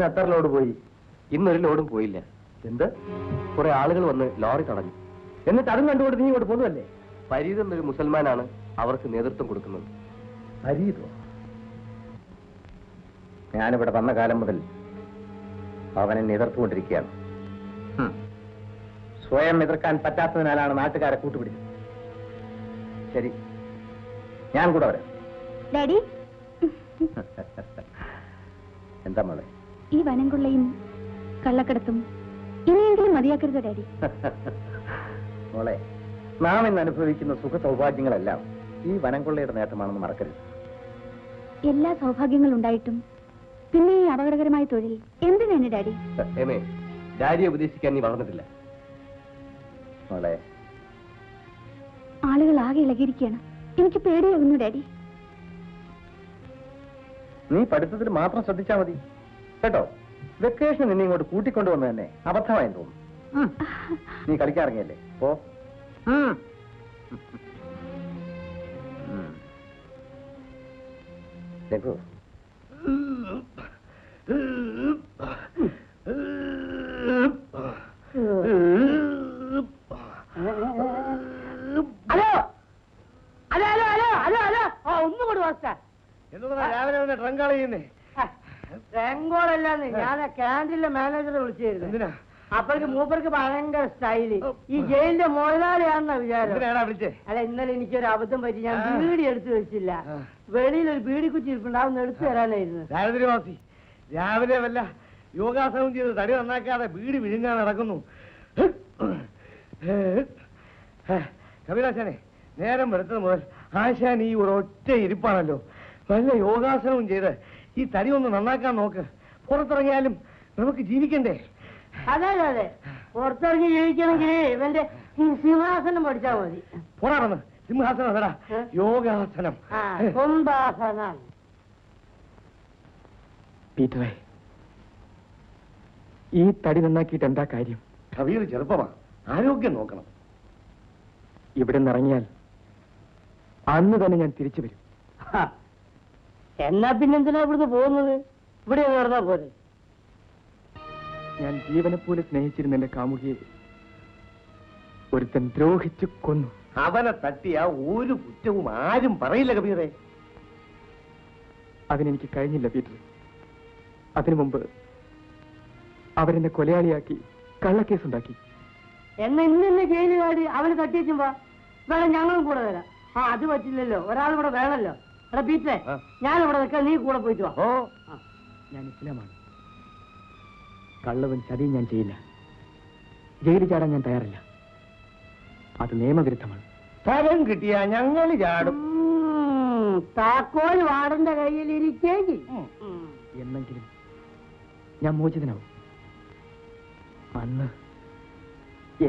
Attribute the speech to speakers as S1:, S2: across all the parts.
S1: ഇന്ന് എത്ര ലോഡ് പോയി? ഇന്നൊരു ലോഡും പോയില്ല. എന്ത്? കുറെ ആളുകൾ വന്ന് ലോറി തടഞ്ഞു. എന്നിട്ട് അതും കണ്ടുകൊണ്ട് നീ ഇങ്ങോട്ട് പോകുന്നതല്ലേ? ഫരീദ് എന്നൊരു മുസൽമാനാണ് അവർക്ക് നേതൃത്വം കൊടുക്കുന്നത്. ഫരീദോ? ഞാനിവിടെ വന്ന കാലം മുതൽ അവനെ എതിർത്തുകൊണ്ടിരിക്കുകയാണ്. സ്വയം എതിർക്കാൻ പറ്റാത്തതിനാലാണ് നാട്ടുകാരെ കൂട്ടുപിടിച്ചത്. ശരി, ഞാൻ കൂടെ വരാം.
S2: ഡാഡി,
S1: എന്താ മോളെ?
S2: ഈ വനംകൊള്ളയും കള്ളക്കടത്തും ഇനിയെങ്കിലും മതിയാക്കരുത് ഡാഡി.
S1: മോളെ, നാം ഇന്ന് അനുഭവിക്കുന്ന സുഖ സൗഭാഗ്യങ്ങളെല്ലാം ഈ വനംകൊള്ളയുടെ നേട്ടമാണെന്ന് മറക്കരുത്.
S2: എല്ലാ സൗഭാഗ്യങ്ങളും ഉണ്ടായിട്ടും പിന്നെ ഈ അപകടകരമായ തൊഴിൽ എന്തിനാണ് ഡാഡി?
S1: ഡാഡിയെ ഉപദേശിക്കാൻ നീ വളർന്നിട്ടില്ല മോളെ.
S2: ആളുകൾ ആകെ ഇളകിയിരിക്കുകയാണ്. എനിക്ക് പേടിയാകുന്നു ഡാഡി.
S1: നീ പഠിത്തത്തിൽ മാത്രം ശ്രദ്ധിച്ചാൽ മതി കേട്ടോ. വെക്കേഷൻ നിന്നെ ഇങ്ങോട്ട് കൂട്ടിക്കൊണ്ടുവന്ന് തന്നെ അബദ്ധമായെന്ന് തോന്നുന്നു. നീ കളിക്കാറിങ്ങിയല്ലേ? പോ. Raghu,
S3: hello hello hello hello hello hello ഒന്നും കൂടി വാസ്ത
S1: രാവിലെ ട്രങ്കാള് ചെയ്യുന്നേ?
S3: ട്രങ്കോളല്ലാന്ന് ഞാൻ ക്യാൻറ്റീനിലെ മാനേജറെ വിളിച്ചിരുന്നു.
S1: എന്തിനാ?
S3: അപ്പോഴേക്ക് മൂപ്പർക്ക് ഭയങ്കര സ്റ്റൈല്. ഈ ജയിലിന്റെ മുതലാളിയാണെന്ന വിചാരം.
S1: വിളിച്ചേ?
S3: അല്ല, ഇന്നലെ എനിക്കൊരു അബദ്ധം പറ്റി. ഞാൻ ബീഡി എടുത്തു വെച്ചില്ല. വെളിയിൽ ഒരു ബീഡി കുറ്റി ഇരിപ്പുണ്ട്, അതൊന്ന് എടുത്തു തരാനായിരുന്നു.
S1: ദാരിദ്ര്യവാസി രാവിലെ വല്ല യോഗാസനം ചെയ്ത് തടി നന്നാക്കാതെ ബീഡി വിഴുങ്ങാൻ നടക്കുന്നു. കപിലാശാനെ, നേരം വെളുത്തത് മുതൽ ആശാൻ ഈ ഒരൊറ്റ ഇരിപ്പാണല്ലോ. വല്ല യോഗാസനവും ചെയ്ത് ഈ തടി ഒന്ന് നന്നാക്കാൻ നോക്ക്. പുറത്തിറങ്ങിയാലും നമുക്ക് ജീവിക്കണ്ടേ?
S3: അതെ അതെ, പുറത്തിറങ്ങി ജീവിക്കണമെങ്കിൽ ഇവന്റെ സിംഹാസനം പഠിച്ചാൽ മതി.
S1: പോരാണെന്ന് സിംഹാസനം അതടാ, യോഗാസനം.
S3: കുംഭാസനം.
S4: പീറ്ററെ, ഈ തടി നന്നാക്കിയിട്ട് എന്താ കാര്യം?
S1: കബീർ ചെറുപ്പമാ, ആരോഗ്യം നോക്കണം.
S4: ഇവിടെ നിന്നിറങ്ങിയാൽ അന്ന് തന്നെ ഞാൻ തിരിച്ചു വരും.
S3: എന്നാ പിന്നെന്തിനാ ഇവിടുന്ന് പോകുന്നത്? ഇവിടെ നടന്നാ പോരെ.
S4: ഞാൻ ജീവനെ പോലെ സ്നേഹിച്ചിരുന്ന എന്റെ കാമുകിയെ ഒരുത്തൻ ദ്രോഹിച്ചു കൊന്നു.
S1: അവനെ തട്ടിയ ഒരു കുറ്റവും ആരും പറയില്ല കബീറെ.
S4: അതിനെനിക്ക് കഴിഞ്ഞില്ല പീറ്റർ. അതിനു മുമ്പ് അവരെന്നെ കൊലയാളിയാക്കി കള്ളക്കേസുണ്ടാക്കി.
S3: എന്നാ ഇന്ന് ജയിലിൽ കാടി അവന് തട്ടിയേച്ചും വാ. വേണം, ഞങ്ങളും കൂടെ വരാം. അത് പറ്റില്ലല്ലോ, ഒരാൾ ഇവിടെ വേണല്ലോ. എടാ പീറ്ററെ, ഞാൻ ഇവിടെ നിൽക്കാം, നീ കൂടെ പോയിട്ട് വാ.
S4: ഞാൻ ഇസ്ലാമാണ്. കള്ളവും ചതിയും ഞാൻ ചെയ്യില്ല. ജയിലിൽ ചാടാൻ ഞാൻ തയ്യാറല്ല. അത് നിയമവിരുദ്ധമാണ്.
S1: സ്ഥലം കിട്ടിയാ ഞങ്ങൾ ചാടും.
S3: താക്കോൽ വാടന്റെ കയ്യിലിരിക്കേക്ക്.
S4: എന്നെങ്കിലും ഞാൻ മോചിതനാവും. അന്ന്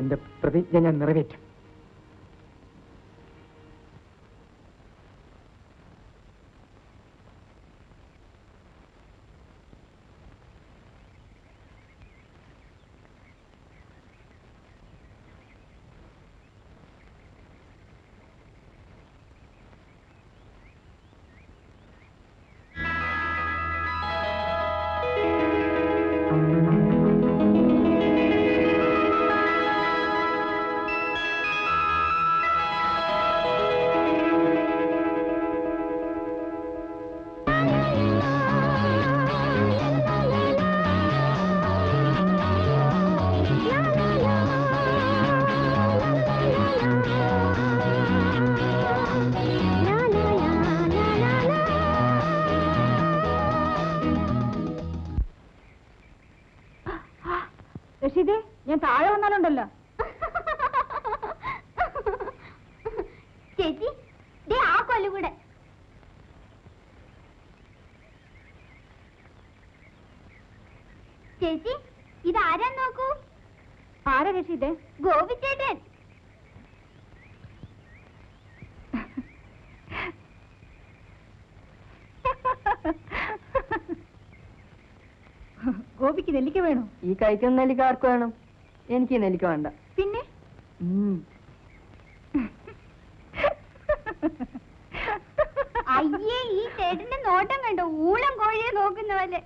S4: എന്റെ പ്രതിജ്ഞ ഞാൻ നിറവേറ്റും.
S2: റഷീദേ, ഞാൻ താഴെ വന്നാലുണ്ടല്ലോ.
S5: ചേച്ചി, ദേ ആ കൊല്ലു കൂടെ. ചേച്ചി, ഇതാരാ നോക്കൂ.
S2: ആരാ റഷീദേ?
S5: ഗോപിച്ചേട്ടൻ.
S2: ഗോപിക്ക് നെല്ലിക്ക വേണോ?
S3: ഈ കഴിക്കുന്ന നെല്ലിക്ക ആർക്ക് വേണം? എനിക്ക് നെല്ലിക്ക വേണ്ട.
S2: പിന്നെ
S5: അയ്യേ, ഈ ചേട്ടന്റെ നോട്ടം കണ്ടോ? ഊളം കോഴിയെ നോക്കുന്ന പോലെ.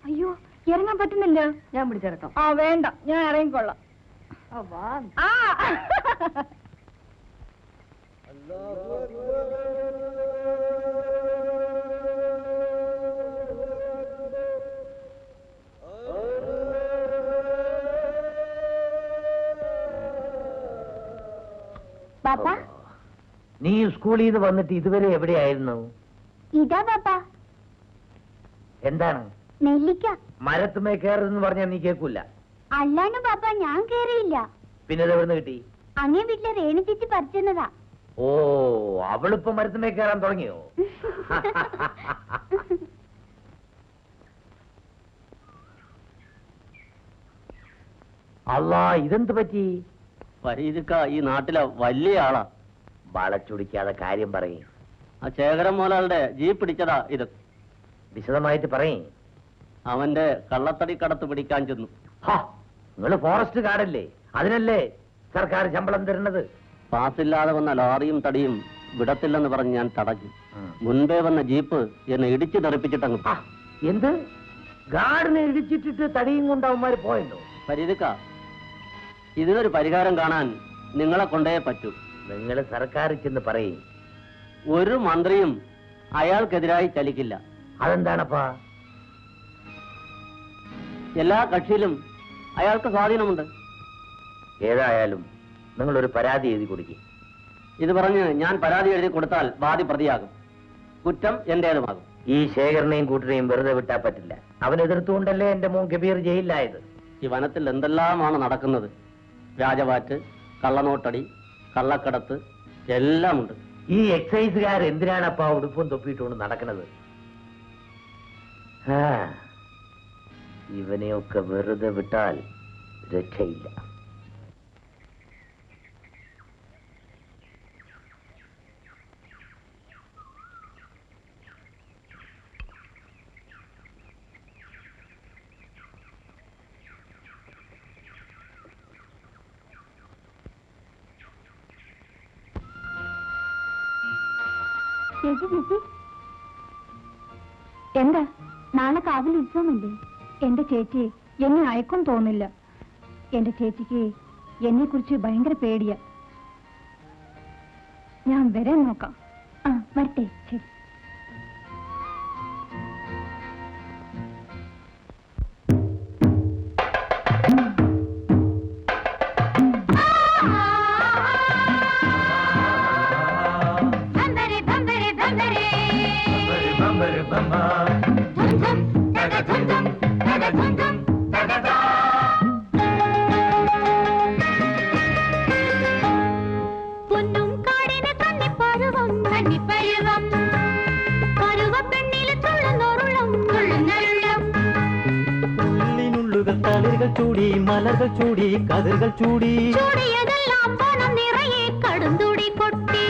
S2: അയ്യോ ഇറങ്ങാൻ പറ്റുന്നില്ല.
S3: ഞാൻ പിടിച്ചിറക്കാം.
S2: ആ വേണ്ട, ഞാൻ ഇറങ്ങിക്കൊള്ളാം. ആ
S5: പാപ്പ,
S6: നീ സ്കൂളിൽ നിന്ന് വന്നിട്ട് ഇതുവരെ എവിടെയായിരുന്നു?
S5: ഇതാ പാപ്പ
S6: എന്താണ്?
S5: നെല്ലിക്ക.
S6: മരത്തുമേ കയറുന്നു പറഞ്ഞാൽ നീ കേൾക്കൂല.
S5: അല്ലാണ്ട് പാപ്പ ഞാൻ കേറിയില്ല.
S6: പിന്നെ ഇത് എവിടുന്ന് കിട്ടി?
S5: അങ്ങേ വീട്ടിലെ രേണു ചേച്ചി പറിച്ചെന്നതാ.
S6: ഓ, അവളിപ്പോ മരത്തുമേ കയറാൻ തുടങ്ങിയോ? അല്ലാ, ഇതെന്ത് പറ്റി?
S1: ഫരീദക്ക ഈ നാട്ടിലെ വലിയ ആളാ.
S6: വളച്ചൊടിക്കാതെ കാര്യം പറയും.
S1: ആ ശേഖരൻ മോലാളുടെ ജീപ്പ് പിടിച്ചതാ ഇത്.
S6: വിശദമായിട്ട് പറയും.
S1: അവന്റെ കള്ളത്തടി കടത്ത് പിടിക്കാൻ ചെന്നു.
S6: നിങ്ങള് ഫോറസ്റ്റ് ഗാർഡല്ലേ? അതിനല്ലേ സർക്കാർ ശമ്പളം തരുന്നത്?
S1: പാസില്ലാതെ വന്ന ലോറിയും തടിയും വിടത്തില്ലെന്ന് പറഞ്ഞ് ഞാൻ തടഞ്ഞു. മുൻപേ വന്ന ജീപ്പ് എന്നെ ഇടിച്ചു തെറിപ്പിച്ചിട്ടങ്ങ്.
S6: എന്ത്? ഗാർഡിനെ ഇടിച്ചിട്ടിട്ട് തടിയും കൊണ്ട് അവന്മാര് പോയെന്നോ?
S1: ഫരീദക്ക, ഇതിനൊരു പരിഹാരം കാണാൻ നിങ്ങളെ കൊണ്ടേ പറ്റൂ.
S6: നിങ്ങൾ സർക്കാരിൽ ചെന്ന് പറയും.
S1: ഒരു മന്ത്രിയും അയാൾക്കെതിരായി ചലിക്കില്ല.
S6: അതെന്താണപ്പാ?
S1: എല്ലാ കക്ഷിയിലും അയാൾക്ക് സ്വാധീനമുണ്ട്.
S6: ഏതായാലും നിങ്ങളൊരു പരാതി എഴുതി കൊടുക്കും.
S1: ഇത് പറഞ്ഞ് ഞാൻ പരാതി എഴുതി കൊടുത്താൽ വാദി പ്രതിയാകും. കുറ്റം എന്റേതുമാകും.
S6: ഈ ശേഖരനെയും കൂട്ടരെയും വെറുതെ വിട്ടാ പറ്റില്ല. അവൻ എതിർത്തുകൊണ്ടല്ലേ എന്റെ മോൻ കബീർ ജയിലിലായത്.
S1: ഈ വനത്തിൽ എന്തെല്ലാമാണ് നടക്കുന്നത്. വ്യാജവാറ്റ്, കള്ളനോട്ടടി, കള്ളക്കടത്ത് എല്ലാമുണ്ട്.
S6: ഈ എക്സൈസുകാർ എന്തിനാണപ്പാ ഉടുപ്പും തൊപ്പിയിട്ടുകൊണ്ട് നടക്കുന്നത്? ഇവനെയൊക്കെ വെറുതെ വിട്ടാൽ രക്ഷയില്ല.
S2: ചേച്ചി ചേച്ചി, എന്താ നാളെ കാവിൽ ഉത്സവമല്ലേ? എന്റെ ചേച്ചി എന്നെ അയക്കും തോന്നില്ല. എന്റെ ചേച്ചിക്ക് എന്നെ കുറിച്ച് ഭയങ്കര പേടിയാ. ഞാൻ വരാൻ നോക്കാം. ആ വരട്ടെ. ശരി.
S4: ചൂടി മലകൾ ചൂടി കതിർകൾ ചൂടി
S5: ചൂടിയതെല്ലാം പണം നിറയെ കടുന്തുടി കൊട്ടി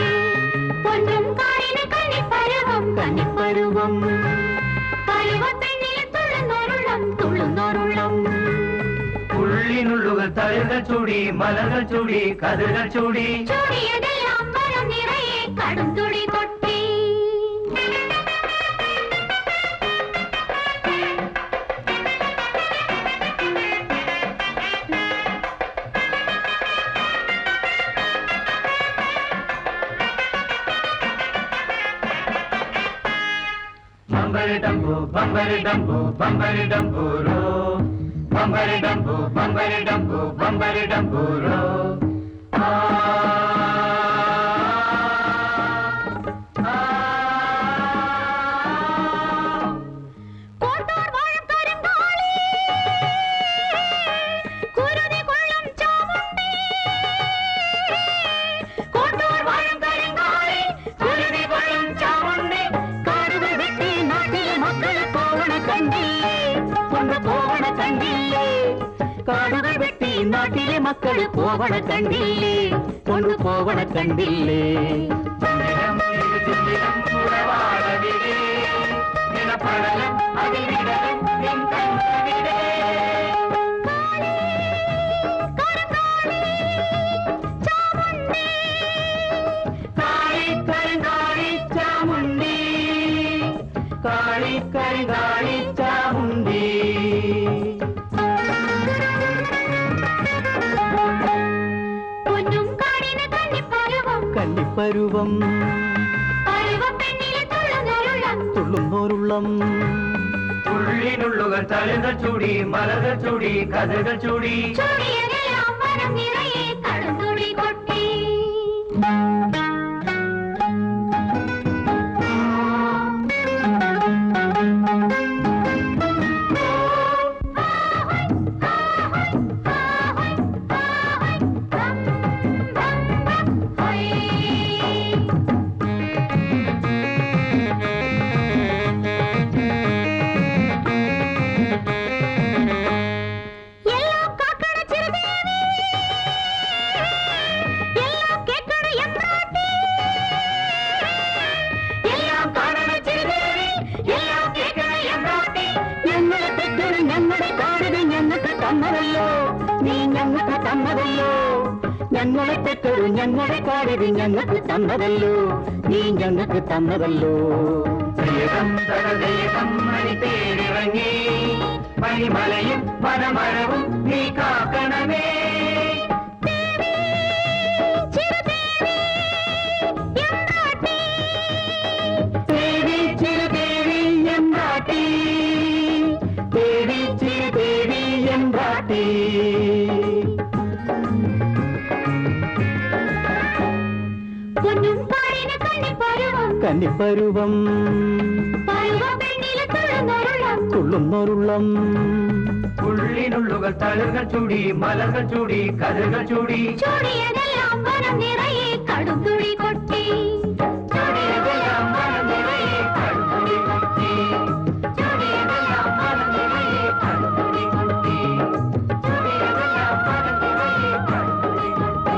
S5: പൊന്നും കാടിന് കന്നിപ്പരുവം
S4: കന്നിപ്പരുവം
S5: പരുവപ്പെണ്ണിൽ തുള്ളുന്നോരുള്ളം തുള്ളുന്നോരുള്ളം
S6: ഉള്ളിനുള്ളുകൾ തളികൾ ചൂടി മലകൾ ചൂടി കതിർകൾ ചൂടി
S5: ചൂടിയതെല്ലാം പണം നിറയെ കടുന്തുടി കൊട്ടി.
S6: Bambari dumbo, bambari dumbo, bambari dumburo. Bambari dumbo, bambari dumbo, bambari dumburo.
S5: Kottoor വാഴക്കരങ്കാളി കുരുതി കൊള്ളും ചാമുണ്ടി. കോട്ടൂർ വാഴക്കരങ്കാളി കുരുതി കൊള്ളും ചാമുണ്ടി. കാടുകൾ വെട്ടി നാട്ടിലെ മക്കൾ പോവണ കണ്ടില്ലേ, കൊണ്ടു പോവണ കണ്ടില്ലേ.
S4: കാടുകൾ വെട്ടി നാട്ടിലെ മക്കൾ പോവണ കണ്ടില്ലേ, കൊണ്ടു പോവണ കണ്ടില്ലേ.
S6: ചാമുണ്ടി
S4: കന്നിപ്പരുവം തുള്ളുന്നോരുള്ളം
S6: ഉള്ളിനുള്ളുകൾ തലകൾ ചൂടി മലകൾ ചൂടി കഥകൾ ചൂടി
S4: ഞങ്ങളെ തെറ്റൊരു ഞങ്ങളെ കാടിത് ഞങ്ങൾക്ക് തന്നതല്ലോ നീ ഞങ്ങൾക്ക് തന്നതല്ലോ
S6: മണി തേടിറങ്ങി മണിമലയും വനമരവും നീ കാക്കണമേ ദേവി ചിരുദേവി എമ്പാട്ടി ദേവി ചിരുദേവി എമ്പാട്ടി
S4: കന്നിപ്പരുവം തുള്ളുന്നോരുള്ളം
S6: ഉള്ളിനുള്ളുകൾ തളുകൾ ചൂടി മലകൾ ചൂടി കഥകൾ ചൂടി
S5: കടുത്തുടി കൊട്ടി
S6: ചൂടിയതെല്ലാം മനം നിറയെ കടുത്തുടി കൊട്ടി ചൂടിയതെല്ലാം മനം നിറയെ കടുത്തുടി കൊട്ടി ചൂടിയതെല്ലാം മനം നിറയെ കടുത്തുടി കൊട്ടി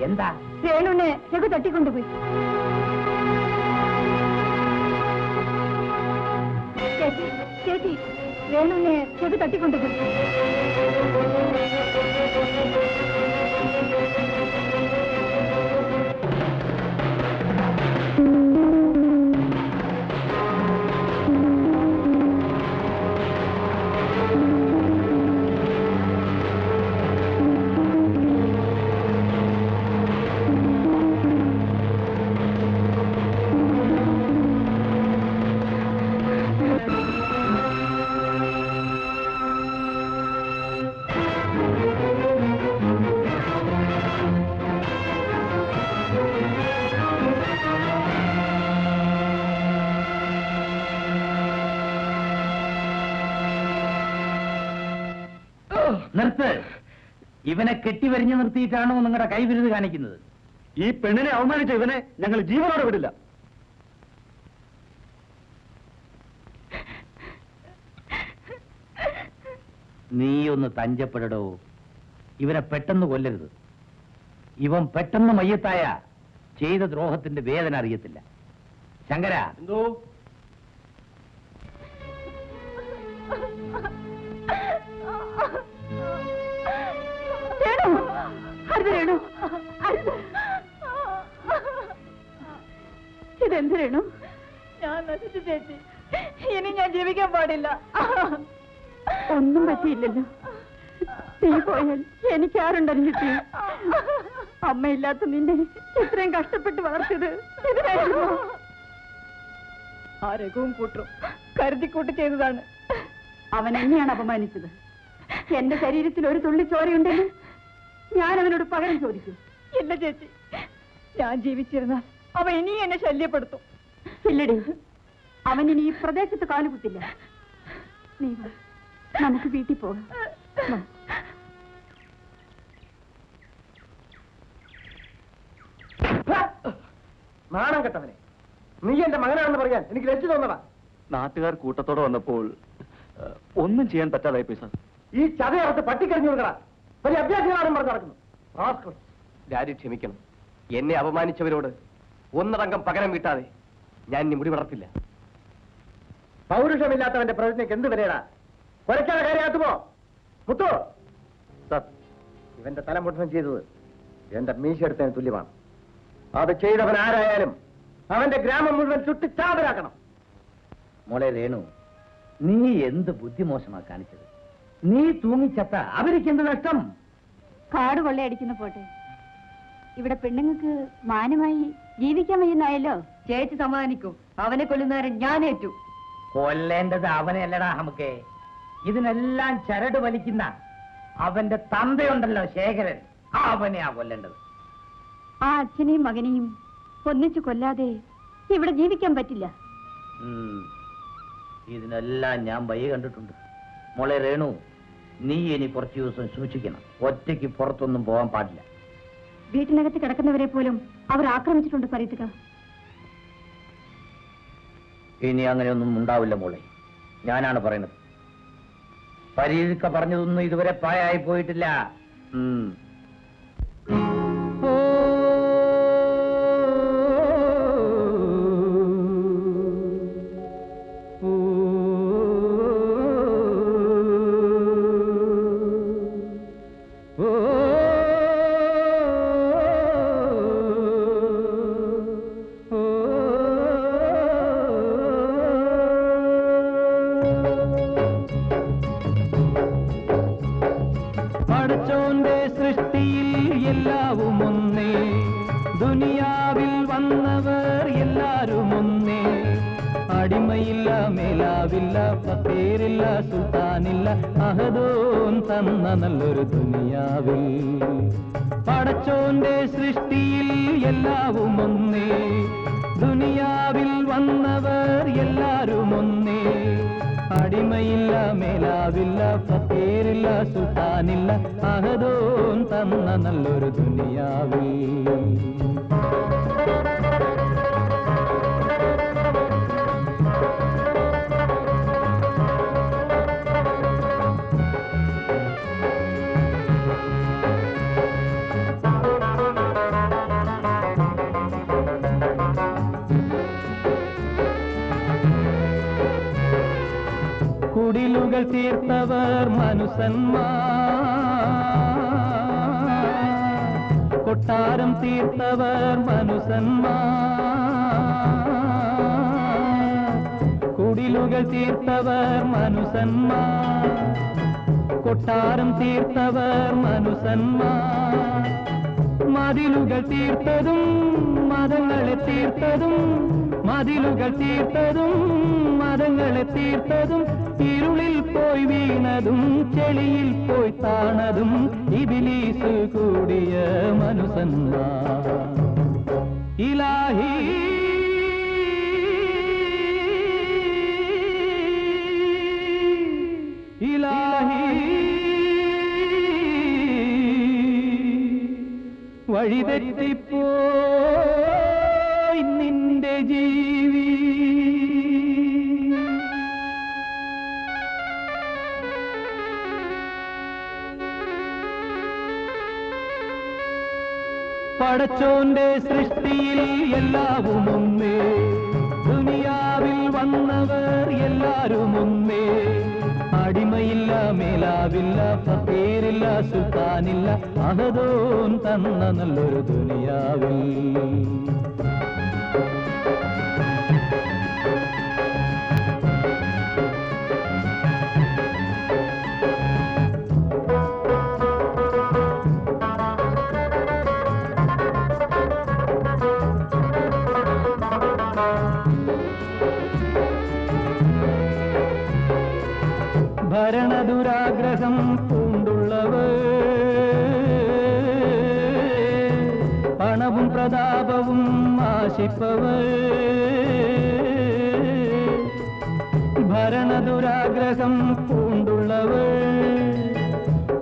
S2: എന്താ വേണുനെ രഘു തട്ടിക്കൊണ്ടുപോയി. ചേച്ചി ചേച്ചി വേണുനെ രഘു തട്ടിക്കൊണ്ടുപോയി.
S6: നിർത്ത്. ഇവനെ കെട്ടിവരിഞ്ഞു നിർത്തിയിട്ടാണോ നിങ്ങളുടെ കൈവിരുത് കാണിക്കുന്നത്?
S4: ഈ പെണ്ണിനെ അവമാനിച്ച ഇവനെ ഞങ്ങൾ ജീവനോടെ വിടില്ല.
S6: നീയൊന്ന് തഞ്ചപ്പെടടോ. ഇവനെ പെട്ടെന്ന് കൊല്ലരുത്. ഇവൻ പെട്ടെന്ന് മയ്യത്തായ
S7: ചെയ്ത ദ്രോഹത്തിന്റെ വേദന അറിയത്തില്ല. ശങ്കര,
S1: എന്തോ
S2: ഇതെന്ത് രേണു? ഞാൻ നശിച്ചു ചേച്ചി. ഇനി ഞാൻ ജീവിക്കാൻ പാടില്ല. ഒന്നും പറ്റിയില്ലല്ലോ. നീ പോയാൽ എനിക്കാരുണ്ടറിഞ്ഞിട്ട്? അമ്മയില്ലാത്ത നിന്നെ ഇത്രയും കഷ്ടപ്പെട്ട് വളർത്തിയത് ഇതിനായിരുന്നു. ആ രഘുവും കൂട്ടും കരുതിക്കൂട്ട് ചെയ്തതാണ്. അവൻ എന്നെയാണ് അപമാനിച്ചത്. എന്റെ ശരീരത്തിൽ ഒരു തുള്ളി ചോരയുണ്ടെങ്കിൽ ഞാൻ അവനോട് പകരം ചോദിക്കും. ഇല്ല ചേച്ചി, ഞാൻ ജീവിച്ചിരുന്നാൽ അവൻ ഇനി എന്നെ ശല്യപ്പെടുത്തും. ഇല്ലടി, അവൻ ഇനി ഈ പ്രദേശത്ത് കാലുകുത്തില്ല. നീ വാ, നമുക്ക് വീട്ടിൽ പോകാം. വാ.
S1: നാണം കെട്ടവനെ, നീ എന്റെ മകനാണെന്ന് പറയാൻ എനിക്ക് ലജ്ജ തോന്നടാ.
S4: നാട്ടുകാർ കൂട്ടത്തോടെ വന്നപ്പോൾ ഒന്നും ചെയ്യാൻ പറ്റാതായി പോയി സാർ.
S1: ഈ ചതയർത്ത് പട്ടിക്കരിഞ്ഞു കൊടുക്കടാ. വലിയ അഭ്യാസികളാണെന്ന് പറഞ്ഞു നടക്കുന്നു. ഡാഡി ക്ഷമിക്കണം. എന്നെ അപമാനിച്ചവരോട് ഒന്നടങ്കം പകരം വീട്ടാതെ ഞാൻ ഇനി മുടി വളർത്തില്ല. പൗരുഷമില്ലാത്തവന്റെ പ്രവൃത്തിക്ക് എന്ത് വിലയടാ? കൊലക്കാതെ കാര്യമാക്കുമോ? മുത്തോ സർ, ഇവന്റെ തല മുട്ടനം ചെയ്തത് എന്റെ മീശ എടുത്തതിന് തുല്യമാണ്. അത് ചെയ്തവൻ ആരായാലും അവന്റെ ഗ്രാമം മുഴുവൻ ചുട്ടിച്ചാതരാക്കണം.
S7: മോളെ രേണു, നീ എന്ത് ബുദ്ധിമോശമാ കാണിച്ചത്? നീ തൂങ്ങിച്ചത്ത അവർക്ക് എന്ത് നഷ്ടം?
S2: കാട് കൊള്ളയടിക്കുന്ന പോട്ടെ, ഇവിടെ പെണ്ണുങ്ങൾക്ക് മാന്യമായി ജീവിക്കാൻ വയ്യുന്നായല്ലോ. ചേച്ചി സമാധാനിക്കും. അവനെ കൊല്ലുന്നവരെ ഞാൻ ഏറ്റു.
S7: കൊല്ലേണ്ടത് അവനെ അല്ലടാ നമുക്ക്. ഇതിനെല്ലാം ചരട് വലിക്കുന്ന അവന്റെ തന്തയുണ്ടല്ലോ ശേഖരൻ, അവനെയാ കൊല്ലേണ്ടത്.
S2: ആ അച്ഛനെയും മകനെയും ഒന്നിച്ചു കൊല്ലാതെ ഇവിടെ ജീവിക്കാൻ പറ്റില്ല.
S7: ഇതിനെല്ലാം ഞാൻ വഴി കണ്ടിട്ടുണ്ട്. മോളെ രേണു, നീ ഇനി കുറച്ചു ദിവസം സൂക്ഷിക്കണം. ഒറ്റയ്ക്ക് പുറത്തൊന്നും പോകാൻ പാടില്ല.
S2: വീട്ടിനകത്ത് കിടക്കുന്നവരെ പോലും അവർ ആക്രമിച്ചിട്ടുണ്ട് പറയത്തുക.
S7: ഇനി അങ്ങനെയൊന്നും ഉണ്ടാവില്ല മോളെ, ഞാനാണ് പറയുന്നത്. പരീക്ക പറഞ്ഞതൊന്നും ഇതുവരെ പ്രായമായി പോയിട്ടില്ല.
S6: നല്ലൊരു ദുനിയാവിൽ പടച്ചോന്റെ സൃഷ്ടിയിൽ എല്ലാവും ഒന്നേ. ദുനിയാവിൽ വന്നവർ എല്ലാരും ഒന്നേ. അടിമയില്ല, മേലാവില്ല, ഫക്കീറില്ല, സുൽത്താനില്ല, അഹദോൻ തന്ന നല്ലൊരു ദുനിയാവിൽ. കുടിലുകൾ തീർത്തവർ മനുഷ്യന്മാർ, കൊട്ടാരം തീർത്തവർ മനുഷ്യന്മാർ. കുടിലുകൾ തീർത്തവർ മനുഷ്യന്മാർ, കൊട്ടാരം തീർത്തവർ മനുഷ്യന്മാർ. മതിലുകൾ തീർത്തതും മതങ്ങളെ തീർത്തതും, മതിലുകൾ തീർത്തതും മതങ്ങളെ തീർത്തതും, ഇരുളിൽ പോയി വീണതും ചെളിയിൽ പോയി താണതും ഇബ്ലീസ് കൂടിയ മനുഷ്യന്മാർ. ഇലാഹി ഇലാഹി വഴിതെറ്റിപ്പോയി നിന്റെ ജീവി. പടച്ചോന്റെ സൃഷ്ടിയിൽ എല്ലാവും ഒന്നേ, ദുനിയാവിൽ വന്നവർ എല്ലാരും ഒന്നേ. അടിമയില്ല, മേലാവില്ല, ഫക്കീറില്ല, സുൽത്താനില്ല, അഹദോൻ തന്ന നല്ലൊരു ദുനിയാവിൽ. ഭരണദുരാഗ്രഹം പൂണ്ടുള്ളവർ, പണവും പ്രതാപവും ആശിപ്പവർ. ഭരണദുരാഗ്രഹം പൂണ്ടുള്ളവർ,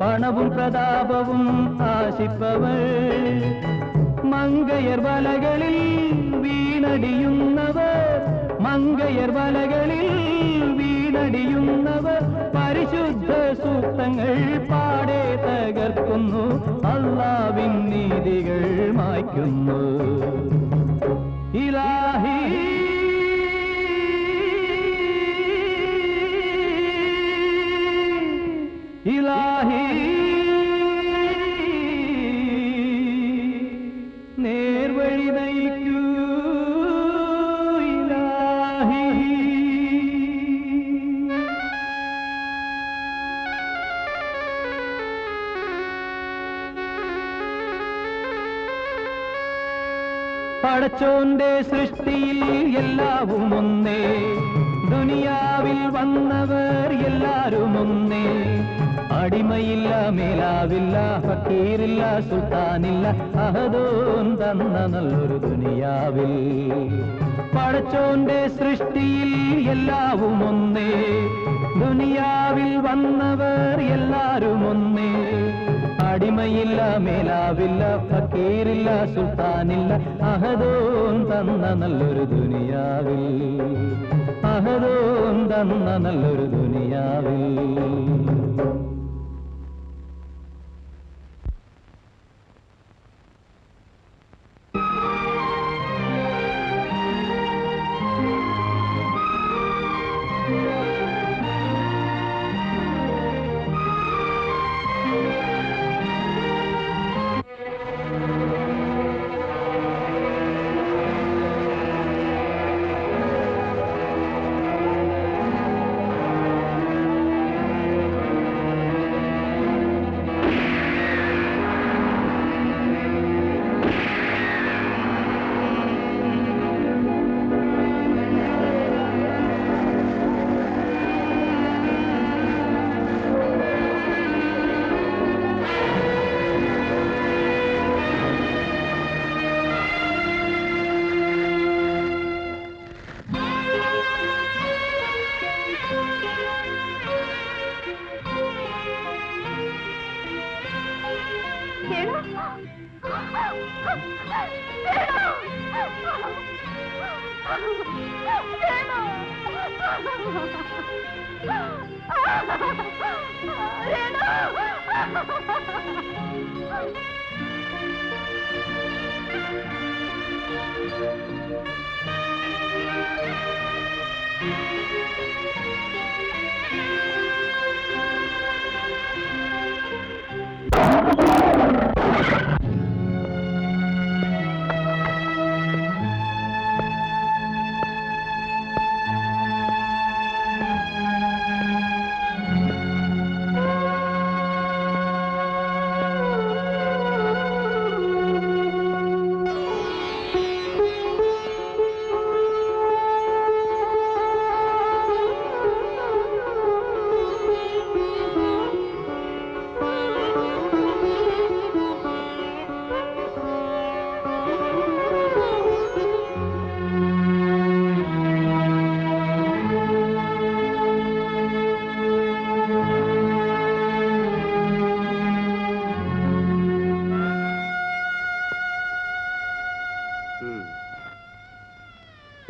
S6: പണവും പ്രതാപവും ആശിപ്പവർ. മങ്കയർ വലകളിൽ വീണടിയുന്നവർ, മങ്കയർ വലകളിൽ വീണടിയുന്നവർ. പരിശുദ്ധ സൂക്തങ്ങൾ പാടെ തകർക്കുന്നു, അല്ലാഹുവിൻ നീതികൾ മായ്ക്കുന്നു. ഇലാഹി ഇലാഹി നേർവഴി നയിക്കൂ ഇലാഹി. പടച്ചോന്റെ സൃഷ്ടിയിൽ എല്ലാവും ഒന്നേ, ദുനിയാവിൽ വന്നവർ എല്ലാരും ഒന്നേ. അടിമയില്ല, മേലാവില്ല, ഫക്കീറില്ല, സുൽത്താനില്ല, അഹദോൻ തന്ന നല്ലൊരു ദുനിയാവിൽ. പടച്ചോന്റെ സൃഷ്ടിയിൽ എല്ലാവും ഒന്നേ, ദുനിയാവിൽ വന്നവർ എല്ലാരും ഒന്നേ. അടിമയില്ല, മേലാവില്ല, ഫക്കീറില്ല, സുൽത്താനില്ല, അഹദോൻ തന്ന നല്ലൊരു ദുനിയാവിൽ. അഹദോൻ തന്ന നല്ലൊരു ദുനിയാവിൽ.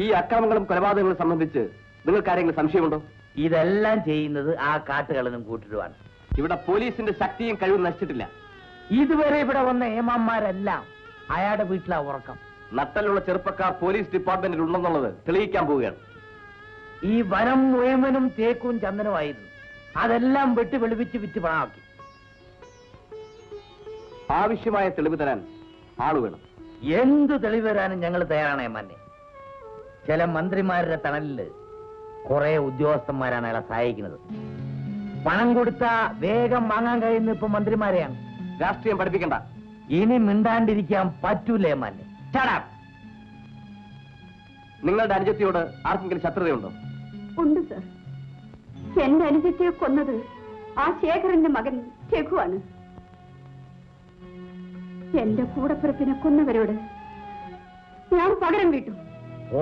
S1: ഈ അക്രമങ്ങളും കൊലപാതകങ്ങളും സംബന്ധിച്ച് നിങ്ങൾക്ക് ആരെങ്കിലും സംശയമുണ്ടോ?
S7: ഇതെല്ലാം ചെയ്യുന്നത് ആ കാട്ടുകളനും കൂട്ടരുമാണ്.
S1: ഇവിടെ പോലീസിന്റെ ശക്തിയും കഴിവും നശിച്ചിട്ടില്ല.
S7: ഇതുവരെ ഇവിടെ വന്ന ഏമാന്മാരെല്ലാം അയാളുടെ വീട്ടിലാ ഉറക്കം.
S1: നട്ടലുള്ള ചെറുപ്പക്കാർ പോലീസ് ഡിപ്പാർട്ട്മെന്റിൽ ഉണ്ടെന്നുള്ളത് തെളിയിക്കാൻ പോവുകയാണ്.
S7: ഈ വനം മുഴുവനും തേക്കും ചന്ദനമായിരുന്നു. അതെല്ലാം വെട്ടി വെളുപ്പിച്ച് വിറ്റ് പണമാക്കി.
S1: ആവശ്യമായ തെളിവ് തരാൻ ആള് വേണം.
S7: എന്ത് തെളിവ് തരാനും ഞങ്ങൾ തയ്യാറാണ് ഏമാനെ. ചില മന്ത്രിമാരുടെ തണലില് കുറെ ഉദ്യോഗസ്ഥന്മാരാണ് അയാളെ സഹായിക്കുന്നത്. പണം കൊടുത്താ വേഗം വാങ്ങാൻ കഴിയുന്ന ഇപ്പൊ മന്ത്രിമാരെയാണ്.
S1: രാഷ്ട്രീയം പഠിപ്പിക്കണ്ട.
S7: ഇനി മിണ്ടാണ്ടിരിക്കാൻ പറ്റൂലേ ഏമാനെ.
S1: നിങ്ങളുടെ അനുജത്തിയോട് ആർക്കെങ്കിലും ശത്രുതയുണ്ടോ?
S2: ഉണ്ട് സർ. എന്റെ അനുജത്തിയെ കൊന്നത് ആ ശേഖരന്റെ മകൻ രഘുവാണ്. എന്റെ കൂടപ്പിറപ്പിനെ കൊന്നവരോട് ഞാൻ പകരം വീട്ടു.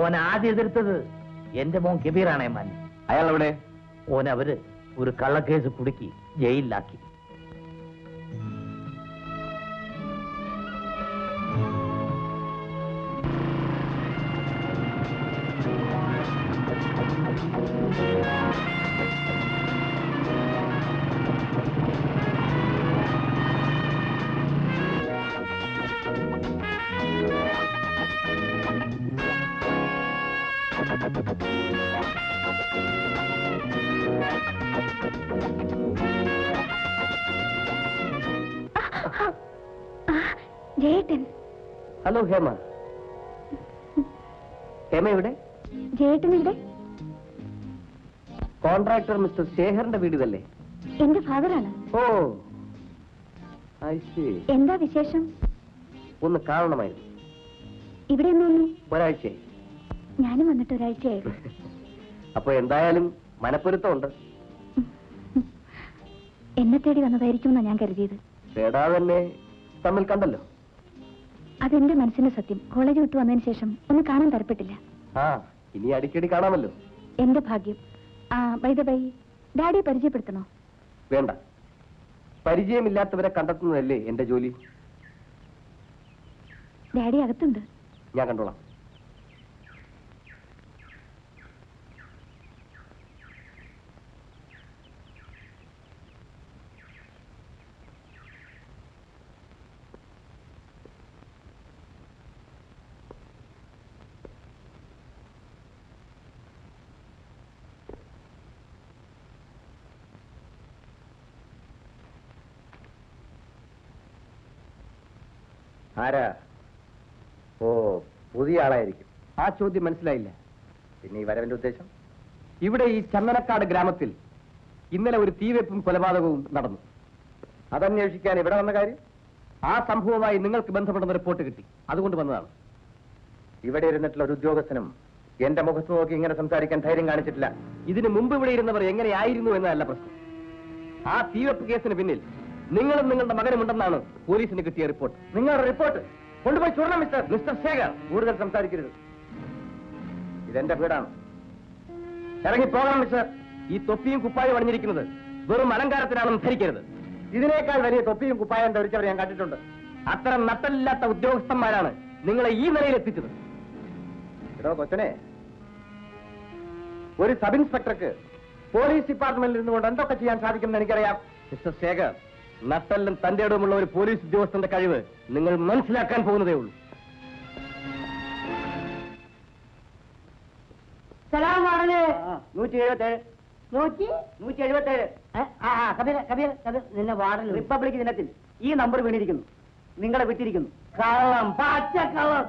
S7: ഓൻ ആദ്യം എതിർത്തത് എന്റെ മോൻ കബീറാണ് ഏമാനെ.
S1: അയാൾ എവിടെ?
S7: ഓൻ അവര് ഒരു കള്ളക്കേസ് കുടുക്കി ജയിലിലാക്കി.
S5: ജയേട്ടൻ.
S1: ഹലോ ഹേമ. ഹേമ എവിടെ?
S5: ജയേട്ടൻ ഇവിടെ?
S1: കോൺട്രാക്ടർ മിസ്റ്റർ ശേഖറിന്റെ വീട് ഇതല്ലേ?
S5: എന്റെ ഫാദറാണ്.
S1: ഓ, ഐ സീ.
S5: എന്താ വിശേഷം?
S1: ഒന്ന് കാണണമായിരുന്നു.
S5: ഇവിടെ ഒന്നും.
S1: ഒരാഴ്ചയായി.
S5: ഞാനും വന്നിട്ട് ഒരാഴ്ചയായിരുന്നു.
S1: അപ്പൊ എന്തായാലും മനപ്പൊരുത്തമുണ്ട്.
S5: എന്നെ തേടി വന്നതായിരിക്കും ഞാൻ കരുതിയത്.
S1: തേടാതെ തന്നെ തമ്മിൽ കണ്ടല്ലോ.
S5: അതെന്റെ മനസ്സിന്റെ സത്യം. കോളേജ് വിട്ടു വന്നതിന് ശേഷം ഒന്ന് കാണാൻ തരപ്പെട്ടില്ല.
S1: ആ, ഇനി അടിക്കടി കാണാമല്ലോ.
S5: എന്റെ ഭാഗ്യം. ബൈ ദ ബൈ, ഡാഡിയെ പരിചയപ്പെടുത്തണോ?
S1: വേണ്ട. പരിചയമില്ലാത്തവരെ കണ്ടെത്തുന്നതല്ലേ എന്റെ ജോലി.
S5: ഡാഡി അകത്തുണ്ട്.
S1: ഞാൻ കണ്ടോളാം.
S7: ആരാ? ഓ, പുതിയ ആളായിരിക്കും.
S1: ആ ചോദ്യം മനസ്സിലായില്ല.
S7: പിന്നെ ഈ വരവിന്റെ ഉദ്ദേശം?
S1: ഇവിടെ ഈ ചന്ദനക്കാട് ഗ്രാമത്തിൽ ഇന്നലെ ഒരു തീവെപ്പും കൊലപാതകവും നടന്നു.
S7: അതന്വേഷിക്കാൻ ഇവിടെ വന്ന കാര്യം?
S1: ആ സംഭവവുമായി നിങ്ങൾക്ക് ബന്ധപ്പെടുന്ന റിപ്പോർട്ട് കിട്ടി. അതുകൊണ്ട് വന്നതാണ്.
S7: ഇവിടെ ഇരുന്നിട്ടുള്ള ഒരു ഉദ്യോഗസ്ഥനും എന്റെ മുഖത്ത് നോക്കി ഇങ്ങനെ സംസാരിക്കാൻ ധൈര്യം കാണിച്ചിട്ടില്ല.
S1: ഇതിനു മുമ്പ് ഇവിടെ ഇരുന്നവർ എങ്ങനെയായിരുന്നു എന്നതല്ല പ്രശ്നം. ആ തീവെപ്പ് കേസിന് പിന്നിൽ നിങ്ങളും നിങ്ങളുടെ മകനുമുണ്ടെന്നാണ് പോലീസിന് കിട്ടിയ റിപ്പോർട്ട്.
S7: നിങ്ങളുടെ റിപ്പോർട്ട് കൊണ്ടുപോയി ചൂടണം
S1: മിസ്റ്റർ ശേഖർ.
S7: കൂടുതൽ സംസാരിക്കരുത്. ഇതെന്റെ വീടാണ്. ഇറങ്ങി പോകണം മിസ്റ്റർ.
S1: ഈ തൊപ്പിയും കുപ്പായും അണിഞ്ഞിരിക്കുന്നത് വെറും അലങ്കാരത്തിനാണെന്ന് ധരിക്കരുത്.
S7: ഇതിനേക്കാൾ വലിയ തൊപ്പിയും കുപ്പായം ധരിച്ചവരെ ഞാൻ കണ്ടിട്ടുണ്ട്.
S1: അത്തരം നട്ടലില്ലാത്ത ഉദ്യോഗസ്ഥന്മാരാണ് നിങ്ങളെ ഈ നിലയിൽ എത്തിച്ചത്.
S7: എടോ കൊച്ചനെ, ഒരു സബ് ഇൻസ്പെക്ടർക്ക് പോലീസ് ഡിപ്പാർട്ട്മെന്റിൽ നിന്നുകൊണ്ട് എന്തൊക്കെ ചെയ്യാൻ സാധിക്കുമെന്ന് എനിക്കറിയാം.
S1: മിസ്റ്റർ ശേഖർ, നട്ടലിലും തന്റെ ഇടവുമുള്ള ഒരു പോലീസ് ഉദ്യോഗസ്ഥന്റെ കഴിവ് നിങ്ങൾ മനസ്സിലാക്കാൻ പോകുന്നതേ ഉള്ളൂ.
S3: സലാം വാടല്.
S7: 177. 177.
S3: കബീർ നിന്നെ വാടല്.
S7: റിപ്പബ്ലിക് ദിനത്തിൽ ഈ നമ്പർ വീണിരിക്കുന്നു. നിങ്ങളെ വിട്ടിരിക്കുന്നു.
S3: കള്ളം, പച്ച കള്ളം.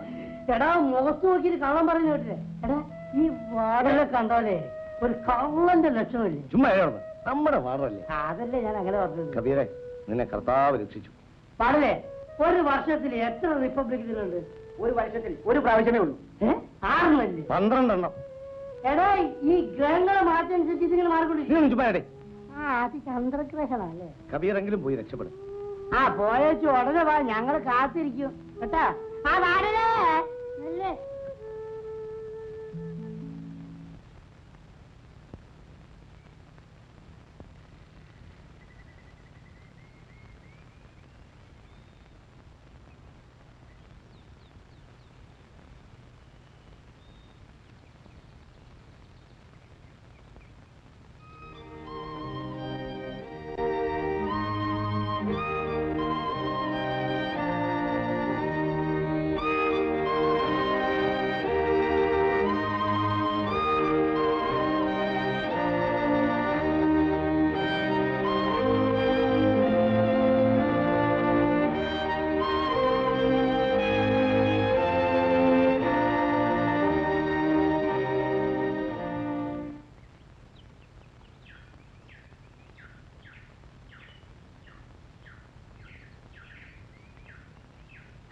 S3: എടാ, മുഖത്ത് നോക്കിയിട്ട് കള്ളം പറഞ്ഞു കേട്ടില്ലേ? എടാ, ഈ വാടലെ കണ്ടോലേ ഒരു കള്ളന്റെ ലക്ഷണമില്ലേ?
S1: ചുമ്മാ നമ്മുടെ വാടല്ലേ.
S3: അതല്ലേ ഞാൻ അങ്ങനെ പറഞ്ഞത്.
S1: കബീറെ, നിന്നെ കർത്താവ് രക്ഷിച്ചു.
S3: വാടലേ, ഒരു വർഷത്തിൽ എത്ര റിപ്പബ്ലിക് ദിനമുണ്ട്?
S7: ഒരു വർഷത്തിൽ ഒരു പ്രാവശ്യമേ ഉള്ളൂ.
S3: 6
S1: 12
S3: എടാ, ഈ ഗ്രഹങ്ങളെ മാറ്റനുസരിച്ച് ഇതിങ്ങനെ മാറിക്കൊണ്ടിരിക്കും.
S1: ചുമ്മാ
S3: അത് ചന്ദ്രഗ്രഹണല്ലേ?
S1: കബീറെങ്കിലും പോയി രക്ഷപ്പെടും.
S3: പോയേച്ചു ഉടനെ വാ, ഞങ്ങള് കാത്തിരിക്കും കേട്ടാ. വാടലേ അല്ലേ?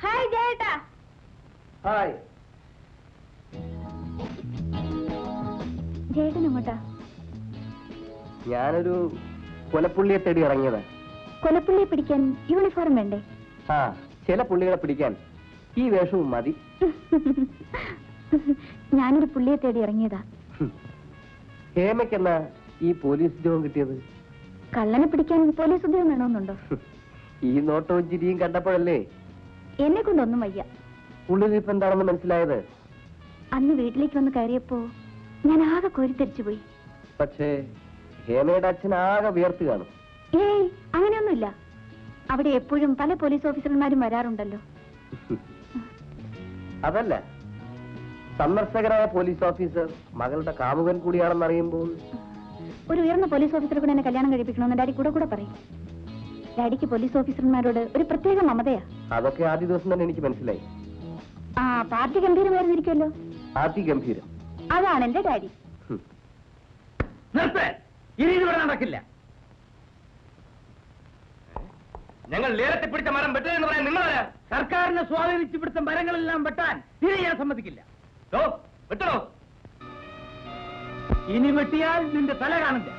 S2: ഹായ് ജയേട്ടാ.
S1: ഹായ്.
S5: ജയേട്ടൻ എങ്ങോട്ടാ?
S1: ഞാനൊരു കൊലപ്പുള്ളിയെ തേടി ഇറങ്ങിയതാ.
S5: കൊലപ്പുള്ളിയെ പിടിക്കാൻ യൂണിഫോം വേണ്ടേ?
S1: ആ, ചില പുള്ളികളെ പിടിക്കാൻ ഈ വേഷവും മതി.
S5: ഞാനൊരു പുള്ളിയെ തേടി ഇറങ്ങിയതാ.
S1: ഹേമയ്ക്കെന്നാ ഈ പോലീസ് ഉദ്യോഗം കിട്ടിയത്?
S5: കള്ളനെ പിടിക്കാൻ പോലീസ് ഉദ്യോഗം വേണമെന്നുണ്ടോ?
S1: ഈ നോട്ടവും ചിരിയും കണ്ടപ്പോഴല്ലേ
S5: എന്നെ കൊണ്ടൊന്നും വയ്യ.
S1: ഉള്ളിലിപ്പ് എന്താണെന്ന് മനസ്സിലായത്?
S5: അന്ന് വീട്ടിലേക്ക് വന്ന് കയറിയപ്പോ ഞാൻ ആകെ കോരിത്തരിച്ചു പോയി.
S1: പക്ഷേ ഹേമയുടെ അച്ഛൻ ആകെ വിയർത്ത് കാണും.
S5: ഏയ്, അങ്ങനെയൊന്നുമില്ല. അവിടെ എപ്പോഴും പല പോലീസ് ഓഫീസർമാരും വരാറുണ്ടല്ലോ.
S1: അതല്ല, സന്ദർശകരായ പോലീസ് ഓഫീസർ മകളുടെ കാമുകൻ കൂടിയാണെന്ന് അറിയുമ്പോൾ
S5: ഒരു ഉയർന്ന പോലീസ് ഓഫീസറെ കൂടെ എന്നെ കല്യാണം കഴിപ്പിക്കണമെന്ന് ഡാഡി കൂടെ പറയും. ഡാഡിക്ക് പോലീസ് ഓഫീസർമാരോട് ഒരു പ്രത്യേക മമതയാ.
S1: അതൊക്കെ ആദ്യ ദിവസം തന്നെ എനിക്ക് മനസ്സിലായി.
S5: ആ, പാർട്ടി ഗംഭീരമായിരുന്നിരിക്കുമല്ലോ.
S1: അതിഗംഭീരം.
S5: അതാണ് എന്റെ ഡാഡി.
S7: നിർത്ത്. ഇനി ഇതിവിടെ നടക്കില്ല.
S1: ഞങ്ങൾ നേരത്തെ പിടിച്ച മരം വെട്ടുകയെന്ന് പറയാൻ നിങ്ങളാ?
S7: സർക്കാരിനെ സ്വാധീനിച്ചു പിടുത്ത മരങ്ങളെല്ലാം വെട്ടാൻ ഇനി ഞാൻ സമ്മതിക്കില്ല.
S1: വെട്ടണോ?
S7: ഇനി വെട്ടിയാൽ നിന്റെ തല കാണില്ല.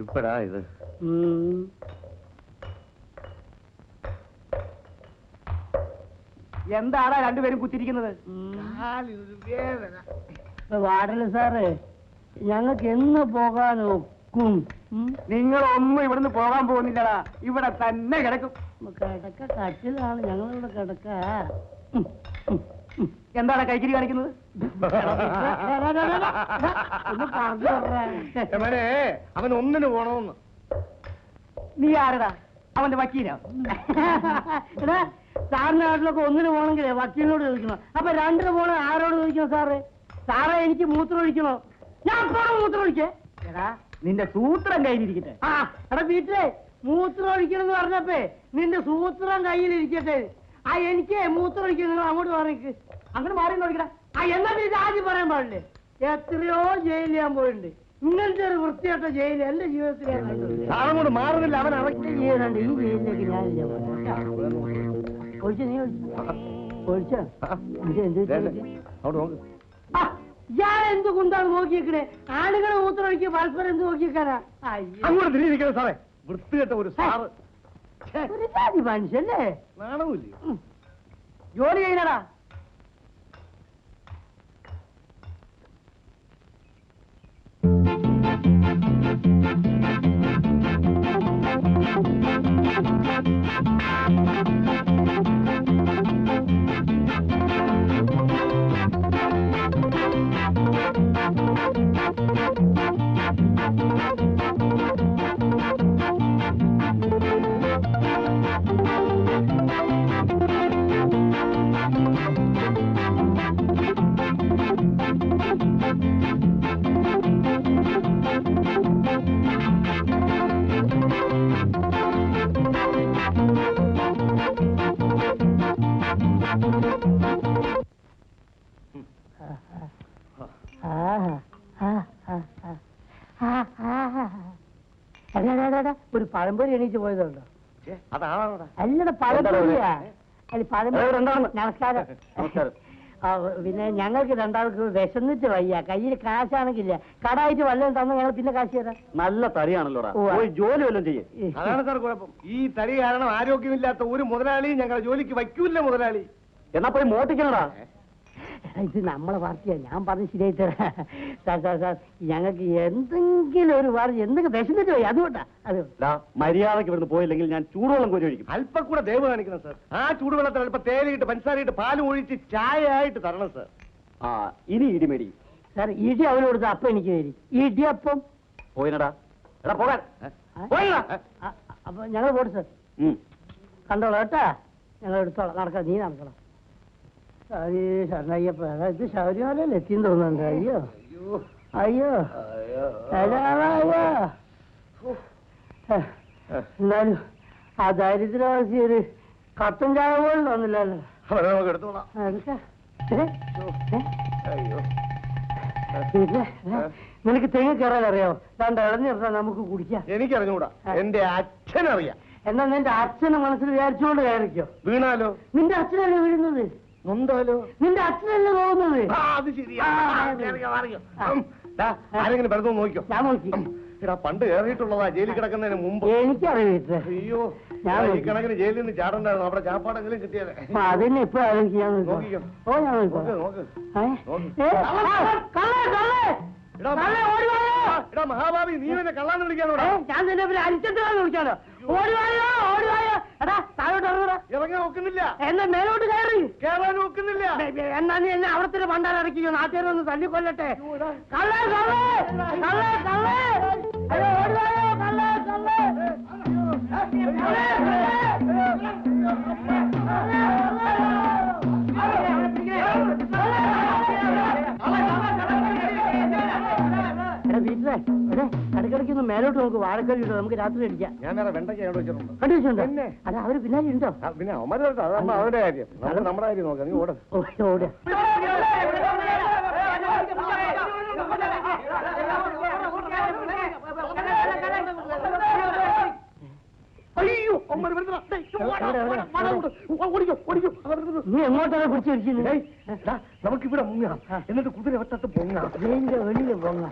S1: ഇരിപ്പടാ ഇത്.
S4: എന്താടാ രണ്ടുപേരും കുത്തിരിക്കുന്നത്?
S3: വാടല സാറേ, ഞങ്ങൾക്ക് എന്ന് പോകാൻ ഒക്കും?
S4: നിങ്ങളൊന്നും ഇവിടുന്ന് പോകാൻ പോകുന്നില്ലടാ, ഇവിടെ തന്നെ കിടക്കും.
S3: കിടക്ക കട്ടിലാണ്, ഞങ്ങളിവിടെ കിടക്ക.
S4: എന്താണ് കൈക്കിരി കാണിക്കുന്നത്?
S3: ഒന്ന് പറഞ്ഞു
S1: അവൻ ഒന്നിന് പോണമെന്ന്.
S4: നീ ആരടാ? അവന്റെ വക്കീലാ?
S3: എടാ, സാറിന്റെ നാട്ടിലൊക്കെ ഒന്നിന് പോകണമെങ്കിലേ വക്കീലിനോട് ചോദിക്കണം. അപ്പൊ രണ്ടിന് പോകണേ ആരോട് ചോദിക്കണം? സാറേ, സാറേ എനിക്ക് മൂത്രം ഒഴിക്കണോ? ഞാൻ പോണോ മൂത്രം ഒഴിക്കേ?
S4: എടാ, നിന്റെ സൂത്രം കയ്യിലിരിക്കട്ടെ.
S3: ആ എടാ വീട്ടിലെ മൂത്രം ഒഴിക്കണം എന്ന് പറഞ്ഞപ്പേ നിന്റെ സൂത്രം കയ്യിലിരിക്കട്ടെ. ആ എനിക്ക് മൂത്രം ഒഴിക്കണം, നിങ്ങൾ അങ്ങോട്ട് പറഞ്ഞേക്ക്.
S4: അങ്ങനെ മാറി നോക്കിടാ.
S3: ആ എന്നാ ഇത് ആദ്യം പറയാൻ പാടില്ലേ? എത്രയോ ജയിലിൽ ഞാൻ പോയിട്ടുണ്ട്. ഇങ്ങനത്തെ ഒരു വൃത്തിയായിട്ട ജയിൽ എന്റെ ജീവിതത്തിൽ
S1: സാറങ്ങോട്ട് മാറുന്നില്ല. അവൻ
S3: ചെയ്യുന്നുണ്ട്. ഈ ജയിലിലേക്ക് ഞാനില്ല ഒഴിച്ചു. നീ ഒഴിച്ചോ? ഞാൻ എന്ത് കൊണ്ടാണ് നോക്കിയേക്കണേ? ആളുകളെ മൂത്രമൊഴിക്കുക, പരസ്പരം എന്ത് നോക്കിയേക്കാനാ?
S1: അങ്ങോട്ട് തിരിയിരിക്കണം സാറേ. വൃത്തികെട്ട ഒരു സാറ്.
S3: ഒരു ജാതി മനുഷ്യല്ലേ?
S1: നാണമില്ലേ?
S3: ജോലി ചെയ്യണടാ. ഒരു പഴംപൊരി എണീച്ച് പോയതുണ്ടോ? അല്ലടാ, പഴംപൊരിയാ. അല്ല, പഴംപൊരി. നമസ്കാരം. പിന്നെ ഞങ്ങൾക്ക് രണ്ടാൾക്ക് വിശന്നിട്ട് വയ്യ. കയ്യിൽ കാശാണെങ്കില്ല, കടായിട്ട് വല്ലതും തന്ന ഞങ്ങൾ പിന്നെ കാശ് തരാം.
S1: നല്ല തടിയാണല്ലോടാ, ജോലി വല്ലതും ചെയ്യും. അതാണ് സാർ കുഴപ്പം. ഈ തടി കാരണം ആരോഗ്യമില്ലാത്ത ഒരു മുതലാളിയും ഞങ്ങളെ ജോലിക്ക് വയ്ക്കൂല്ല മുതലാളി. എന്നാ പോയി മോട്ടിക്കണടാ.
S3: ഇത് നമ്മളെ പാർട്ടിയാ, ഞാൻ പറഞ്ഞ് ശരിയായി തരാം. സാർ സാർ സാർ, ഞങ്ങൾക്ക് എന്തെങ്കിലും ഒരു വാർത്ത, എന്തെങ്കിലും വിശന്നിട്ട് പോയി, അതുകൊണ്ടാ. അത്
S1: മര്യാദക്ക് ഇവിടുന്ന് പോയില്ലെങ്കിൽ ഞാൻ ചൂടുവെള്ളം കോരി ഒഴിക്കും. അല്പം കൂടെ ദയവ് കാണിക്കണം സാർ. ആ ചൂടുവെള്ളത്തിൽ അല്പം തേയിലയിട്ട് പഞ്ചസാരയിട്ട് പാലും ഒഴിച്ച് ചായ ആയിട്ട് തരണം സാർ. ആ ഇനി ഇടിമേടി
S3: സാർ, ഇടി അവന് കൊടുത്ത അപ്പം എനിക്ക് തരും. ഇടിയപ്പം
S1: പോയിനടാ. എടാ പോകാൻ.
S3: അപ്പൊ ഞങ്ങൾ പോട്ടെ സാർ. കണ്ടോളാം കേട്ടാ, ഞങ്ങൾ എടുത്തോളാം. നടക്കാം, നീ നടക്കണം. ശരണയ്യപ്പ, ഇത് ശബരിമലയിൽ എത്തിയെന്ന് തോന്നുന്നുണ്ട്. അയ്യോ അയ്യോ അയ്യോ. എന്നാലും ആ ദാരിദ്ര്യവാസി ഒരു കട്ടൻ ചായ പോലും തന്നില്ലല്ലോ. പിന്നെ നിനക്ക് തെങ്ങ് കയറാൻ അറിയാമോ? രണ്ട് ഇളഞ്ഞിറങ്ങാൻ നമുക്ക് കുടിക്കാം.
S1: എനിക്കറിഞ്ഞൂടാ, എന്റെ അച്ഛനറിയാം.
S3: എന്നാ നിന്റെ അച്ഛനെ മനസ്സിൽ വിചാരിച്ചുകൊണ്ട് കയറിക്കോ.
S1: വീണാലോ?
S3: നിന്റെ അച്ഛനല്ലേ വീഴുന്നത്?
S1: നൊന്താലോ?
S3: നിന്റെ അച്ഛനല്ലേ പോകുന്നത്?
S1: അത് ശരിയാ. ആരെങ്കിലും വെറുതെ നോക്കിയോ?
S3: ഞാൻ നോക്കി.
S1: എടാ, പണ്ട് കയറിയിട്ടുള്ളതാ ജയിലിൽ കിടക്കുന്നതിന് മുമ്പ്.
S3: എനിക്കറിയില്ല.
S1: അയ്യോ, ഈ കണക്കിന് ജയിലിൽ നിന്ന് ചാടണ്ടായിരുന്നു. അവിടെ ചാപ്പാടെങ്കിലും കിട്ടിയാലേ.
S3: അതിന് ഇപ്പൊ ഞാൻ
S1: നോക്കിക്കോ.
S3: ഓ ഞാൻ
S1: നോക്ക്.
S3: നോക്കി.
S1: മഹാഭാവി, നീ എന്നെ കള്ളാന്ന് വിളിക്കാനോടാ?
S3: ഞാൻ തന്നെ അരിച്ചെടുത്ത് വിളിക്കാനോ? ഓടിവായോ ഓടിവായോ. എടാ, താഴോട്ട് ഇറങ്ങടാ.
S1: ഇറങ്ങാൻ നോക്കുന്നില്ല.
S3: എന്നാ മേലോട്ട് കയറി.
S1: കയറാൻ നോക്കുന്നില്ല.
S3: എന്നാ നീ എന്നെ അവിടെ തന്നെ പണ്ടാൻ ഇറക്കിയോ? നാട്ടുകാരൊന്ന് തല്ലിക്കൊല്ലട്ടെ. കള്ളേ കള്ളേ കള്ളേ കള്ളേ. അയ്യോ ഓടിവായോ കള്ളേ കള്ളേ. വീട്ടിലെ ഇടയ്ക്കിടയ്ക്കൊന്ന് മേലോട്ട് നമുക്ക് വാഴക്കറി ഇട്ടോ, നമുക്ക് രാത്രി അടിക്കാം.
S1: ഞാൻ വേറെ വെണ്ടയ്ക്ക് വെച്ചിട്ടുണ്ടോ?
S3: കണ്ടു വെച്ചിട്ടുണ്ടോ? അത് അവര് പിന്നാലെ ഉണ്ടോ?
S1: പിന്നെ അവന്മാര് അവരുടെ കാര്യം, നമ്മുടെ കാര്യം നോക്കാം. നീ ഓടാ.
S3: ഓടാ. അയ്യോ നീ എങ്ങോട്ടാണ് പിടിച്ചു വലിക്കുന്നത്?
S1: നമുക്കിവിടെ മുങ്ങാം, എന്നിട്ട് കുതിര വട്ടത്ത് പൊങ്ങാം.
S3: ഇതിന്റെ വെളിയിൽ പോങ്ങാം.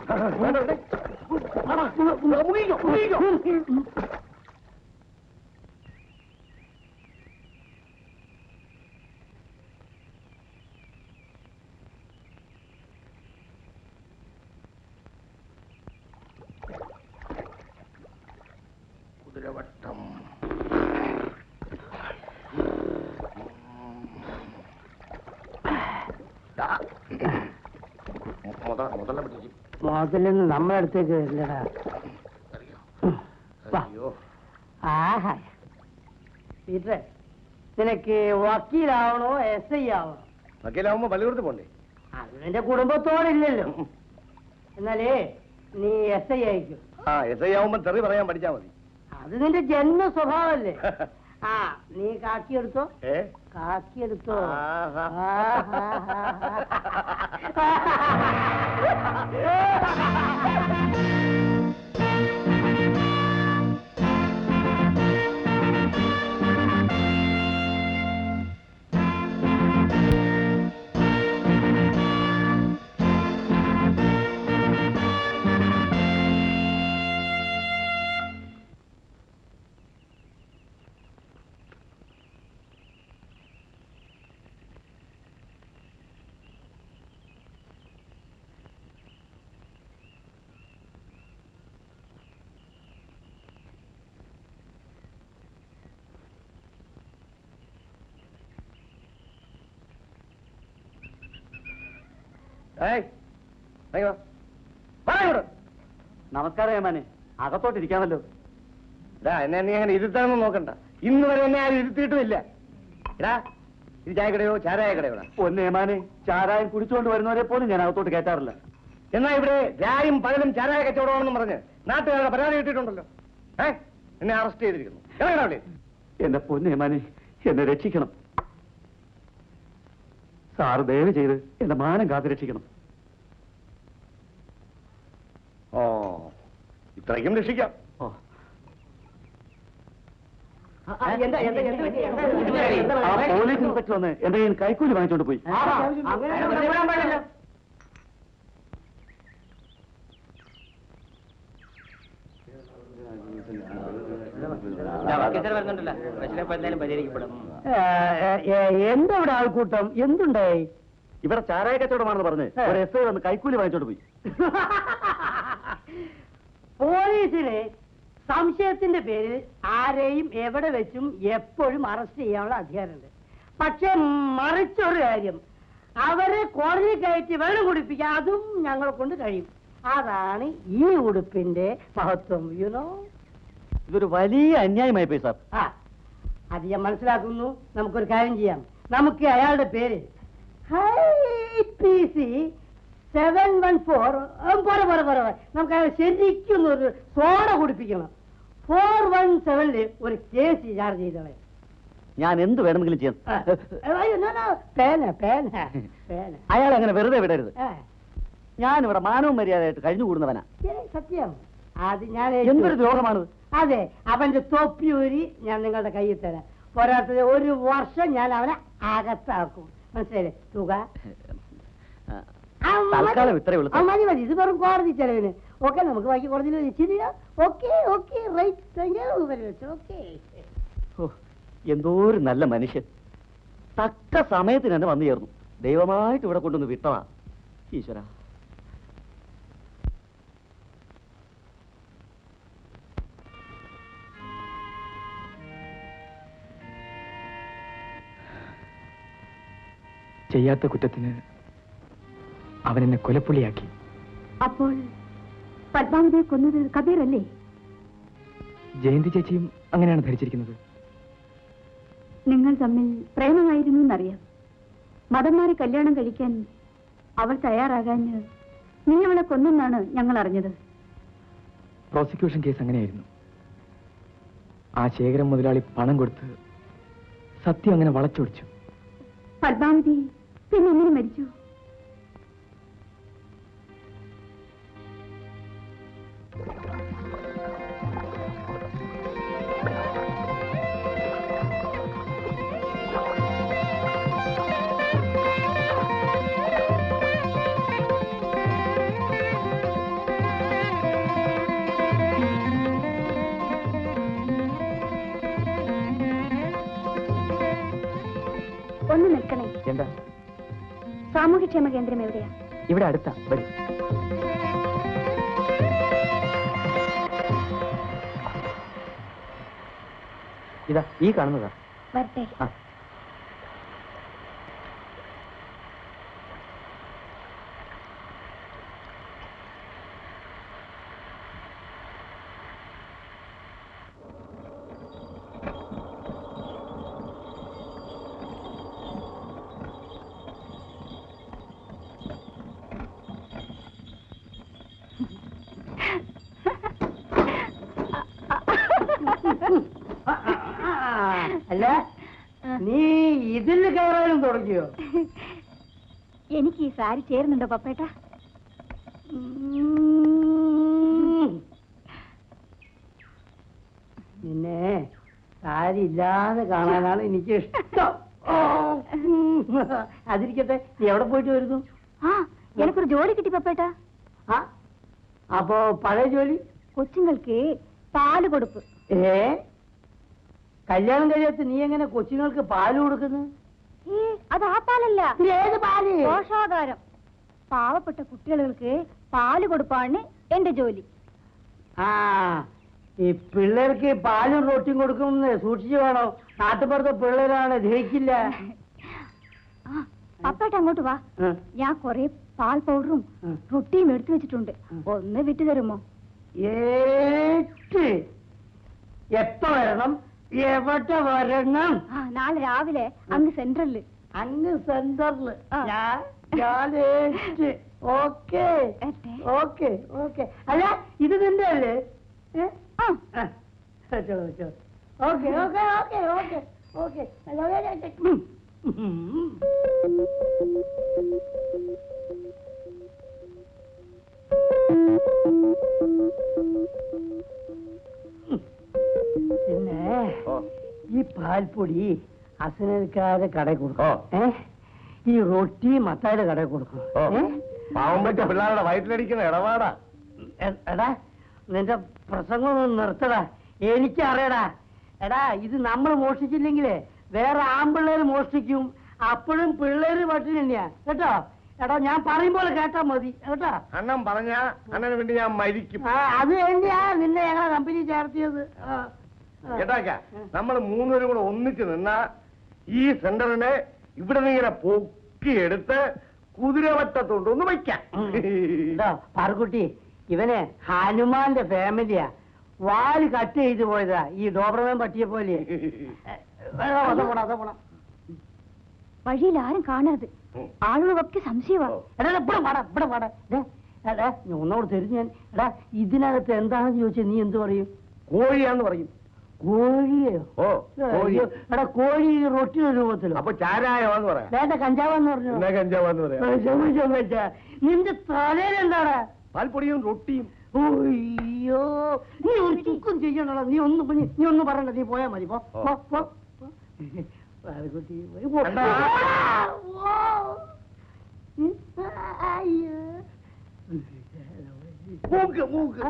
S1: കുതിരവട്ടം.
S3: മുതലൊന്നും നമ്മളെ അടുത്തേക്ക് വരില്ലടാ. ആഹാ പീറ്ററെ, നിനക്ക് വക്കീലാവണോ SI ആവണോ?
S1: വക്കീലാവുമ്പോ പള്ളികൂടത്ത് പോണ്ടേ?
S3: അത് നിന്റെ കുടുംബത്തോടില്ലല്ലോ. എന്നാലേ നീ SI ആയിക്കും.
S1: SI ആവുമ്പോ തെറി പറയാൻ പഠിച്ചാ മതി.
S3: അത് നിന്റെ ജന്മ സ്വഭാവല്ലേ. നീ കാക്കിയെടുത്തോ, കാക്കിയെടുത്തോ.
S4: നമസ്കാരം ഏമാനെ, അകത്തോട്ടിരിക്കാമല്ലോ.
S1: എന്നെ നീ അങ്ങനെ ഇരുത്താനൊന്നും നോക്കണ്ട. ഇന്ന് വരെ എന്നെ ആരും ഇരുത്തിയിട്ടുമില്ല. എടാ, ഇത് ചായക്കടയോ ചാരായ കടയോടാ?
S4: പൊന്നേമാനെ, ചാരായം കുടിച്ചുകൊണ്ട് വരുന്നവരെ പോലും ഞാൻ അകത്തോട്ട് കയറ്റാറില്ല.
S1: എന്നാ ഇവിടെ രായും പകലും ചാരായ കച്ചവടമാണെന്ന് പറഞ്ഞ് നാട്ടുകാരുടെ പരാതി കിട്ടിയിട്ടുണ്ടല്ലോ. എന്നെ അറസ്റ്റ് ചെയ്തിരിക്കുന്നു. അവിടെ
S4: എന്റെ പൊന്നേമാനെ, എന്നെ രക്ഷിക്കണം. സാറ് ദയവ് ചെയ്ത് എന്റെ മാനം കാത്തു രക്ഷിക്കണം.
S1: ഇത്രയ്ക്കും രക്ഷിക്കാം.
S4: പോലീസ് ഇൻസ്പെക്ടർ വന്ന് എന്റെ കയ്യിൽ കൈക്കൂലി വാങ്ങിച്ചോണ്ട് പോയി.
S3: എന്താ ഇവിടെ ആൾക്കൂട്ടം? എന്തുണ്ടായി?
S4: ഇവിടെ ചാരായ കച്ചവടമാണെന്ന് പറഞ്ഞ് ഒരു SI വന്ന് കൈക്കൂലി വാങ്ങിച്ചോണ്ട് പോയി.
S3: പോലീസിന് സംശയത്തിന്റെ പേരിൽ ആരെയും എവിടെ വെച്ചും എപ്പോഴും അറസ്റ്റ് ചെയ്യാനുള്ള അധികാരമുണ്ട്. പക്ഷെ മറിച്ചൊരു കാര്യം, അവരെ കോടതി കയറ്റി വെള്ളം കുടിപ്പിക്കാൻ അതും ഞങ്ങളെ കൊണ്ട് കഴിയും. അതാണ് ഈ ഉടുപ്പിന്റെ മഹത്വം. യുനോ,
S4: ഇതൊരു വലിയ അന്യായമായി പോയി സാർ.
S3: അത് ഞാൻ മനസ്സിലാക്കുന്നു. നമുക്കൊരു കാര്യം ചെയ്യാം. നമുക്ക് അയാളുടെ പേര് PC 714 നമുക്ക് അയാൾ ശരിക്കും ഒരു സോഡ കുടിപ്പിക്കണം. 417 ഒരു കേസ് ചാർജ് ചെയ്തവൻ.
S4: ഞാൻ എന്ത് വേണമെങ്കിലും ചെയ്യാം. അയാൾ അങ്ങനെ വെറുതെ വിടരുത്. ഞാനിവിടെ മാനവും മര്യാദയായിട്ട് കഴിഞ്ഞുകൂടുന്നവനാ.
S3: സത്യം. അത് ഞാൻ
S4: എന്തൊരു ദ്രോഹമാണത്.
S3: അതെ, അവന്റെ തൊപ്പിയൂരി ഞാൻ നിങ്ങളുടെ കയ്യിൽ തരാം. പോരാത്തത് 1 വർഷം ഞാൻ അവനെ അകത്താക്കും. മനസ്സിലായില്ലേ? തുക
S4: തൽക്കാലം ഇത്രയേ ഉള്ളൂ.
S3: മതി മതി, ഇത് വെറും കോടതി ചെലവിന്. ഓക്കെ, നമുക്ക് ബാക്കി കോടതിയിൽ വെച്ചില്ല. Okay okay, right, thank you very much. Okay.
S4: എന്തോ ഒരു നല്ല മനുഷ്യൻ, തക്ക സമയത്തിന് തന്നെ വന്നു ചേർന്നു. ദൈവമായിട്ട് ഇവിടെ കൊണ്ടുവന്ന് വിട്ടതാ. ഈശ്വര, ചെയ്യാത്ത കുറ്റത്തിന് അവൻ എന്നെ കൊലപ്പുള്ളിയാക്കി.
S5: അപ്പോൾ പത്മാവതിയെ കൊന്നത് കബീർ അല്ലേ?
S4: ജയന്തി ചേച്ചിയും അങ്ങനെയാണ് ധരിച്ചിരിക്കുന്നത്.
S5: നിങ്ങൾ തമ്മിൽ പ്രേമമായിരുന്നു എന്നറിയാം. മതം മാറി കല്യാണം കഴിക്കാൻ അവൾ തയ്യാറാകാൻ നീ അവളെ കൊന്നെന്നാണ് ഞങ്ങൾ അറിഞ്ഞത്.
S4: പ്രോസിക്യൂഷൻ കേസ് അങ്ങനെയായിരുന്നു. ആ ശേഖരം മുതലാളി പണം കൊടുത്ത് സത്യം അങ്ങനെ വളച്ചൊടിച്ചു.
S5: പത്മാവതി പിന്നെ എങ്ങനെ മരിച്ചു? ഒന്ന് നിൽക്കണേ.
S1: എന്താ?
S5: സാമൂഹ്യക്ഷേമ കേന്ദ്രം എവിടെയാ?
S1: ഇവിടെ അടുത്താ. വരും. ഇതാ ഈ കാണുന്നതാ.
S5: വരട്ടെ.
S1: ആ.
S3: അല്ല, നീ ഇതിൽ കയറാനും തുടങ്ങിയോ?
S5: എനിക്ക് ഈ സാരി ചേരുന്നുണ്ടോ പപ്പേട്ട?
S3: നിന്നെ സാരി ഇല്ലാതെ കാണാനാണ് എനിക്ക് ഇഷ്ടം. അതിരിക്കട്ടെ, നീ എവിടെ പോയിട്ട് വരുന്നു?
S5: ആ, എനിക്കൊരു ജോലി കിട്ടി പപ്പേട്ട.
S3: ആ, അപ്പോ പഴയ ജോലി?
S5: കൊച്ചുങ്ങൾക്ക് പാല് കൊടുപ്പ്.
S3: കല്യാണം കഴിയാത്ത നീ എങ്ങനെ കൊച്ചുങ്ങൾക്ക് പാല് കൊടുക്കുന്നു?
S5: അത് ആ പാലല്ല.
S3: ഏത് പാല്?
S5: പോഷാഹാരം. പാവപ്പെട്ട കുട്ടികൾക്ക് പാല് കൊടുപ്പാണ് എന്റെ ജോലി.
S3: ആ, ഈ പിള്ളേർക്ക് പാലും റൊട്ടിയും കൊടുക്കുമെന്ന് സൂക്ഷിച്ചു വേണോ. നാട്ടുപുറത്തെ പിള്ളേരാണ്, ദഹിക്കില്ല.
S5: പപ്പേട്ട അങ്ങോട്ട് വാ. ഞാൻ കൊറേ പാൽ പൗഡറും റൊട്ടിയും എടുത്തു വെച്ചിട്ടുണ്ട്. ഒന്ന് വിട്ടു തരുമോ?
S3: എപ്പ വരണം? എവിടെ വരണം?
S5: നാളെ രാവിലെ അങ്ങ് സെൻട്രലില്.
S3: അങ്ങ് സെന്ററില്? Okay okay okay. അല്ല, ഇത് നിന്റെ അല്ലേ? Okay okay okay okay okay. പിന്നെ ഈ പാൽപ്പൊടി അസനക്കാരെ കടയിൽ കൊടുക്കും. ഈ റൊട്ടി മത്തായുടെ കടയിൽ കൊടുക്കും.
S1: പാവം പറ്റ പിള്ളേരുടെ വയറ്റിലടിക്കുന്ന ഇടപാടാ.
S3: എടാ, നിന്റെ പ്രസംഗം ഒന്ന് നിർത്തടാ. എനിക്കറിയടാ. എടാ, ഇത് നമ്മൾ മോഷ്ടിച്ചില്ലെങ്കിലേ വേറെ ആൺപിള്ളേര് മോഷ്ടിക്കും. അപ്പോഴും പിള്ളേര് പട്ടിണി തന്നെയാ കേട്ടോ. എടാ, ഞാൻ പറയുമ്പോൾ കേട്ടാ മതി കേട്ടോ.
S1: അണ്ണൻ പറഞ്ഞ അണ്ണന് വേണ്ടി ഞാൻ മരിക്കും.
S3: അത് വേണ്ടിയാ നിന്നെ ഞങ്ങളെ കമ്പനി ചേർത്തിയത്.
S1: കേട്ടാക്ക, നമ്മൾ മൂന്നുപേരും കൂടെ ഒന്നിച്ച് നിന്നാ ഈ സെന്ററിനെ ഇവിടെ നിന്ന് ഇങ്ങനെ പൊക്കിയെടുത്ത് കുതിരവട്ടത്തോണ്ടൊന്ന് വയ്ക്കാം.
S3: പാർക്കുട്ടി, ഇവനെ ഹനുമാന്റെ ഫാമിലിയാ. വാല് കട്ട് ചെയ്ത് പോയതാ ഈ ഡോബർമാൻ പട്ടിയെ പോലെ.
S5: വഴിയിൽ ആരും കാണരുത്. ആളുകളൊക്കെ സംശയമാണ്.
S3: ഒന്നോട് തരുന്നു ഞാൻ. എടാ, ഇതിനകത്ത് എന്താണെന്ന് ചോദിച്ചാൽ നീ എന്ത് പറയും?
S1: കോഴിയാന്ന് പറയും.
S3: കോഴിയോ? എടാ, കോഴി റൊട്ടിയുടെ രൂപത്തിലോ?
S1: അപ്പൊ ചാരായമാന്ന് പറയാം.
S3: വേണ്ട, കഞ്ചാവെന്ന് പറഞ്ഞു.
S1: കഞ്ചാവാന്ന് പറയാം.
S3: നിന്റെ തലയിലെന്താടാ?
S1: പാൽപ്പൊടിയും റൊട്ടിയും.
S3: അയ്യോ, നീ ഒരു ചുക്കും ചെയ്യണല്ലോ. നീ ഒന്നും പറയണ്ട. നീ പോയാ മതി.
S1: മൂക്ക് മൂക്ക്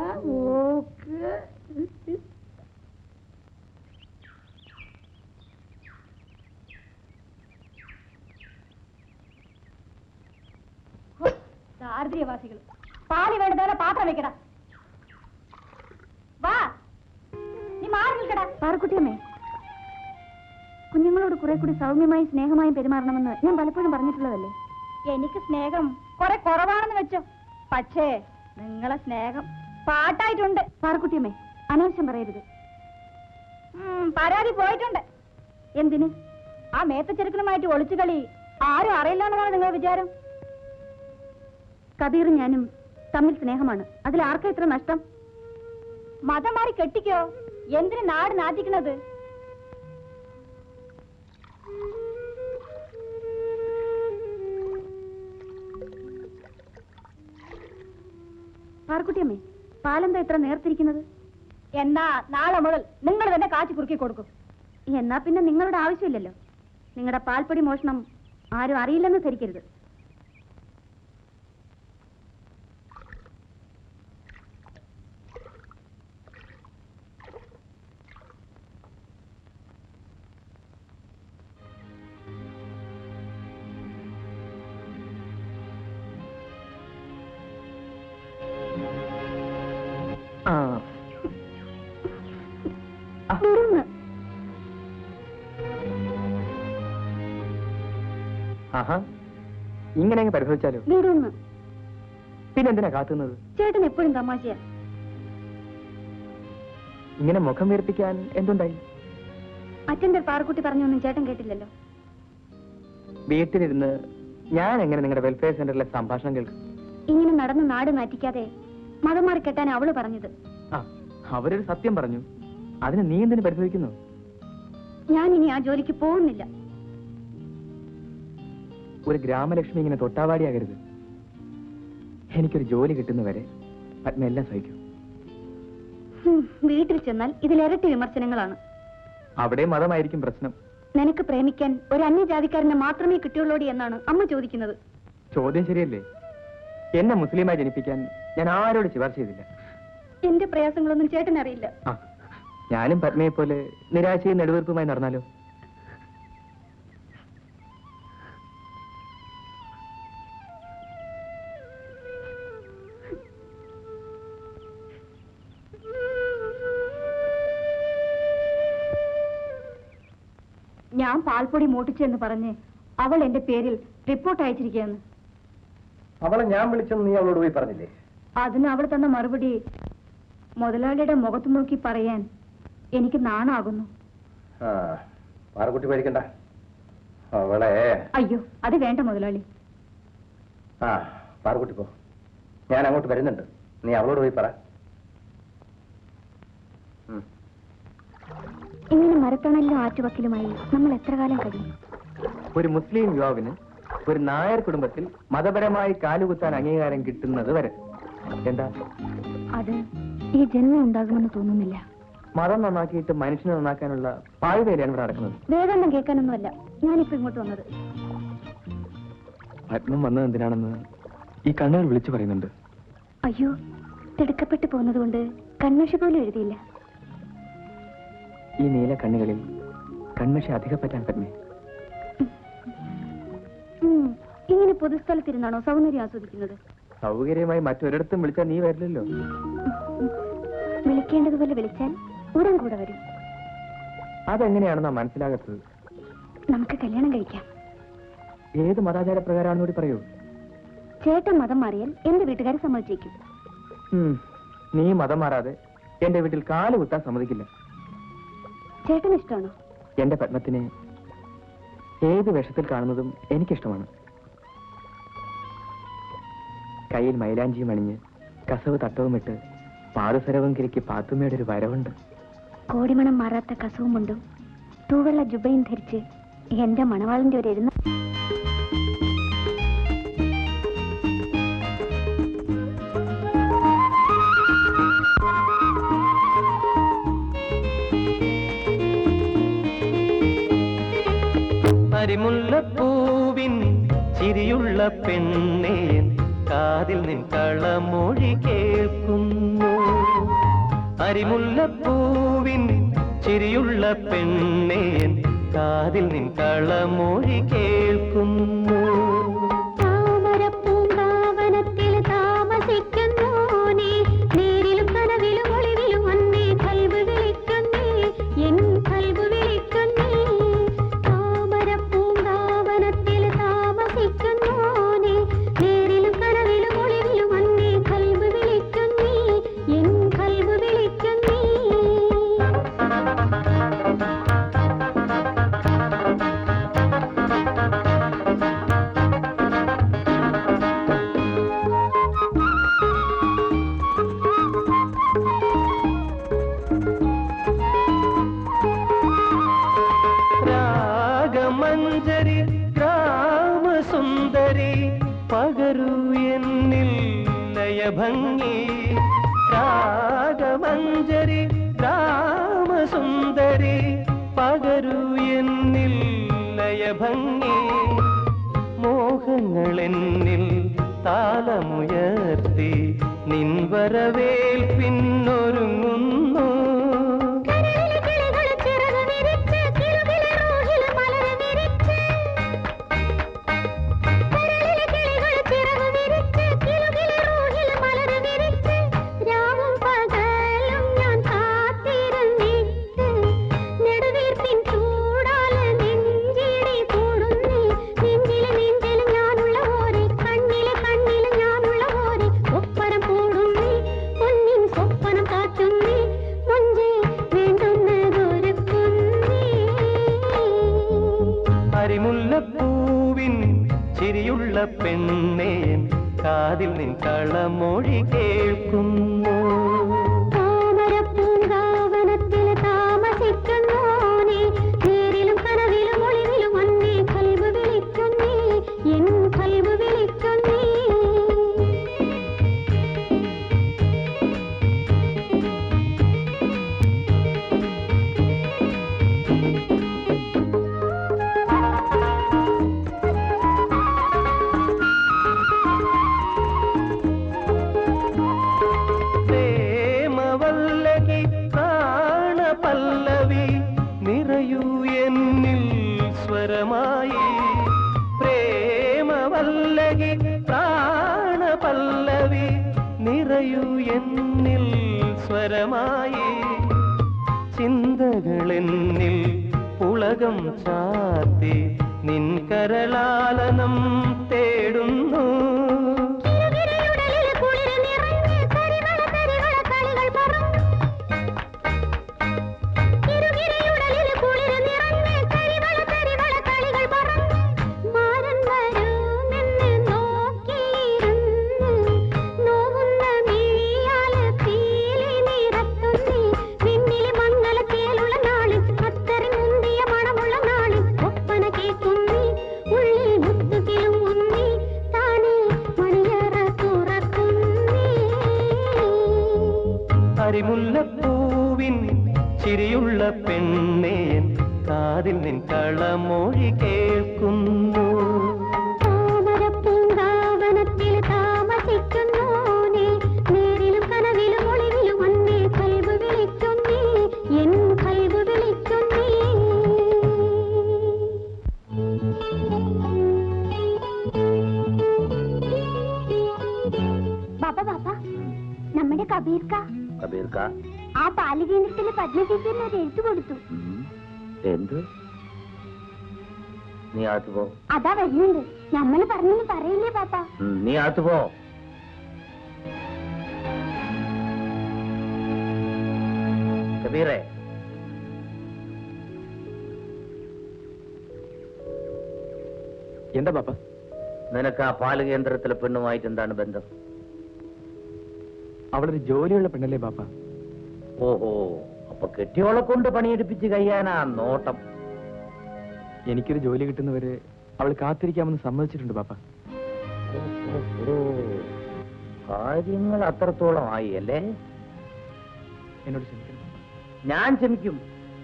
S5: ദാരിദ്ര്യവാസികൾ. പാല് വേണ്ടതോടെ പാത്രം വെക്കടാ. വാ, നീ മാറി നിൽക്കടാ. പാറക്കുട്ടിയമ്മേ, കുഞ്ഞുങ്ങളോട് കുറെ കൂടി സൗമ്യമായി സ്നേഹമായും പെരുമാറണമെന്ന് ഞാൻ പലപ്പോഴും പറഞ്ഞിട്ടുള്ളതല്ലേ. എനിക്ക് സ്നേഹം കുറെ കുറവാണെന്ന് വെച്ചോ. പക്ഷേ നിങ്ങളെ സ്നേഹം പാട്ടായിട്ടുണ്ട്. പാറക്കുട്ടിയമ്മേ, അനാവശ്യം പറയരുത്. പരാതി പോയിട്ടുണ്ട്. എന്തിന്? ആ മേത്തച്ചെറുക്കനുമായിട്ട് ഒളിച്ചു കളി ആരും അറിയില്ലെന്നാണ് നിങ്ങളുടെ വിചാരം? കബീറും ഞാനും തമ്മിൽ സ്നേഹമാണ്. അതിൽ ആർക്കാ ഇത്ര നഷ്ടം? മതം മാറി കെട്ടിക്കോ. എന്തിന് നാട് നാറ്റിക്കണത്? പാർക്കുട്ടിയമ്മേ, പാലെന്താ ഇത്ര നേർത്തിരിക്കുന്നത്? എന്നാ നാളെ മുതൽ നിങ്ങൾ തന്നെ കാച്ചി കുറുക്കി കൊടുക്കും. എന്നാ പിന്നെ നിങ്ങളുടെ ആവശ്യമില്ലല്ലോ. നിങ്ങളുടെ പാൽപ്പൊടി മോഷണം ആരും അറിയില്ലെന്ന് ധരിക്കരുത്.
S1: ആഹാ, ഇങ്ങനെ അങ്ങ് പരിശോധിച്ചാലോ?
S5: വിടുന്നു.
S1: പിന്നെന്തിനാ കാത്തുന്നത്?
S5: ചേട്ടൻ എപ്പോഴും തമാശയാ.
S1: ഇങ്ങനെ മുഖം വീർപ്പിക്കാൻ എന്തുണ്ടായി?
S5: അറ്റൻഡർ പാറക്കുട്ടി പറഞ്ഞൊന്നും ചേട്ടൻ കേട്ടില്ലല്ലോ.
S1: വീട്ടിലിരുന്ന് ഞാൻ എങ്ങനെ നിങ്ങളുടെ വെൽഫെയർ സെന്ററിലെ സംഭാഷണം കേൾക്കും?
S5: ഇങ്ങനെ നടന്ന് നാട് നാറ്റിക്കാതെ മതം മാറി കെട്ടാൻ അവള് പറഞ്ഞത്.
S1: ആ, അവരൊരു സത്യം പറഞ്ഞു, അതിന് നീ എന്തിനു പരിശോധിക്കുന്നു?
S5: ഞാൻ ഇനി ആ ജോലിക്ക് പോകുന്നില്ല.
S1: ഒരു ഗ്രാമലക്ഷ്മി ഇങ്ങനെ തൊട്ടാവാടിയാകരുത്. എനിക്കൊരു ജോലി കിട്ടുന്നവരെ പത്മ എല്ലാം സഹിക്കും.
S5: വീട്ടിൽ ചെന്നാൽ ഇതിലിരട്ടി വിമർശനങ്ങളാണ്.
S1: അവിടെ മതമായിരിക്കും പ്രശ്നം.
S5: നിനക്ക് പ്രേമിക്കാൻ ഒരു അന്യജാതിക്കാരനെ മാത്രമേ കിട്ടിയുള്ളൂടി എന്നാണ് അമ്മ ചോദിക്കുന്നത്.
S1: ചോദ്യം ശരിയല്ലേ? എന്നെ മുസ്ലിമായി ജനിപ്പിക്കാൻ ഞാൻ ആരോട് ശുപാർശ ചെയ്തില്ല.
S5: എന്റെ പ്രയാസങ്ങളൊന്നും ചേട്ടനറിയില്ല.
S1: ഞാനും പത്മയെ പോലെ നിരാശയും നെടുവീർപ്പുമായി നടന്നാലോ?
S5: ഞാൻ പാൽപ്പൊടി മൂട്ടിച്ചെന്ന് പറഞ്ഞ് അവൾ എന്റെ പേരിൽ റിപ്പോർട്ട് അയച്ചിരിക്കുകയാണ്.
S1: അവളെ ഞാൻ വിളിച്ചെന്ന് നീ അവളോട് പോയി പറഞ്ഞില്ലേ?
S5: അതിന് അവൾ തന്ന മറുപടി മുതലാളിയുടെ മുഖത്ത് നോക്കി പറയാൻ എനിക്ക് നാണാകുന്നു.
S1: പാറക്കുട്ടി പേടിക്കണ്ട, അവളെ.
S5: അയ്യോ, അത് വേണ്ട മുതലാളി.
S1: പാറക്കുട്ടി പോ, ഞാൻ അങ്ങോട്ട് വരുന്നുണ്ട്. നീ അവളോട് പോയി പറ.
S5: ഇങ്ങനെ മരത്തണലിലും ആറ്റുവക്കിലുമായി നമ്മൾ എത്ര കാലം കഴിയും?
S1: ഒരു മുസ്ലിം യുവാവിന് ഒരു നായർ കുടുംബത്തിൽ മതപരമായി കാലുകുത്താൻ അംഗീകാരം കിട്ടുന്നത് വരെ. എന്താ
S5: അത് ഈ ജന്മം ഉണ്ടാകുമെന്ന് തോന്നുന്നില്ല.
S1: മതം നന്നാക്കിയിട്ട് മനുഷ്യനെ നന്നാക്കാനുള്ള പാഴ്വേലയാണ് ഇവിടെ നടക്കുന്നത്.
S5: വേദാന്തം കേൾക്കാനൊന്നുമല്ല ഞാനിപ്പോ ഇങ്ങോട്ട് വന്നത്.
S1: പത്മം വന്നത് എന്തിനാണെന്ന് ഈ കണ്ണുകൾ വിളിച്ചു പറയുന്നുണ്ട്.
S5: അയ്യോ, തിടുക്കപ്പെട്ടു പോകുന്നത് കൊണ്ട് കൺമഷി പോലും എഴുതിയില്ല.
S1: ഈ നീല കണ്ണുകളിൽ കൺമഷി അധികപ്പറ്റാൻ പത്മേ.
S5: ഇങ്ങനെ പൊതുസ്ഥലത്തിരുന്നാണോ സൗന്ദര്യം ആസ്വദിക്കുന്നത്?
S1: സൗകര്യമായി മറ്റൊരിടത്തും വിളിച്ചാൽ നീ വരില്ലല്ലോ.
S5: വിളിക്കേണ്ടതുപോലെ വിളിച്ചാൽ ഉടൻ കൂടെ വരും.
S1: അതെങ്ങനെയാണെന്നാ മനസ്സിലാകത്തത്?
S5: നമുക്ക് കല്യാണം കഴിക്കാം.
S1: ഏത് മതാചാര പ്രകാരമാണെന്ന് കൂടി പറയൂ.
S5: ചേട്ടൻ മതം മാറിയാൽ എന്റെ വീട്ടുകാരെ സമ്മതിച്ചേക്കും.
S1: നീ മതം മാറാതെ എന്റെ വീട്ടിൽ കാല് കുത്താൻ സമ്മതിക്കില്ല.
S5: ചേട്ടന് ഇഷ്ടമാണോ?
S1: എന്റെ പത്മത്തിനെ ഏത് വേഷത്തിൽ കാണുന്നതും എനിക്കിഷ്ടമാണ്. കയ്യിൽ മൈലാഞ്ചിയും അണിഞ്ഞ് കസവ് തട്ടവുമിട്ട് പാദസരവും കിരിക്ക് പാത്തുമ്മയുടെ ഒരു വരവുണ്ട്.
S5: കോടിമണം മാറാത്ത കസവും മുണ്ടും തൂവെള്ള ജുബയും ധരിച്ച് എന്റെ മണവാളിന്റെ ഒരു എഴുന്ന
S8: അരിമുല്ലപ്പൂവിൻ ചിരിയുള്ള പെണ്ണേ, കാതിൽ നിൻ കളമൊഴി കേൾക്കുന്നു. അരിമുല്ലപ്പൂവിൻ ചിരിയുള്ള പെണ്ണേ, കാതിൽ നിൻ കളമൊഴി കേൾക്കുന്നു.
S5: താമരപ്പൂങ്കാവനത്തിൽ താമസിക്കുന്നോനേ, നേരിലും കനവിലും ഒളിവിലും അന്നേ കൽബ് വിളിക്കുന്നേ, എൻ കൽബ് വിളിക്കുന്നേ. താമരപ്പൂങ്കാവനത്തിൽ താമസിക്കുന്നോനേ, നേരിലും കനവിലും ഒളിവിലും അന്നേ കൽബ് വിളിക്കുന്നേ, എൻ കൽബ് വിളിക്കുന്നേ.
S8: രാഗമഞ്ജരി ഗ്രാമസുന്ദരി പകരൂ എന്നിൽ ലയഭംഗി. രാഗമഞ്ജരി ഗ്രാമസുന്ദരി പകരൂ എന്നിൽ ലയഭംഗി. മോഹങ്ങളെന്നിൽ താളമുയർത്തി നിൻ വരവേൽപ്പിന്നൊരുങ്ങുന്നു. നെഞ്ചിലെ അരിമുല്ലപ്പൂവിൻ ചിരിയുള്ള പെണ്ണേ കാതിൽ നിൻ കളമൊഴി കേൾക്കുന്നു.
S5: താമരപ്പൂങ്കാവനത്തിൽ താമസിക്കുന്നോനേ, നേരിലും കനവിലും ഒളിവിലും അന്നേ കൽബ് വിളിക്കുന്നേ, എൻ കൽബ് വിളിക്കുന്നേ.
S8: പ്രേമവല്ലകി പ്രാണപല്ലവി നിറയൂ എന്നിൽ സ്വരമായി. പ്രേമവല്ലകി പ്രാണപല്ലവി നിറയൂ എന്നിൽ സ്വരമായി. ചിന്തകളെന്നിൽ പുളകം ചാർത്തി നിൻ കരളാലനം തേടുന്നു. അരിമുല്ലപ്പൂവിൻ ചിരിയുള്ള പെണ്ണേ കാതിൽ നിൻ കളമൊഴി കേൾക്കുന്നു.
S5: താമരപ്പൂങ്കാവനത്തിൽ താമസിക്കുന്നോനേ, നേരിലും കനവിലും ഒളിവിലും അന്നേ കൽബ് വിളിക്കുന്നേ, എൻ കൽബ് വിളിക്കുന്നേ. ബാബ ബാബ, നമ്മുടെ കബീർക്ക ആ ബാലകേന്ദ്രത്തിലെ പത്മചേച്ചിന് ഒരു എഴുത്തു കൊടുത്തു.
S7: എന്ത്? നീ അകത്ത് പോ.
S5: അതാ വരുന്നുണ്ട്. നമ്മള് പറഞ്ഞൊന്നും പറയില്ലേ പാപ്പ?
S7: നീ അകത്ത് പോ. കബീറേ,
S1: എന്താ പാപ്പ?
S7: നിനക്ക് ആ പാല് കേന്ദ്രത്തിലെ പെണ്ണുമായിട്ട് എന്താണ് ബന്ധം?
S1: അവളൊരു ജോലിയുള്ള പെണ്ണല്ലേ പാപ്പ?
S7: ഓഹോ, അപ്പൊ കെട്ടിയോളെ കൊണ്ട് പണിയെടുപ്പിച്ച് കഴിയാനാ നോട്ടം.
S1: എനിക്കൊരു ജോലി കിട്ടുന്നവരെ അവൾ കാത്തിരിക്കാമെന്ന് സമ്മതിച്ചിട്ടുണ്ട് പാപ്പ.
S7: കാര്യങ്ങൾ അത്രത്തോളം ആയി അല്ലേ?
S1: എന്നോട് ക്ഷമിക്കണം പാപ്പ.
S7: ഞാൻ ക്ഷമിക്കും,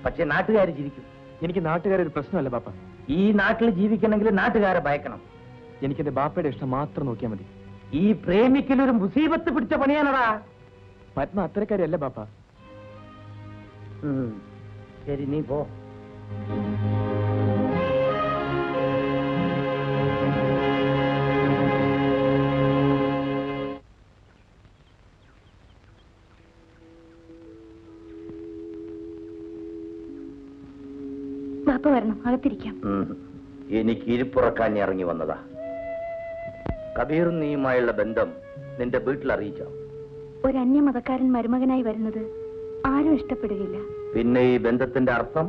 S7: പക്ഷെ നാട്ടുകാർ ചിരിക്കും.
S1: എനിക്ക് നാട്ടുകാരൊരു പ്രശ്നമല്ല പാപ്പ.
S7: ഈ നാട്ടിൽ ജീവിക്കണമെങ്കിൽ നാട്ടുകാരെ ഭയക്കണം.
S1: എനിക്കെന്റെ ബാപ്പയുടെ ഇഷ്ടം മാത്രം നോക്കിയാൽ മതി.
S7: ഈ പ്രേമിക്കലൊരു മുസീബത്ത് പിടിച്ച പണിയാണടാ.
S1: പത്മ അത്തരക്കാരല്ല പാപ്പ.
S7: ശരി, നീ പോ.
S5: ബാപ്പ വരണം, അകത്തിരിക്കാം.
S7: എനിക്ക് ഇരിപ്പുറക്കാൻ ഇറങ്ങി വന്നതാ. കബീറും നീയുമായുള്ള ബന്ധം നിന്റെ വീട്ടിൽ അറിയിച്ചോ?
S5: ഒരു അന്യമതക്കാരൻ മരുമകനായി വരുന്നത് ആരും ഇഷ്ടപ്പെടുകയില്ല.
S7: പിന്നെ ഈ ബന്ധത്തിന്റെ അർത്ഥം?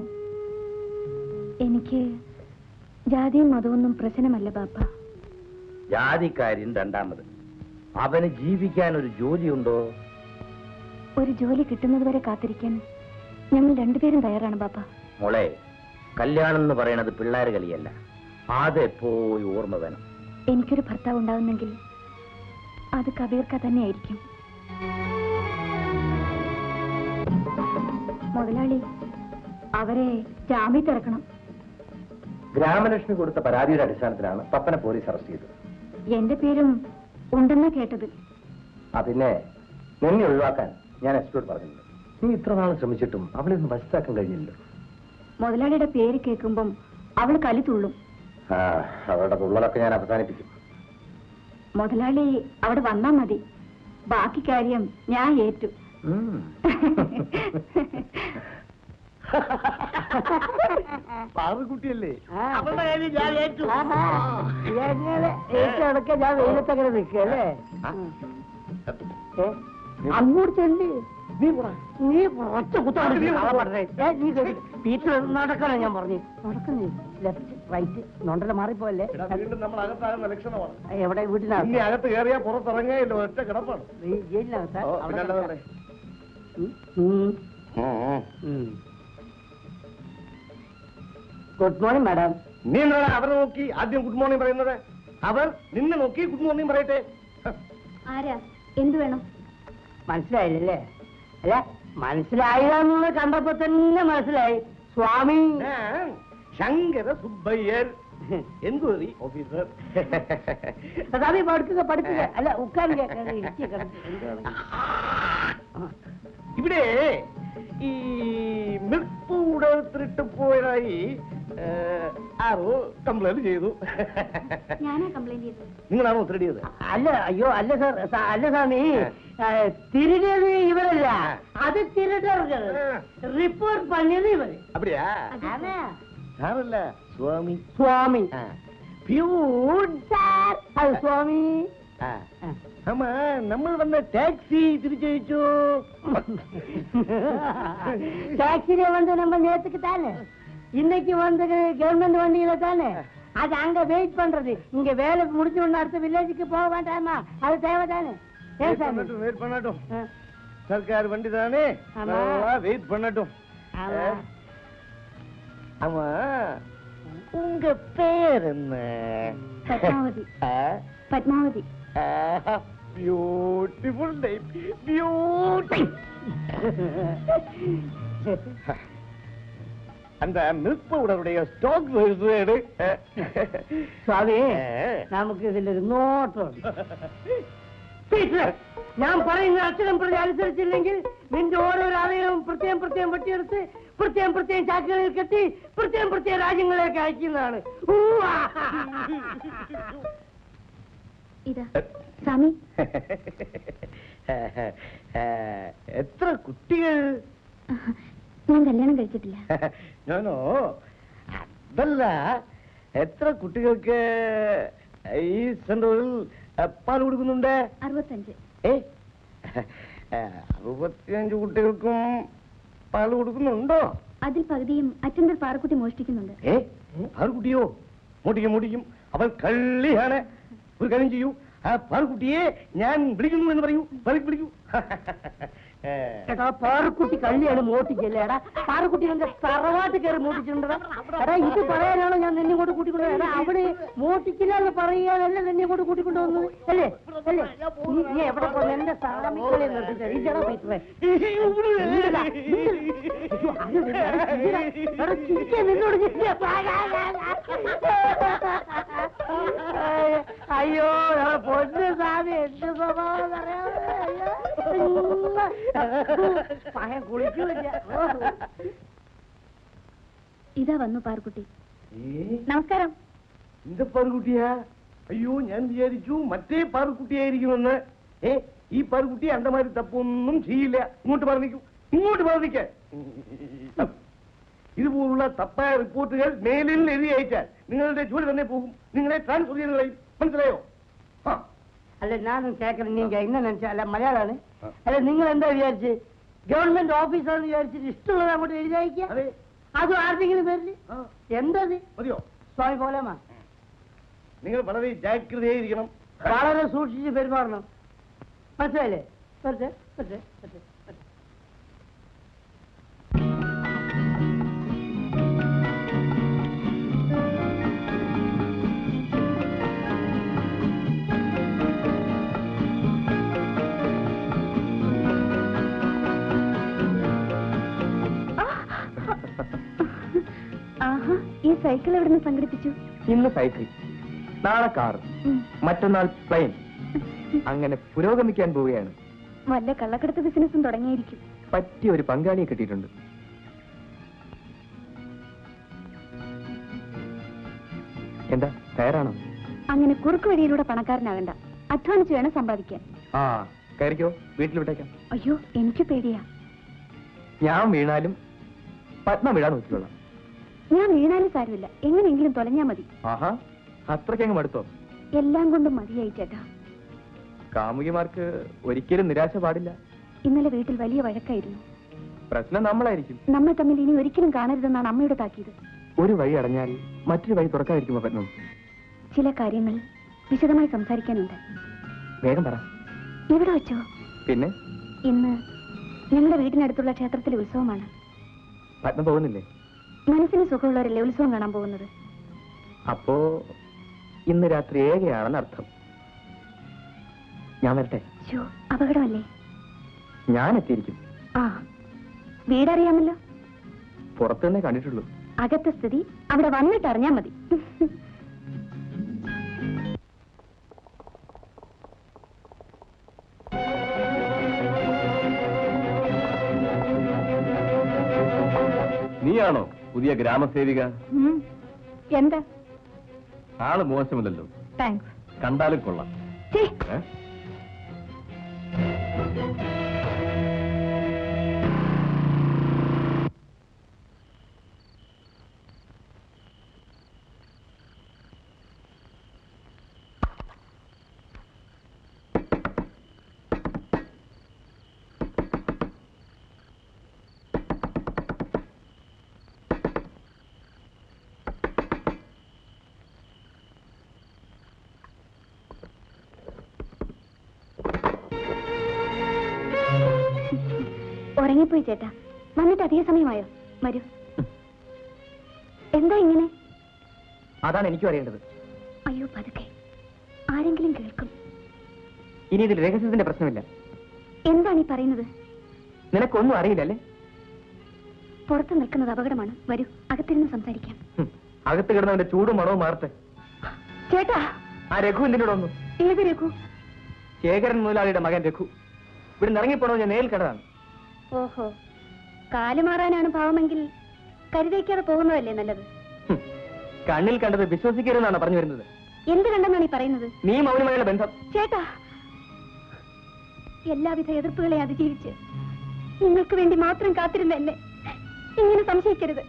S5: എനിക്ക് ജാതിയും മതമൊന്നും പ്രശ്നമല്ല ബാപ്പ.
S7: ജാതിക്കാര്യൻ രണ്ടാമത്. അവന് ജീവിക്കാൻ ഒരു ജോലിയുണ്ടോ?
S5: ഒരു ജോലി കിട്ടുന്നത് വരെ കാത്തിരിക്കാൻ ഞങ്ങൾ രണ്ടുപേരും തയ്യാറാണ് ബാപ്പ.
S7: മോളെ, കല്യാണം എന്ന് പറയണത് പിള്ളേര് കളിയല്ല. അതെപ്പോയി ഓർമ്മ വേണം.
S5: എനിക്കൊരു ഭർത്താവ് ഉണ്ടാകുന്നെങ്കിൽ അത് കബീർക്ക തന്നെയായിരിക്കും. മുതലാളി, അവരെ ജാമ്യത്തിറക്കണം.
S1: ഗ്രാമലക്ഷ്മി കൊടുത്ത പരാതിയുടെ അടിസ്ഥാനത്തിലാണ് പപ്പനെ പോലീസ് അറസ്റ്റ് ചെയ്തത്.
S5: എന്റെ പേരും ഉണ്ടെന്നാ കേട്ടത്.
S1: പിന്നെ നിന്നെ ഒഴിവാക്കാൻ ഞാൻ എക്സ്പേർട്ട് പറഞ്ഞിട്ടുണ്ട്. നീ ഇത്ര നാൾ ശ്രമിച്ചിട്ടും അവളെ ഒന്ന് മനസ്സിലാക്കാൻ കഴിഞ്ഞില്ലല്ലോ.
S5: മുതലാളിയുടെ പേര് കേൾക്കുമ്പം അവൾ കലി തുള്ളും.
S1: അവളുടെ തുള്ളലൊക്കെ ഞാൻ അവസാനിപ്പിക്കും.
S5: മുതലാളി അവിടെ വന്നാ മതി, ബാക്കി കാര്യം ഞാൻ ഏറ്റു.
S1: പാറുകുട്ടിയല്ലേ?
S3: ഏറ്റടക്ക ഞാൻ വെയിലത്തങ്ങനെ നിൽക്കല്ലേ? അങ്ങോട്ട് ചെല്ലി നീ ഒറ്റ കുത്താണ് നീ വീട്ടിൽ നടക്കാനാ ഞാൻ പറഞ്ഞു. നടക്കുന്നേ ലെഫ്റ്റ് റൈറ്റ് നൊണ്ടല മാറിപ്പോയല്ലേ
S1: വീണ്ടും നമ്മൾ അകത്താകുന്ന ലക്ഷണമാണ്.
S3: എവിടെ വീട്ടിനകത്ത്
S1: ഇനി അകത്ത് കയറിയാ പുറത്തിറങ്ങായില്ല, ഒറ്റ കിടപ്പാണ്.
S3: ജയിലിനകത്താ
S1: ഓ,
S3: അവിടെ
S1: പിന്നെ
S3: കിടക്കാം. Good morning madam.
S1: നീ എന്താണ് അവരെ നോക്കി ആദ്യം ഗുഡ് മോർണിംഗ് പറയുന്നത്? അവർ നിന്നെ നോക്കി ഗുഡ് മോർണിംഗ് പറയട്ടെ.
S5: ആരാ? എന്ത് വേണം?
S3: മനസ്സിലായില്ലേ? അല്ല മനസ്സിലായില്ലെന്ന് കണ്ടപ്പോ തന്നെ മനസ്സിലായി. സ്വാമി
S1: ശങ്കര സുബ്ബയ്യർ, എൻക്വയറി ഓഫീസർ.
S3: സ്വാമി പഠിക്കുക പഠിക്കുക. അല്ല ഉക്കാരിക
S1: ഇവിടെ ഈ മിൽക്ക് പൗഡർ തിരിട്ട് പോയതായി ആരോ കംപ്ലൈന്റ് ചെയ്തു.
S5: ഞാനാ കംപ്ലൈന്റ് ചെയ്തത്.
S1: നിങ്ങളാണോ തിരിടിയത്?
S3: അല്ല അയ്യോ അല്ല സാർ അല്ല സ്വാമി തിരികത് ഇവരല്ല, അത് തിരുടർകൾ റിപ്പോർട്ട് പണിയത് ഇവര്.
S1: அப்படியா? സാറല്ല സ്വാമി.
S3: സ്വാമി
S1: ആ.
S3: Peon sir. അത് സ്വാമി.
S1: ആ. ஆமா நம்ம வந்த டாக்ஸி திருச்செழிச்சோ
S3: டாக்ஸில வந்து நம்ம நேத்துக்கு தானே, இன்னைக்கு வந்து கவர்மெண்ட் வண்டியில தானே. அது அங்க வெயிட் பண்றது. இங்க வேலை முடிஞ்ச உடனே அடுத்த வில்லேஜுக்கு போக வேண்டாமா? அது தேவைதானே? ஏன் சார்
S1: வெயிட் பண்ணட்டும், சர்க்கார் வண்டி தானே, வெயிட் பண்ணட்டும். ஆமா உங்க பேர் என்ன?
S5: Padmavathi. Padmavathi.
S1: Beautiful name, beautiful. அந்த மில்க் பவுடருடைய ஸ்டாக் வேறு.
S3: സ്വാമി നമുക്ക് ഇതിലൊരു നോട്ടുണ്ട്. ഞാൻ പറയുന്ന അക്ഷരം പ്രതി അനുസരിച്ചില്ലെങ്കിൽ നിന്റെ ഓരോരോ അവയവും പ്രത്യേകം പ്രത്യേകം വെട്ടിയെടുത്ത് പ്രത്യേകം പ്രത്യേകം ചാക്കുകളിൽ കെട്ടി പ്രത്യേകം പ്രത്യേകം രാജ്യങ്ങളിലേക്ക് അയക്കുന്നതാണ്.
S5: ഇതാ സ്വാമി.
S1: എത്ര കുട്ടികൾ?
S5: ഞാൻ കല്യാണം കഴിച്ചിട്ടില്ല.
S1: ഞാനോ അതല്ല, എത്ര കുട്ടികൾക്ക് ഈ സെന്ററിൽ പാൽ കൊടുക്കുന്നുണ്ട്?
S5: 65.
S1: 65 കുട്ടികൾക്കും പാൽ കൊടുക്കുന്നുണ്ടോ?
S5: അതിൽ പകുതിയും അറ്റൻഡർ പാറക്കുട്ടി മോഷ്ടിക്കുന്നുണ്ട്.
S1: പാറുകുട്ടിയോ? മോട്ടിക്കും. അവൻ കള്ളിയാണ്. ഒരു കാര്യം ചെയ്യൂ, ആ പാറുകുട്ടിയെ ഞാൻ വിളിക്കുന്നു എന്ന് പറയൂ. വിളിക്കൂ.
S3: എടാ പാറുക്കുട്ടി കള്ളിയാണ്, മോട്ടിക്കല്ലേ? എടാ പാറുക്കുട്ടി എന്റെ തറവാട്ട് കയറി മോട്ടിച്ചിട്ടുണ്ടോ? എടാ ഇത് പറയാനാണോ ഞാൻ നിന്നെ കൊണ്ട് കൂട്ടിക്കൊണ്ടു? എടാ അവിടെ മോട്ടിക്കില്ല എന്ന് പറയാനല്ല നിന്നെ കൊണ്ട് കൂട്ടിക്കൊണ്ടു വന്നത് അല്ലേ? അല്ലേ നീ എവിടെ പോകുന്നു? എന്റെ സാമിക്കളെ നിർത്തിച്ചാ പീറ്ററെ അയ്യോ പൊന്ന് സാമി എന്ത് സ്വഭാവം പറയാൻ കുളിക്കൂല.
S5: ഇതാ വന്നു പാറുക്കുട്ടി. നമസ്കാരം.
S1: இந்த പാറുകുട്ടിയാ? അയ്യോ ഞാൻ വിചാരിച്ചു മറ്റേ പാറുകുട്ടിയായിരിക്കുമെന്ന്. ഈ പാറുകുട്ടി அந்த மாதிரி തപ്പൊന്നും ചെയ്യില്ല. ഇങ്ങോട്ട് പറഞ്ഞിക്ക. ഇതുപോലുള്ള തപ്പായ റിപ്പോർട്ടുകൾ മേലിൽ എഴുതി അയച്ചാൽ നിങ്ങളുടെ ജോലി തന്നെ പോകും. നിങ്ങളെ ട്രാൻസ്ഫർ ചെയ്ത് കളയും. മനസ്സിലായോ?
S3: അല്ല ഞാനും കേൾക്കണം. നീങ്ക എന്നെ നിனைச்சா അല്ല മലയാളാണ്. അല്ല നിങ്ങൾ എന്താ വിചാരിച്ച് ഗവൺമെന്റ് ഓഫീസാണെന്ന് വിചാരിച്ചിട്ട് ഇഷ്ടമുള്ളത് അങ്ങോട്ട് എഴുതി അയക്കുക? അതും ആരുടെങ്കിലും പേരില്? എന്തത്
S1: മതിയോ?
S3: സ്വാമി പോലെമാ
S1: നിങ്ങൾ വളരെ ജാഗ്രതയായിരിക്കണം.
S3: വളരെ സൂക്ഷിച്ച് പെരുമാറണം. മനസ്സിലായില്ലേ?
S5: ആഹാ, ഈ സൈക്കിൾ എവിടുന്ന് സംഘടിപ്പിച്ചു?
S9: ഇന്ന് സൈക്കിൾ, നാളെ കാർ, മറ്റന്നാൾ പ്ലെയിൻ. അങ്ങനെ പുരോഗമിക്കാൻ പോവുകയാണ്.
S5: വല്ല കള്ളക്കടത്ത് ബിസിനസ്സും തുടങ്ങിയിരിക്കും.
S9: പറ്റിയ ഒരു പങ്കാളിയെ കിട്ടിയിട്ടുണ്ട്. എന്താ തയ്യാറാണോ?
S5: അങ്ങനെ കുറുക്ക് വഴിയിലൂടെ പണക്കാരനാകണ്ട. അധ്വാനിച്ച് വേണം സമ്പാദിക്കാൻ.
S9: ആ കയറിക്കോ, വീട്ടിൽ വിട്ടേക്കാം.
S5: അയ്യോ എനിക്ക് പേടിയാ.
S9: ഞാൻ വീണാലും പത്മ വീഴാൻ നോക്കിക്കൊള്ളാം.
S5: ഞാൻ വീണാലും സാരമില്ല, എങ്ങനെയെങ്കിലും തൊലഞ്ഞാ മതി.
S9: ആഹാ, അത്രയ്ക്കങ്ങ് മടുത്തോ?
S5: എല്ലാം കൊണ്ടും മതിയായി ചേട്ടാ.
S9: കാമുകിമാർക്ക് ഒരിക്കലും നിരാശ പാടില്ല.
S5: ഇന്നലെ വീട്ടിൽ വലിയ വഴക്കായിരുന്നു.
S9: പ്രശ്നം നമ്മളായിരിക്കും.
S5: നമ്മൾ തമ്മിൽ ഇനി ഒരിക്കലും കാണരുതെന്നാണ് അമ്മയുടെ താക്കീത്.
S9: ഒരു വഴി അടഞ്ഞാൽ മറ്റൊരു വഴി തുറക്കാതിരിക്കുമോ പത്മം?
S5: ചില കാര്യങ്ങൾ വിശദമായി സംസാരിക്കാനുണ്ട്.
S9: വേഗം പറ.
S5: എവിടെ വെച്ചോ?
S9: പിന്നെ
S5: ഇന്ന് ഞങ്ങളുടെ വീടിനടുത്തുള്ള ക്ഷേത്രത്തിലെ ഉത്സവമാണ്.
S9: പത്മ പോകുന്നില്ലേ?
S5: മനസ്സിന് സുഖമുള്ളവരല്ലേ ഉത്സവം കാണാൻ പോകുന്നത്?
S9: അപ്പോ ഇന്ന് രാത്രി ഏകയാണെന്ന് അർത്ഥം. ഞാൻ വരട്ടെ?
S5: അപകടമല്ലേ?
S9: ഞാൻ എത്തിയിരിക്കും.
S5: ആ, വീടറിയാമല്ലോ.
S9: പുറത്തു തന്നെ കണ്ടിട്ടുള്ളൂ.
S5: അകത്തെ സ്ഥിതി അവിടെ വന്നിട്ട് അറിഞ്ഞാൽ മതി.
S1: നീയാണോ പുതിയ ഗ്രാമസേവിക?
S5: എന്താ?
S1: ആള് മോശമില്ലല്ലോ.
S5: താങ്ക്സ്.
S1: കണ്ടാലും കൊള്ളാം.
S5: ഉറങ്ങിപ്പോയി ചേട്ടാ. വന്നിട്ട് അധിക സമയമായോ? വരൂ. എന്താ ഇങ്ങനെ?
S9: അതാണ് എനിക്കും അറിയേണ്ടത്.
S5: അയ്യോ പതുക്കെ, ആരെങ്കിലും കേൾക്കും.
S9: ഇനി ഇതിൽ രഹസ്യത്തിന്റെ പ്രശ്നമില്ല.
S5: എന്താണ് ഈ പറയുന്നത്?
S9: നിനക്കൊന്നും അറിയില്ലല്ലേ?
S5: പുറത്ത് നിൽക്കുന്നത് അപകടമാണ്. വരൂ, അകത്തിരുന്ന് സംസാരിക്കാം.
S9: അകത്ത് കിടന്നവന്റെ ചൂടും മണവും മാറട്ടെ.
S5: ചേട്ടാ,
S9: ആ രഘു എന്തിനോട് വന്നു?
S5: ഏത് രഘു?
S9: ശേഖരൻ മുതലാളിയുടെ മകൻ രഘു. ഇവിടെ ഇറങ്ങിപ്പോണോ ഞാൻ നേരിൽ കണ്ടതാണ്.
S5: ഓഹോ, കാലുമാറാനാണ് ഭാവമെങ്കിൽ കരുതയ്ക്കാതെ പോകുന്നതല്ലേ നല്ലത്.
S9: കണ്ണിൽ കണ്ടത് വിശ്വസിക്കരുതെന്നാണ് പറഞ്ഞു വരുന്നത്.
S5: എന്ത് കണ്ടെന്നാണ് ഈ പറയുന്നത്?
S9: നീ മൗനമായുള്ള ബന്ധം.
S5: ചേട്ടാ, എല്ലാവിധ എതിർപ്പുകളെ അതിജീവിച്ച് നിങ്ങൾക്ക് വേണ്ടി മാത്രം കാത്തിരുന്ന എന്നെ ഇങ്ങനെ സംശയിക്കരുത്.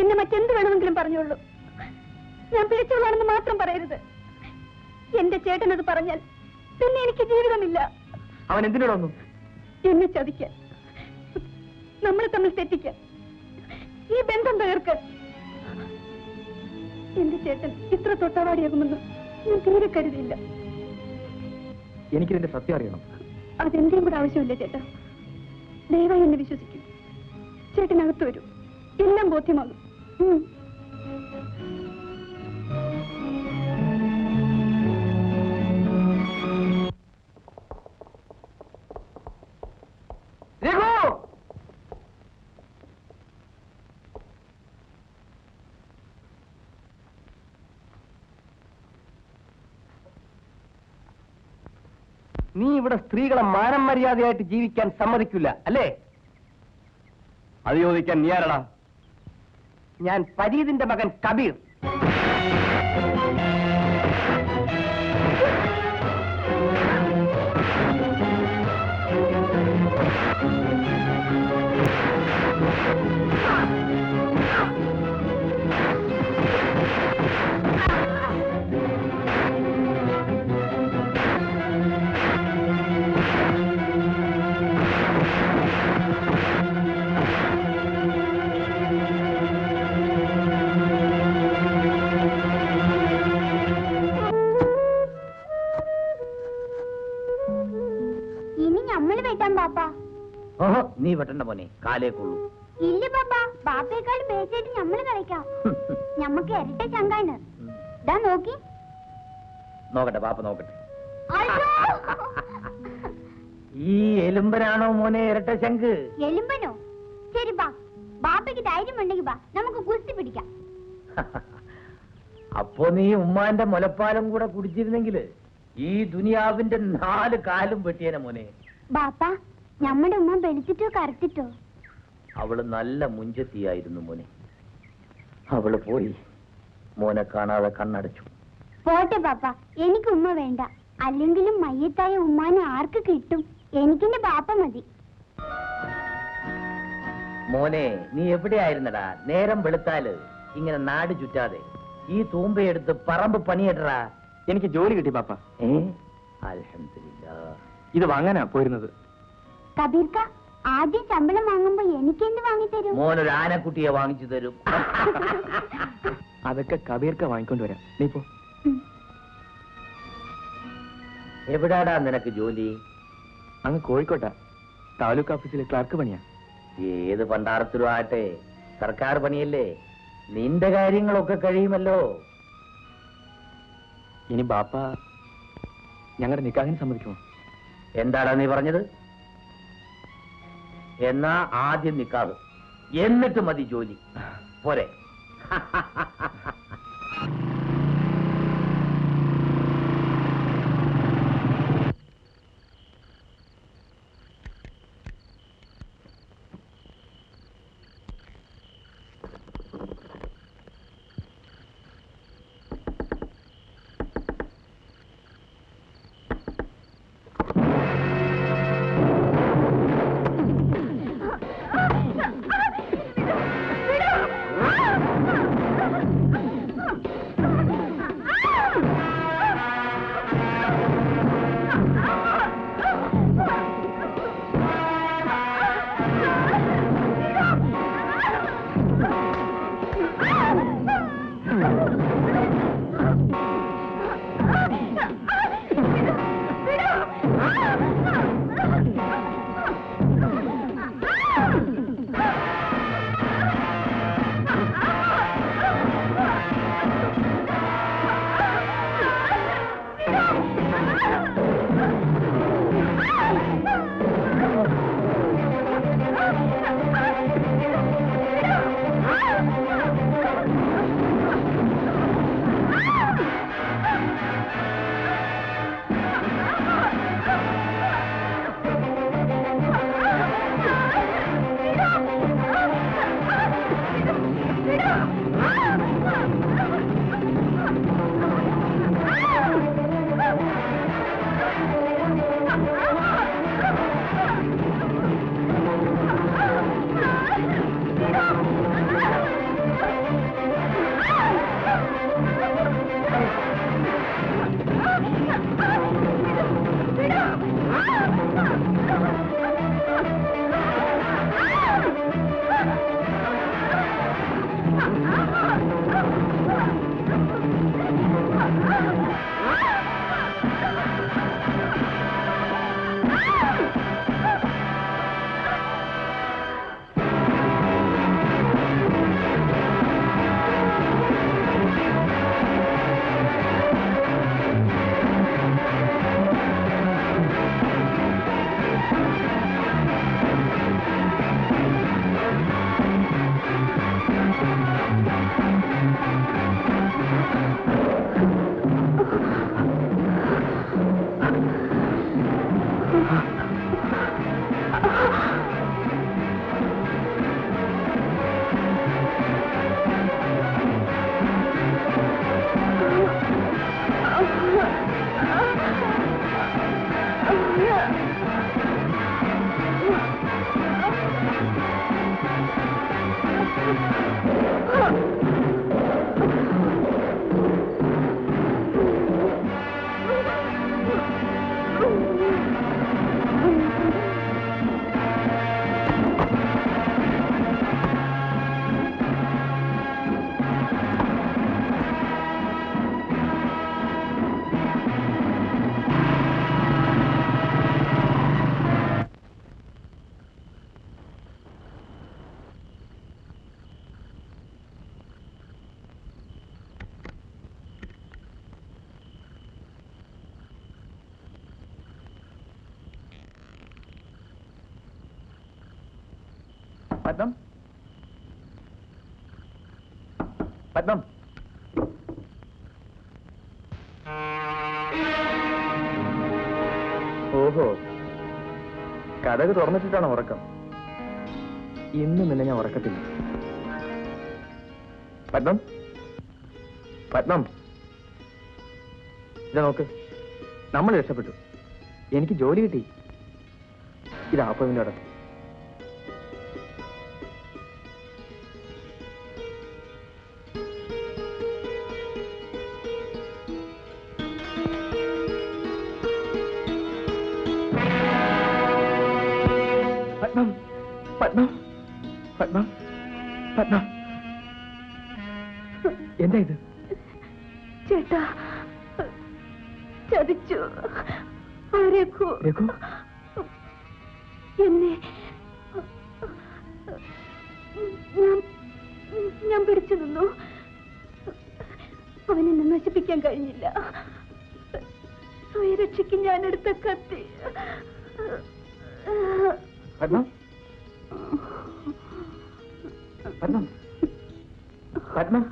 S5: എന്നെ മറ്റെന്ത് വേണമെങ്കിലും പറഞ്ഞോളൂ. ഞാൻ പിഴച്ചവളാണെന്ന് മാത്രം പറയരുത്. എന്റെ ചേട്ടനത് പറഞ്ഞാൽ പിന്നെ എനിക്ക് ജീവിതമില്ല.
S9: അവൻ എന്തിനോട് വന്നു?
S5: എന്നെ ചതിക്കാൻ, നമ്മളെ തമ്മിൽ തെറ്റിക്കാൻ, ഈ ബന്ധം തകർക്കാൻ. എന്റെ ചേട്ടൻ ഇത്ര തൊട്ടവാടിയാകുമെന്ന് ഞാൻ തീരെ കരുതിയില്ല.
S9: എനിക്കിതിന്റെ സത്യം അറിയണം.
S5: അതെന്റെയും കൂടെ ആവശ്യമില്ല ചേട്ടാ. ദയവായി എന്നെ വിശ്വസിക്കും. ചേട്ടനകത്ത് വരൂ, എല്ലാം ബോധ്യമാകും.
S1: നീ ഇവിടെ സ്ത്രീകളെ മാനം മര്യാദയായിട്ട് ജീവിക്കാൻ സമ്മതിക്കില്ല അല്ലേ? അത് ചോദിക്കാൻ നീ ആരടാ? ഞാൻ ഫരീദിന്റെ മകൻ കബീർ.
S7: നീ വെട്ടണ്ട മോനെ, കാലേക്കുള്ളൂ.
S5: ഇല്ല പാപ്പ, ബാപ്പയേക്കാൾ പേച്ചായിട്ട് ഞമ്മള് കളിക്കാം. ഞമ്മക്ക് ഇരട്ട ചങ്കാണ്. ഇതാ നോക്കി.
S7: നോക്കട്ടെ പാപ്പ നോക്കട്ടെ. ഈ എലുമ്പനാണോ മോനെ ഇരട്ട ശങ്ക്?
S5: എലുമ്പനോ? ശരി ബാ, ബാപ്പയ്ക്ക് ധൈര്യം ഉണ്ടെങ്കിൽ ബാ, നമുക്ക് കുസ്തി പിടിക്കാം.
S7: അപ്പോ നീ ഉമ്മാന്റെ മുലപ്പാലം കൂടെ കുടിച്ചിരുന്നെങ്കില് ഈ ദുനിയാവിന്റെ 4 കാലും വെട്ടിയേനെ മോനെ.
S5: ബാപ്പ, നമ്മുടെ ഉമ്മ വെളുത്തിട്ടോ കറുത്തിട്ടോ?
S7: അവള് നല്ല മുഞ്ചത്തിയായിരുന്നു മോനെ. അവള് പോയി, മോനെ കാണാതെ കണ്ണടച്ചു.
S5: പോട്ടെ പാപ്പ, എനിക്ക് ഉമ്മ വേണ്ട. അല്ലെങ്കിലും മയ്യത്തായ ഉമ്മാനെ ആർക്ക് കിട്ടും? എനിക്കെന്റെ ബാപ്പ മതി.
S7: മോനെ, നീ എവിടെയായിരുന്നടാ? നേരം വെളുത്താല് ഇങ്ങനെ നാട് ചുറ്റാതെ ഈ തൂമ്പയെടുത്ത് പറമ്പ് പണിയിട്ടടാ.
S9: എനിക്ക് ജോലി കിട്ടി പാപ്പ.
S7: അൽഹംദുലില്ലാ.
S9: ഇത് വാങ്ങാനാ പോയിരുന്നത്.
S5: കബീർക്ക, ആദ്യം ശമ്പളം വാങ്ങുമ്പോ എനിക്ക് എന്ത് വാങ്ങിത്തരും?
S7: മോനൊരു ആനക്കുട്ടിയെ വാങ്ങിച്ചു തരും.
S9: അതൊക്കെ കബീർക്ക് വാങ്ങിക്കൊണ്ടുവരാം. നീ പോ.
S7: എവിടാടാ നിനക്ക് ജോലി?
S9: അങ്ങ് കോഴിക്കോട്ടാ. താലൂക്ക് ഓഫീസിലെ ക്ലർക്ക് പണിയാ.
S7: ഏത് പണ്ടാരത്തിലും ആട്ടെ, സർക്കാർ പണിയല്ലേ, നിന്റെ കാര്യങ്ങളൊക്കെ കഴിയുമല്ലോ.
S9: ഇനി ബാപ്പ ഞങ്ങളുടെ നിക്കാഹിന് സമ്മതിക്കുമോ?
S7: എന്താടാ നീ പറഞ്ഞത്? എന്നാ ആദ്യം നിക്കാതെ, എന്നിട്ട് മതി ജോലി. പോരെ?
S9: പത്മം, പത്മം. ഓഹോ, കഥക് തുറന്നിട്ടിട്ടാണ് ഉറക്കം. ഇന്ന് നിന്നെ ഞാൻ ഉറക്കത്തില്ല. പത്മം, പത്മം, ഇതാ നോക്ക്, നമ്മൾ രക്ഷപ്പെട്ടു. എനിക്ക് ജോലി കിട്ടി. ഇതാ അപ്പവിന്റെ അവിടെ. പത്മം,
S2: ചേട്ടാ, ചതിച്ചു. രഘു എന്നെ ഞാൻ പിടിച്ചു നിന്നു. അവനെന്നെ നശിപ്പിക്കാൻ കഴിഞ്ഞില്ല. സ്വയരക്ഷയ്ക്ക് ഞാൻ എടുത്ത കത്തി.
S9: പത്മം പത്മം പത്മം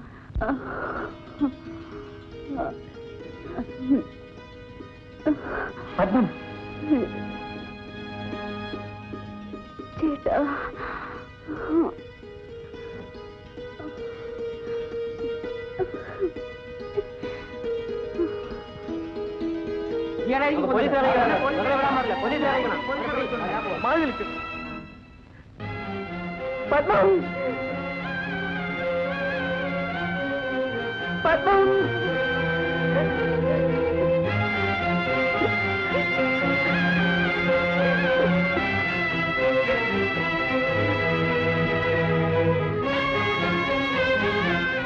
S9: പത്മം
S2: ചേട്ടാ,
S9: പത്മം പത്മം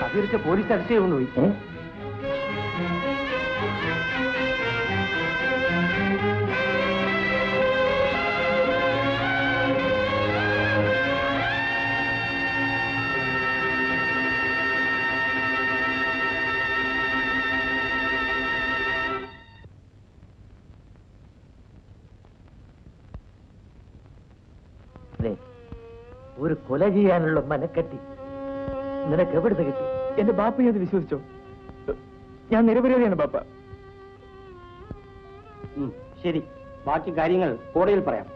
S1: അതിരിച്ച് പോലീസ് അറസ്റ്റ് കൊണ്ടുപോയി.
S7: ഒരു കൊല ചെയ്യാനുള്ള മനക്കെട്ടി നിനക്ക് എവിടുന്ന് കിട്ടി?
S9: എന്റെ ബാപ്പയെ അത് വിശ്വസിച്ചോ? ഞാൻ നിരപരാധിയാണ് ബാപ്പ.
S1: ശരി, ബാക്കി കാര്യങ്ങൾ കോടതിയിൽ പറയാം.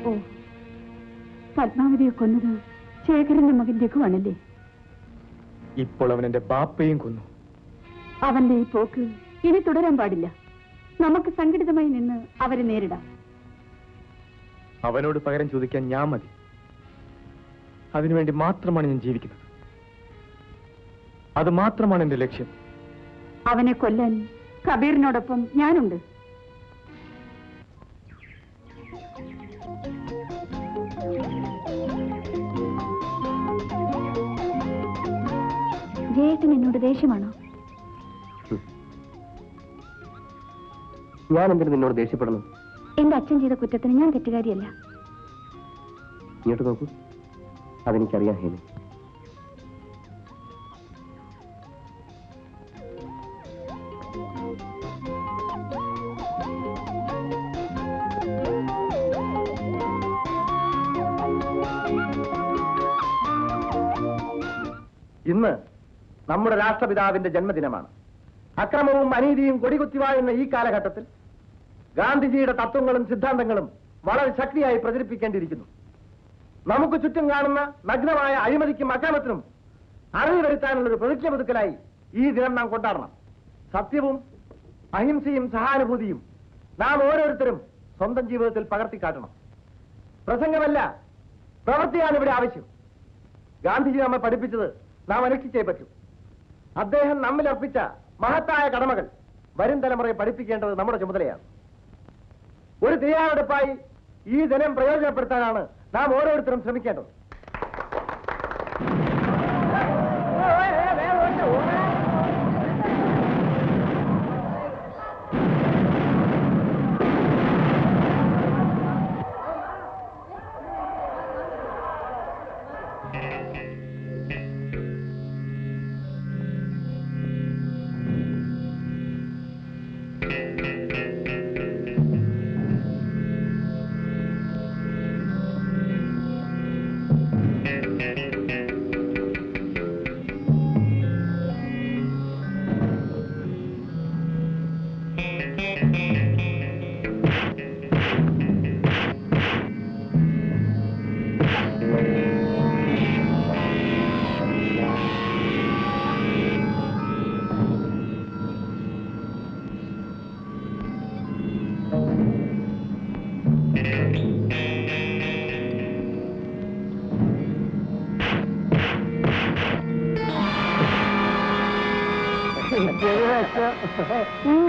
S2: ഓ, പത്മാവതിയെ കൊന്നത് ശേഖരന്റെ മകൻ രഘുവാണല്ലേ?
S9: ഇപ്പോൾ അവൻ എന്റെ ബാപ്പയും കൊന്നു.
S2: അവന്റെ ഈ പോക്ക് ഇനി തുടരാൻ പാടില്ല. നമുക്ക് സംഘടിതമായി നിന്ന് അവരെ നേരിടാം.
S9: അവനോട് പകരം ചോദിക്കാൻ ഞാൻ മതി. അതിനുവേണ്ടി മാത്രമാണ് ഞാൻ ജീവിക്കുന്നത്. അത് മാത്രമാണ് എന്റെ ലക്ഷ്യം.
S2: അവനെ കൊല്ലാൻ കബീറിനോടൊപ്പം ഞാനുണ്ട്.
S5: ജയേട്ടൻ എന്നോട് ദേഷ്യമാണോ?
S1: ഞാൻ എന്തിനു നിന്നോട് ദേഷ്യപ്പെടണം?
S5: എന്റെ അച്ഛൻ ചെയ്ത കുറ്റത്തിന് ഞാൻ തെറ്റുകാരിയല്ല.
S1: ഇങ്ങോട്ട് നോക്കൂ, അതെനിക്കറിയാം ഹേമി. ഇന്ന് നമ്മുടെ രാഷ്ട്രപിതാവിന്റെ ജന്മദിനമാണ്. അക്രമവും അനീതിയും കൊടികുത്തിവാഴുന്ന ഈ കാലഘട്ടത്തിൽ ഗാന്ധിജിയുടെ തത്വങ്ങളും സിദ്ധാന്തങ്ങളും വളരെ ശക്തിയായി പ്രചരിപ്പിക്കേണ്ടിയിരിക്കുന്നു. നമുക്ക് ചുറ്റും കാണുന്ന നഗ്നമായ അഴിമതിക്കും അക്രമത്തിനും അറിവ് വരുത്താനുള്ളൊരു പ്രതിജ്ഞ പുതുക്കലായി ഈ ദിനം നാം കൊണ്ടാടണം. സത്യവും അഹിംസയും സഹാനുഭൂതിയും നാം ഓരോരുത്തരും സ്വന്തം ജീവിതത്തിൽ പകർത്തിക്കാട്ടണം. പ്രസംഗമല്ല, പ്രവൃത്തിയാണ് ഇവിടെ ആവശ്യം. ഗാന്ധിജി നമ്മെ പഠിപ്പിച്ചത് നാം അനുഷ്ഠിച്ചേ പറ്റൂ. അദ്ദേഹം നമ്മിൽ അർപ്പിച്ച മഹത്തായ കടമകൾ വരും തലമുറയെ പഠിപ്പിക്കേണ്ടത് നമ്മുടെ ചുമതലയാണ്. ഒരു തയ്യാറെടുപ്പായി ഈ ദിനം പ്രയോജനപ്പെടുത്താനാണ് നാം ഓരോരുത്തരും ശ്രമിക്കേണ്ടത്.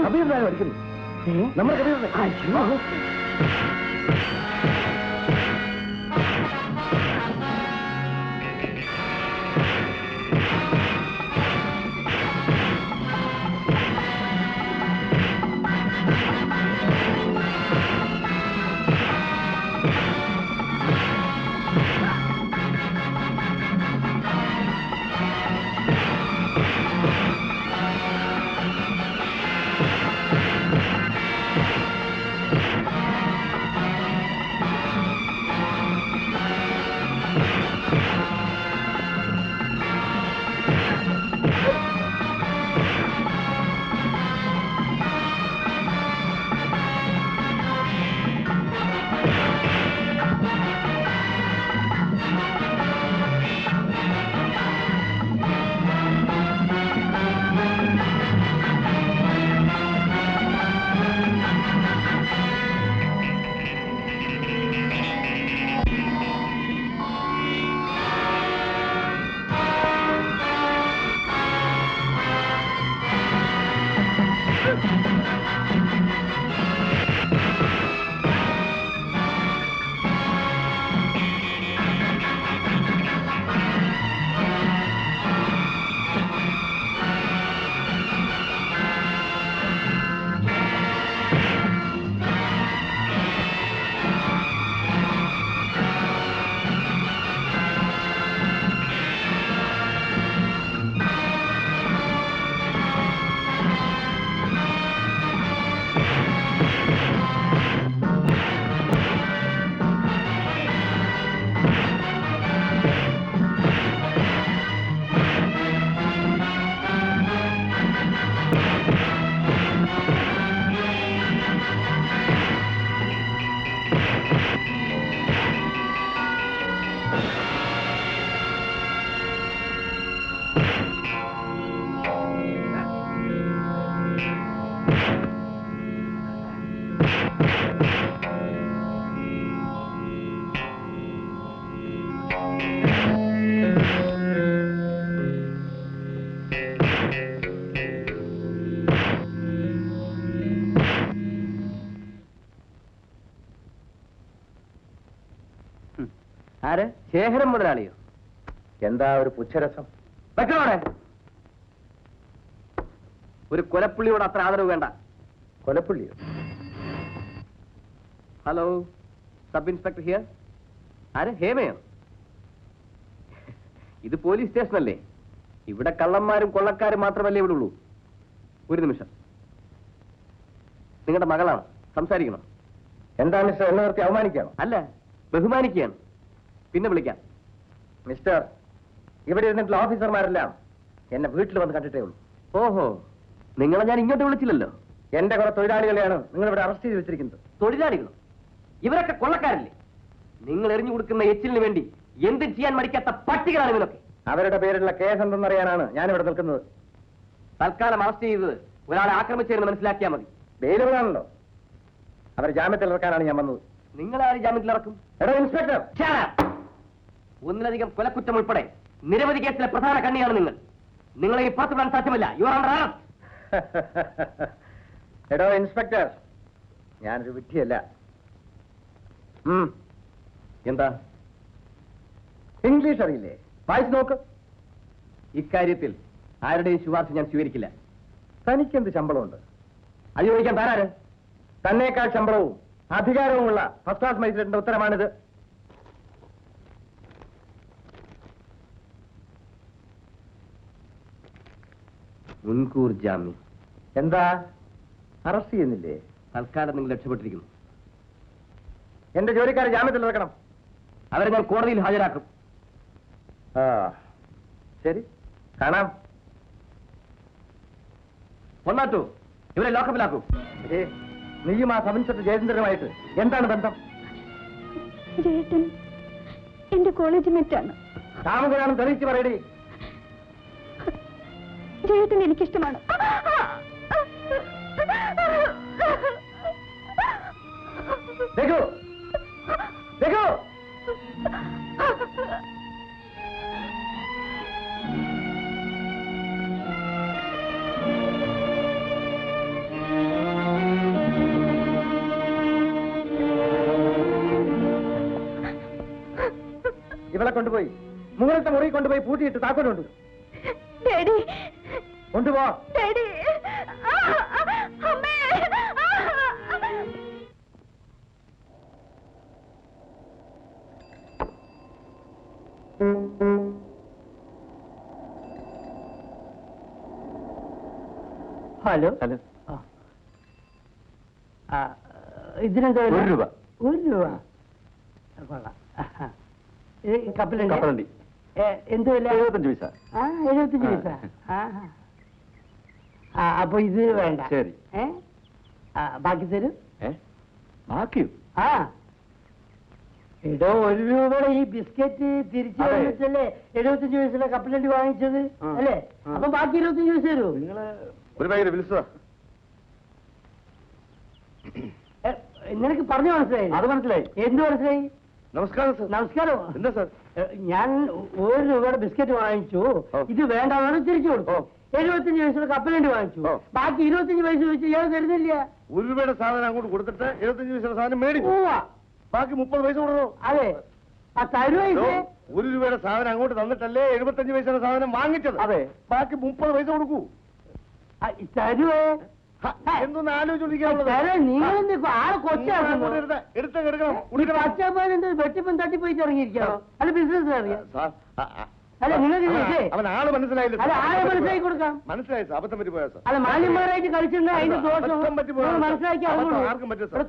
S1: അഭിപ്രായം പഠിക്കുന്നു. നമ്മുടെ കഥ ആര്? ശേഖരം മുതലാളിയോ?
S9: എന്താ ഒരു പുച്ഛരസം?
S1: വെക്കണോടെ ഒരു കൊലപ്പുള്ളിയോട് അത്ര ആദരവ് വേണ്ട.
S9: കൊലപ്പുള്ളിയോ?
S1: Hello, sub inspector here. ആര്? ഹേമയോ? ഇത് പോലീസ് സ്റ്റേഷനല്ലേ? ഇവിടെ കള്ളന്മാരും കൊള്ളക്കാരും മാത്രമല്ലേ ഇവിടെ ഉള്ളൂ. ഒരു നിമിഷം, നിങ്ങളുടെ മകളാണ്, സംസാരിക്കണം.
S9: എന്താ മിസ്റ്റർ എന്നെ നിർത്തി അവമാനിക്കുകയാണോ?
S1: അല്ല, ബഹുമാനിക്കുകയാണ്. പിന്നെ വിളിക്കാം.
S9: മിസ്റ്റർ, ഇവിടെ ഇരുന്നിട്ടുള്ള ഓഫീസർമാരെല്ലാം എന്നെ വീട്ടിൽ വന്ന് കണ്ടിട്ടേ ഉള്ളൂ.
S1: ഓഹോ, നിങ്ങളെ ഞാൻ ഇങ്ങോട്ട് വിളിച്ചില്ലല്ലോ.
S9: എന്റെ കുറെ തൊഴിലാളികളെയാണ് നിങ്ങൾ ഇവിടെ അറസ്റ്റ് ചെയ്ത് വെച്ചിരിക്കുന്നത്.
S1: തൊഴിലാളികളും ഇവരൊക്കെ കൊള്ളക്കാരല്ലേ? നിങ്ങൾ എറിഞ്ഞു കൊടുക്കുന്ന എച്ചിലിന് വേണ്ടി എന്ത് ചെയ്യാൻ മടിക്കാത്ത പട്ടികളാണ് ഇവരൊക്കെ.
S9: അവരുടെ പേരിലുള്ള കേസ് എന്തെന്നറിയാനാണ് ഞാനിവിടെ നിൽക്കുന്നത്.
S1: തൽക്കാലം അറസ്റ്റ് ചെയ്തത് ഒരാളെ ആക്രമിച്ചതെന്ന് മനസ്സിലാക്കിയാൽ മതി.
S9: ബെയിലുകളാണല്ലോ. അവർ ജാമ്യത്തിൽ ഇറക്കാനാണ് ഞാൻ വന്നത്.
S1: നിങ്ങളാരും ജാമ്യത്തിൽ ഇറക്കും?
S9: എടോ ഇൻസ്പെക്ടർ,
S1: ഒന്നിലധികം കൊലക്കുറ്റം ഉൾപ്പെടെ നിരവധി കേസിലെ പ്രധാന കണ്ണിയാണ് നിങ്ങൾ. നിങ്ങളെ ഈ പുറത്തുവിടാൻ സാധ്യമല്ല. You are under arrest.
S9: എടോ ഇൻസ്പെക്ടർ, ഞാനൊരു വിഡ്ഢിയല്ല.
S1: എന്താ?
S9: ഇംഗ്ലീഷ് അറിയില്ലേ? വായിച്ചു നോക്ക്.
S1: ഇക്കാര്യത്തിൽ ആരുടെയും ശുപാർശ ഞാൻ സ്വീകരിക്കില്ല.
S9: തനിക്കെന്ത് ശമ്പളമുണ്ട്?
S1: അത് ചോദിക്കാൻ താരാര്?
S9: തന്നേക്കാൾ ശമ്പളവും അധികാരവുമുള്ള ഫസ്റ്റ് ക്ലാസ് മജിസ്ട്രേറ്റിന്റെ ഉത്തരമാണിത്.
S1: മുൻകൂർ ജാമ്യം.
S9: എന്താ, അറസ്റ്റ് ചെയ്യുന്നില്ലേ?
S1: തൽക്കാലം നിങ്ങൾ രക്ഷപ്പെട്ടിരിക്കുന്നു.
S9: എന്റെ ജോലിക്കാരെ ജാമ്യത്തിൽ ഇറക്കണം.
S1: അവരെ ഞാൻ കോടതിയിൽ ഹാജരാക്കും.
S9: ശരി, കാണാം.
S1: ഒന്നാറ്റോ ഇവരെ ലോക്കപ്പിലാക്കൂ.
S9: നീയും ആ സബ് ഇൻസ്പെക്ടർ ജയചന്ദ്രനുമായിട്ട് എന്താണ് ബന്ധം?
S5: ജയേട്ടൻ എന്റെ കോളേജ് മേറ്റാണ്.
S9: താമസമാണെന്ന് തെളിയിച്ച് പറയടി.
S5: ജയേട്ടൻ എനിക്കിഷ്ടമാണ്.
S9: രഘു, രഘു,
S1: കൊണ്ടുപോയി മുകളിലത്തെ മുറി കൊണ്ടുപോയി പൂട്ടിയിട്ട് താക്കോലുണ്ട്.
S5: ഡാഡി
S1: കൊണ്ടുപോ.
S5: ഡാഡി അമ്മേ
S3: ഹലോ
S1: ഹലോ.
S3: ഇതിനെന്താ വില?
S1: 1 രൂപ.
S3: 1 രൂപ കൊള്ളാം. കപ്പലുണ്ട്.
S1: കപ്പലണ്ടി
S3: എന്ത് വില?
S1: 75 പൈസ.
S3: 75 പൈസ. അപ്പൊ ഇത് വേണ്ട.
S1: ശരി.
S3: ബാക്കി തരും.
S1: ബാക്കിയോ?
S3: എടോ 1 രൂപയുടെ ഈ ബിസ്ക്കറ്റ് തിരിച്ചു
S1: അതെ.
S3: വന്നിട്ടല്ലേ 75 പൈസയുടെ കപ്പലണ്ടി വാങ്ങിച്ചത് അല്ലേ? അപ്പൊ ബാക്കി 25 പൈസ തരൂ.
S1: നിങ്ങള് ഒരു ഭയങ്കര വിളിച്ചതാ.
S3: നിനക്ക് പറഞ്ഞു മനസ്സിലായി?
S1: അത് മനസ്സിലായി.
S3: എന്ത് മനസ്സിലായി?
S1: നമസ്കാരം സർ.
S3: നമസ്കാരം.
S1: എന്താ സർ?
S3: ഞാൻ 1 രൂപയുടെ ബിസ്ക്കറ്റ് വാങ്ങിച്ചു. ഇത് വേണ്ടാന്ന് തിരിച്ചു കൊടുത്തു. 75 പൈസയുടെ കപ്പലണ്ടി വാങ്ങിച്ചു. ബാക്കി 25 പൈസ വെച്ച് ഇയാൾ തരുന്നില്ല.
S1: 1 രൂപയുടെ സാധനം അങ്ങോട്ട് കൊടുത്തിട്ട് 75 പൈസയുടെ സാധനം മേടിച്ചു. ബാക്കി 30 പൈസ കൊടുക്കണോ?
S3: അതെ. തരുവ
S1: 1 രൂപയുടെ സാധനം അങ്ങോട്ട് തന്നിട്ടല്ലേ 75 പൈസയുടെ സാധനം വാങ്ങിച്ചത്. അതെ. ബാക്കി 30 പൈസ കൊടുക്കൂ.
S3: തരുവേ.
S1: എന്തൊന്ന് ആലോചിച്ചോണ്ടിരിക്കാനുള്ളത്?
S3: നിങ്ങൾ ആളെ കൊച്ചാക്കുന്നു.
S1: എടുക്കണം.
S3: പച്ചപ്പൻ വെട്ടിപ്പൻ തട്ടിപ്പോയി ഇറങ്ങിയിരിക്കണോ? അല്ല ബിസിനസ് അറിയാം. അല്ല നിങ്ങൾക്ക്
S1: അവൻ ആള് മനസ്സിലായില്ല.
S3: അല്ല ആളെ മനസ്സിലാക്കി കൊടുക്കാം.
S1: മനസ്സിലായി സാർ. അബദ്ധം പറ്റി പോയാ സാർ.
S3: അല്ല മാന്യന്മാരായിട്ട് കളിച്ചിട്ടുണ്ട്. അതിന്റെ ദോഷം
S1: അബദ്ധം പറ്റി പോയാ
S3: മനസ്സിലാക്കി
S1: ആർക്കും പറ്റും സാർ.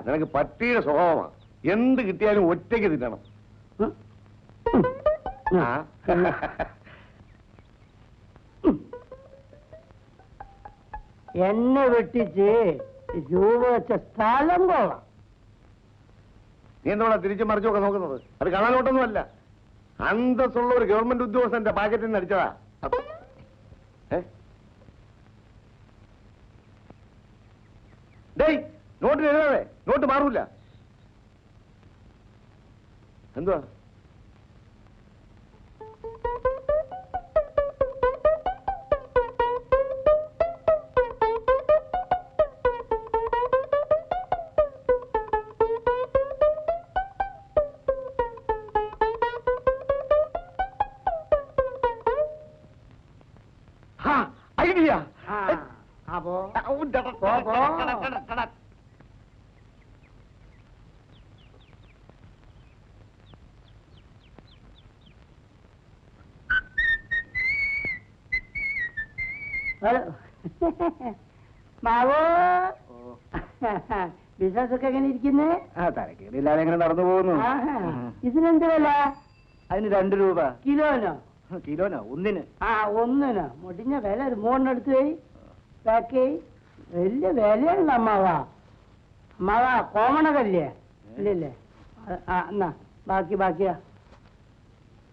S1: നിനക്ക് പട്ടിയുടെ സ്വഭാവമാണ്. എന്ത് കിട്ടിയാലും ഒറ്റയ്ക്ക് തിന്നണം.
S3: എന്നെ വെട്ടിച്ച് രൂപ വെച്ച സ്ഥലം കൊള്ളാം.
S1: നീ എന്താ തിരിച്ചും മറിച്ചൊക്കെ നോക്കുന്നത്? അത് കാണാനോട്ടൊന്നുമല്ല. അന്തസ്സുള്ള ഒരു ഗവൺമെന്റ് ഉദ്യോഗസ്ഥന്റെ പാക്കറ്റിൽ നിന്ന് അടിച്ചതാ. ഡേയ്, നോട്ടിൽ എഴുതാതെ. നോട്ട് മാറൂല. എന്തുവാ?
S3: മാവോ ബിസിനസ് ഒക്കെ എങ്ങനെ ഇരിക്കുന്നേ?
S9: തരക്കേടില്ലാതെ എങ്ങനെ നടന്നു പോകുന്നു.
S3: ഇതിനെന്ത് വില?
S9: അതിന് 2 രൂപ.
S3: കിലോനോ?
S9: കിലോനോ? ഒന്നിന്.
S3: ഒന്നിനോ? മുടിഞ്ഞ വില ഒരു 3 എടുത്ത് പോയി ബാക്കി വലിയ വിലയുള്ള അമ്മാവാ. അമ്മാവാ കോമണകല്ലേ? ഇല്ലല്ലേ? എന്നാ ബാക്കിയാ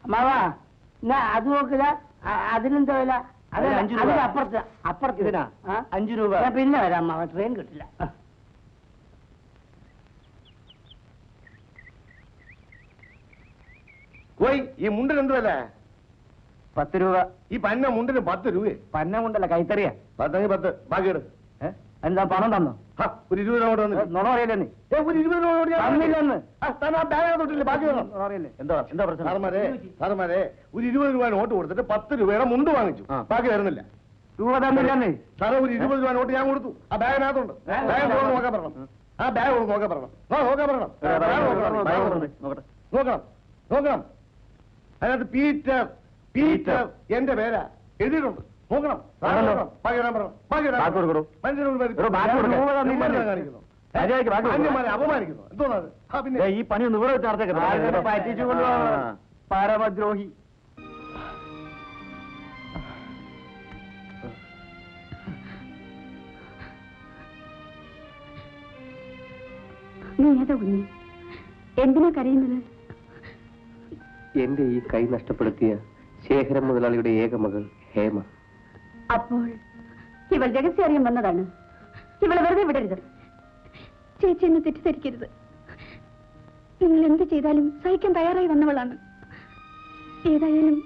S3: അമ്മാവാ. എന്നാ അത് നോക്കുക. അതിനെന്താ വില? അപ്പുറത്ത്
S9: ഇതിനാ 5 രൂപ.
S3: ഞാൻ പിന്നെ വരാം അമ്മാവ, ട്രെയിൻ കിട്ടില്ല.
S10: ഈ മുണ്ടിന് എന്ത് വില?
S9: 10 രൂപ.
S10: ഈ പന്ന മുണ്ടിന് 10 രൂപ.
S9: പന്ന കൊണ്ടല്ല, കൈത്തറിയാ.
S10: 10 ബാക്കിയെടു.
S9: എന്താ പണം തന്നു?
S10: ഒരു 20 രൂപ വന്നു.
S9: നുണ പറയല്ലേ നീ?
S10: ഒരു 20 രൂപ
S9: തന്നില്ലെന്ന്.
S10: തൊട്ടില്ലേ? ബാക്കി
S9: അറിയില്ലേ? എന്താ പ്രശ്നം?
S10: സാറന്മാരെ ഒരു 20 രൂപ നോട്ട് കൊടുത്തിട്ട് 10 രൂപയുടെ മുണ്ട് വാങ്ങിച്ചു. ബാക്കി വരുന്നില്ല.
S9: രൂപ തന്നില്ലെന്ന്.
S10: സാറേ ഒരു 20 രൂപ നോട്ട് ഞാൻ കൊടുത്തു. ആ ബാഗിനകത്തുണ്ട്. ബാഗ് നോക്കാൻ പറയണം. ആ ബാഗ് നോക്കാൻ പറയണം. നോക്കണം. അതിനകത്ത് പീറ്റർ എന്റെ പേരാ എഴുതിയിട്ടുണ്ട്. നോക്കണം. അപമാനിക്കുന്നു. എന്തോന്നത്? പിന്നെ
S9: ഈ പണി ഒന്ന് ഇവിടെ വെച്ച് പറ്റിച്ചുകൊണ്ട് പരമദ്രോഹി.
S2: നീ ഏതാ കുഞ്ഞ്? എന്തിനാ കരയുന്നത്?
S1: എന്റെ ഈ കൈ നഷ്ടപ്പെടുത്തിയ ശേഖരൻ മുതലാളിയുടെ ഏക മകൾ ഹേമ.
S2: അപ്പോൾ ഇവൾ രഹസ്യം അറിയാൻ വന്നതാണ്. ഇവളെ വെറുതെ വിടരുത്. ചേച്ചി എന്നെ തെറ്റിദ്ധരിക്കരുത്. നിങ്ങൾ എന്ത് ചെയ്താലും സഹിക്കാൻ തയ്യാറായി വന്നവളാണ്. ഏതായാലും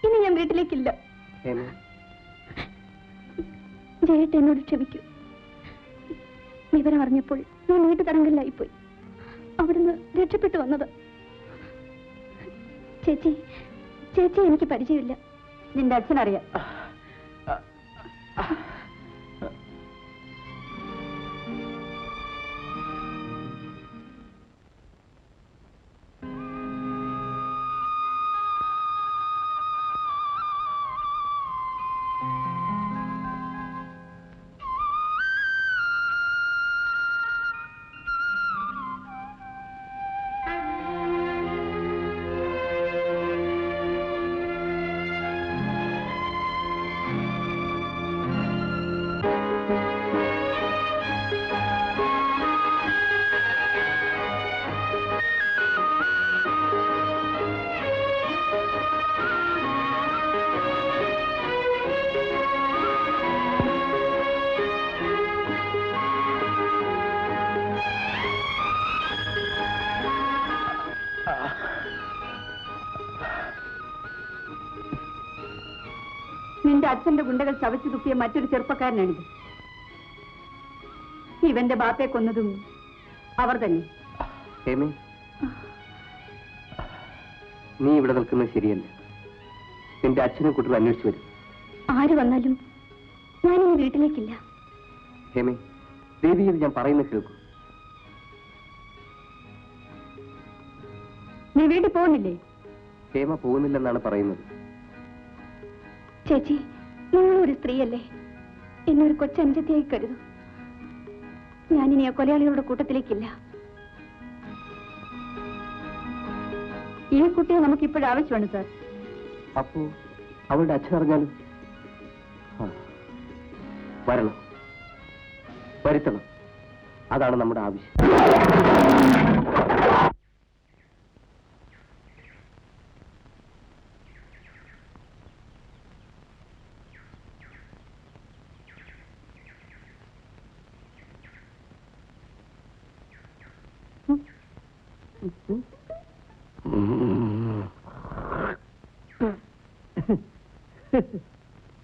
S2: ഇനി ഞാൻ വീട്ടിലേക്കില്ല. ജയേട്ട എന്നോട് ക്ഷമിക്കൂ. വിവരം അറിഞ്ഞപ്പോൾ ഞാൻ വീട്ടു തടങ്കലിലായിപ്പോയി. അവിടുന്ന് രക്ഷപ്പെട്ടു വന്നത്. ചേച്ചി എനിക്ക് പരിചയമില്ല. നിന്റെ അച്ഛനറിയാം. നിന്റെ അച്ഛന്റെ ഗുണ്ടകൾ ചവച്ചു തുപ്പിയ മറ്റൊരു ചെറുപ്പക്കാരനാണിത്. ഇവന്റെ ബാപ്പയെ കൊന്നതും അവർ തന്നെ.
S1: നീ ഇവിടെ നിൽക്കുന്നത് ശരിയല്ല. നിന്റെ അച്ഛനെ കുട്ടികൾ അന്വേഷിച്ചു വരും.
S2: ആര് വന്നാലും ഞാനിനി വീട്ടിലേക്കില്ല.
S1: ഹേമേ, ദേവിയെ ഞാൻ പറയുന്നത് കേൾക്കൂ.
S2: നീ വീട്ടിൽ പോകുന്നില്ലേ?
S1: ഹേമ പോകുന്നില്ലെന്നാണ് പറയുന്നത്.
S2: ചേച്ചി, നിങ്ങളൊരു സ്ത്രീയല്ലേ. എന്നൊരു കൊച്ചനുജത്തിയായി കരുതൂ. ഞാനിനി ആ കൊലയാളികളുടെ കൂട്ടത്തിലേക്കില്ല. ഈ കുട്ടിയെ നമുക്ക് ഇപ്പോഴും ആവശ്യമാണ് സാർ.
S1: അപ്പോ അവളുടെ അച്ഛൻ അറിഞ്ഞാലും വരണം, വരുത്തണം. അതാണ് നമ്മുടെ ആവശ്യം.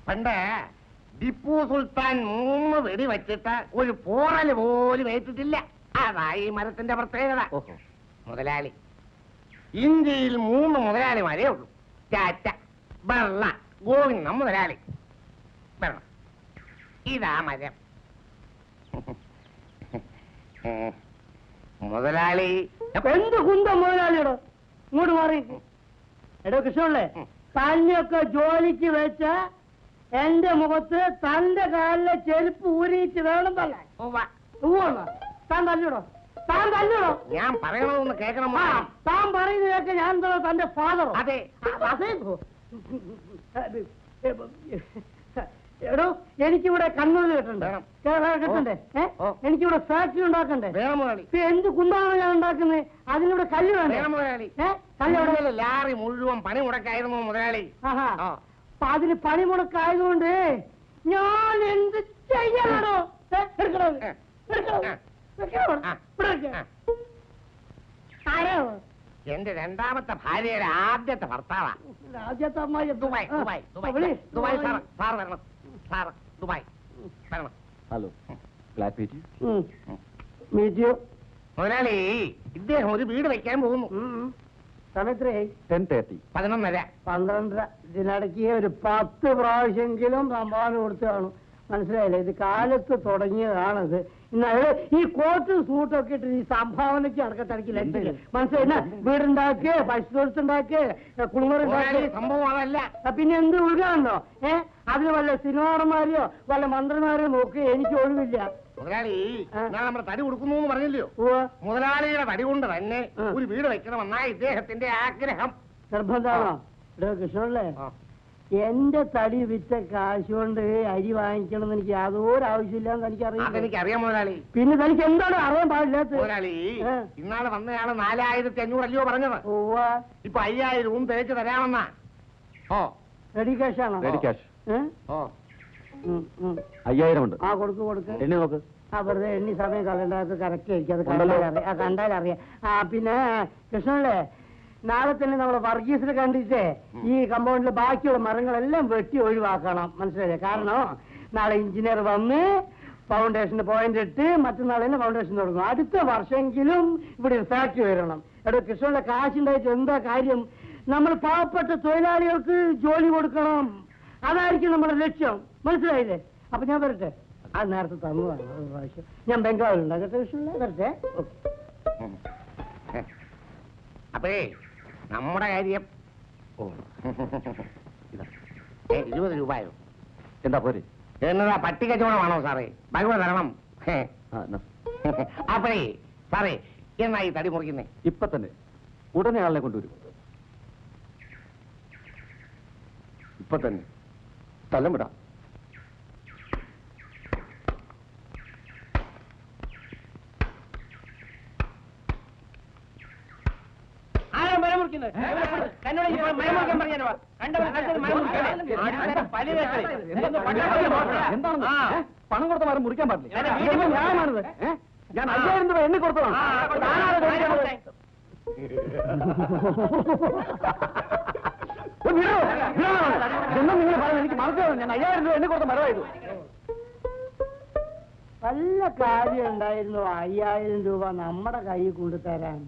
S7: പണ്ട് ടിപ്പു സുൽത്താൻ 3 വെടി വെച്ചിട്ട് ഒരു പോറല് പോലും ഏറ്റിട്ടില്ല. അതായി മരത്തിന്റെ പ്രത്യേകത. മുതലാളി, ഇന്ത്യയിൽ 3 മുതലാളിമാരേ ഉള്ളൂ. ടാറ്റ, ബിർള, ഗോവിന്ദ മുതലാളി. ഇതാ മരം. മുതലാളി
S3: എന്ത് കുന്തം മുതലാളിയോടോ? ഇങ്ങോട്ട് മാറി. എടോ കൃഷ്ണല്ലേ, തന്നെയൊക്കെ ജോലിക്ക് വെച്ച എന്റെ മുഖത്ത് തന്റെ കാലിലെ ചെരുപ്പ് ഊരിയിട്ട് വേണം തല്ലാൻ. താൻ തല്ലൂടോ? താൻ തല്ലൂടോ?
S7: ഞാൻ പറയണമെന്ന് കേൾക്കണം.
S3: താൻ പറയുന്നതൊക്കെ ഞാൻ എന്തോ തന്റെ ഫാദറോ?
S7: അതെ.
S3: അതേ. എടോ, എനിക്കിവിടെ കണ്ണൂർ കിട്ടണ്ടേ? എനിക്കിവിടെ ഫാക്ടറി ഉണ്ടാക്കണ്ടേ? എന്ത് കുന്താണ് ഞാൻ ഉണ്ടാക്കുന്നത്? അതിനിവിടെ കല്ല് വേണ്ടേ? കല്ല്
S7: ലാറി മുഴുവൻ പണി മുടക്കായിരുന്നു മുതലാളി.
S3: ആഹാ, അപ്പൊ അതിന് പണി മുടക്കായതുകൊണ്ട് ഞാൻ എന്ത് ചെയ്യാനാണോ?
S7: എന്റെ രണ്ടാമത്തെ ഭാര്യയുടെ ആദ്യത്തെ ഭർത്താവാ.
S3: ആദ്യത്തെ അമ്മായി
S7: Dubai Dubai Dubai Dubai sir വരണം. സാർ ദുബായ് വരണം.
S4: ഹലോ,
S7: മുതലാളി, ഇദ്ദേഹം ഒരു വീട് വെക്കാൻ പോകുന്നു.
S3: സമയത്രയായി?
S4: 10:30.
S7: 11:30.
S3: 12:30. ഇതിനിടയ്ക്ക് ഒരു 10 പ്രാവശ്യമെങ്കിലും സംഭാവന കൊടുത്തു കാണും. മനസ്സിലായില്ലേ? ഇത് കാലത്ത് തുടങ്ങിയതാണത്. ഇന്ന് ഈ കോട്ടും സൂട്ടൊക്കെ ഇട്ട് ഈ സംഭാവനയ്ക്ക് അടക്കത്തടക്കില്ല. മനസ്സിലായി? വീടുണ്ടാക്കിയ പശുത്തൊഴുത്തുണ്ടാക്കിയ കുളിമുറി
S7: സംഭവം അതല്ല.
S3: പിന്നെ എന്ത് ഉൾക്കാണോ? അതിന് വല്ല സിനിമാടന്മാരെയോ വല്ല മന്ത്രിമാരെയോ നോക്കി എനിക്ക് ഒഴിവില്ല.
S7: മുതലാളി, ഞാൻ നമ്മുടെ തടി കൊടുക്കുന്നു എന്ന് പറഞ്ഞില്ലയോ? മുതലാളിയുടെ തടി കൊണ്ട് തന്നെ ഒരു വീട് വെക്കണമെന്നാ ഇദ്ദേഹത്തിന്റെ ആഗ്രഹം.
S3: നിർബന്ധമാണോ? കൃഷ്ണല്ലേ, എന്റെ തടി വിറ്റ കാശ് കൊണ്ട് അരി വാങ്ങിക്കണം എന്ന് എനിക്ക് യാതൊരു ആവശ്യമില്ലാന്ന്
S7: എനിക്കറിയാം മുതലാളി.
S3: പിന്നെ തനിക്ക് എന്താണ് അറിയാൻ പാടില്ലാത്ത?
S7: മുതലാളി, ഇന്നാളെ വന്നയാള് 4500 അല്ലയോ പറഞ്ഞത്? ഇപ്പൊ 5000 തികച്ചു തരാമെന്നാ.
S3: റെഡി ക്യാഷാണോ?
S4: Ready cash. 5000 ഉണ്ട്.
S3: ആ, കൊടുക്ക്.
S4: എണ്ണി നോക്ക്.
S3: വെറുതെ എണ്ണി സമയം കളണ്ടാത്ത കറക്റ്റ് ആയിരിക്കും. അത് കണ്ടാലറിയാം. പിന്നെ കൃഷ്ണല്ലേ, നാളെ തന്നെ നമ്മളെ വർഗീസിനെ കണ്ടിട്ടേ ഈ കമ്പൗണ്ടിലെ ബാക്കിയുള്ള മരങ്ങളെല്ലാം വെട്ടി ഒഴിവാക്കണം. മനസ്സിലായില്ലേ? കാരണം നാളെ എഞ്ചിനീയർ വന്ന് ഫൗണ്ടേഷന് പോയിന്റ് ഇട്ട് മറ്റന്നാൾ തന്നെ ഫൗണ്ടേഷൻ തുടങ്ങും. അടുത്ത വർഷമെങ്കിലും ഇവിടെ ഒരു ഫാക്ടറി വരണം. എടോ കൃഷ്ണന്റെ കാശുണ്ടായിട്ട് എന്താ കാര്യം? നമ്മൾ പാവപ്പെട്ട തൊഴിലാളികൾക്ക് ജോലി കൊടുക്കണം. അതായിരിക്കും നമ്മുടെ ലക്ഷ്യം. മനസ്സിലായില്ലേ? അപ്പൊ ഞാൻ വരട്ടെ. അത് നേരത്തെ തന്നതാണ് ഒരു പ്രാവശ്യം. ഞാൻ ബംഗാളിലുണ്ടാ കേട്ടോ കൃഷ്ണ. വരട്ടെ.
S7: അപ്പേ നമ്മുടെ കാര്യം 20 രൂപയോ?
S4: എന്താ പോരെ?
S7: എന്നതാ പട്ടി കച്ചവടമാണോ സാറേ? ഭഗവത് തരണം. അപ്പേ സാറേ, എന്നാ ഈ തടി മുറിക്കുന്നേ?
S4: ഇപ്പൊ തന്നെ, ഉടനെ ആളിനെ കൊണ്ടുവരും.
S10: ഇപ്പൊ തന്നെ സ്ഥലം വിടാം.
S4: എന്താണ് പണം കൊടുത്ത മരം മുറിക്കാൻ പാടില്ല? ന്യായമാണിത്. ഞാൻ 5000 രൂപ എണ്ണി കൊടുത്തതാണ്. നിങ്ങൾ പറഞ്ഞു, എനിക്ക് മനസ്സിലാവും. ഞാൻ 5000 രൂപ എണ്ണി കൊടുത്ത മരമായിരുന്നു.
S3: നല്ല കാര്യം ഉണ്ടായിരുന്നു 5000 രൂപ നമ്മുടെ കയ്യിൽ കൊണ്ടുതരാൻ.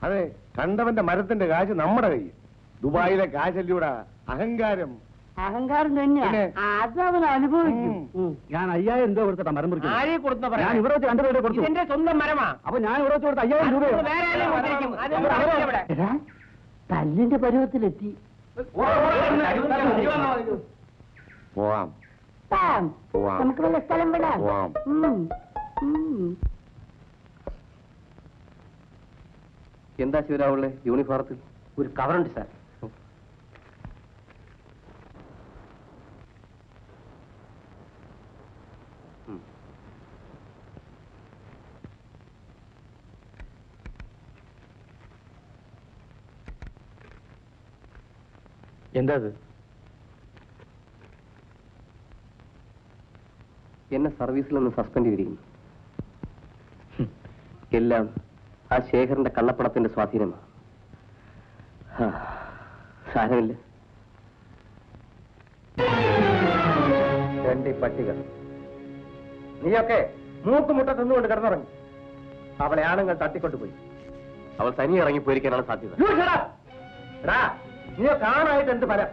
S10: അതെ, കണ്ടവന്റെ മരത്തിന്റെ കാശ് നമ്മുടെ കയ്യിൽ. ദുബായിലെ കാശല്ലൂടെ അഹങ്കാരം.
S3: അഹങ്കാരം തന്നെയാണ്. അതവൻ അനുഭവിക്കും.
S4: ഞാൻ 5000 രൂപ കൊടുത്തിട്ടാ മരം മുറിക്കും. ഞാൻ ഇവിടെ വെച്ച് 2 രൂപ കൊടുത്തു.
S7: എന്റെ സ്വന്തം മരമാ.
S4: അപ്പൊ ഞാൻ ഇവിടെ വെച്ച് കൊടുത്ത 5000 രൂപ
S3: തല്ലിന്റെ പരുവത്തിലെത്തി.
S10: പോവാം.
S3: നമുക്ക് വല്ല സ്ഥലം വിടാം.
S1: എന്താ ശിവരാവുള്ള യൂണിഫോമത്തിൽ
S9: ഒരു കവറുണ്ട് സാർ.
S1: എന്താ അത്? എന്നെ സർവീസിൽ നിന്ന് സസ്പെൻഡ് ചെയ്തിരിക്കുന്നു. എല്ലാം ആ ശേഖരന്റെ കള്ളപ്പണത്തിന്റെ സ്വാധീനമാണ്. സാരമില്ല. 2 പട്ടികൾ. നീയൊക്കെ മൂക്കുമുട്ട തിന്നുകൊണ്ട് കിടന്നുറങ്ങി. അവളെ ആണുങ്ങൾ തട്ടിക്കൊണ്ടുപോയി. അവൾ തനിയെ ഇറങ്ങി പോയിരിക്കാനാണ് സാധ്യത. നീ കാണാനായിട്ട് എന്ത് ഫലം?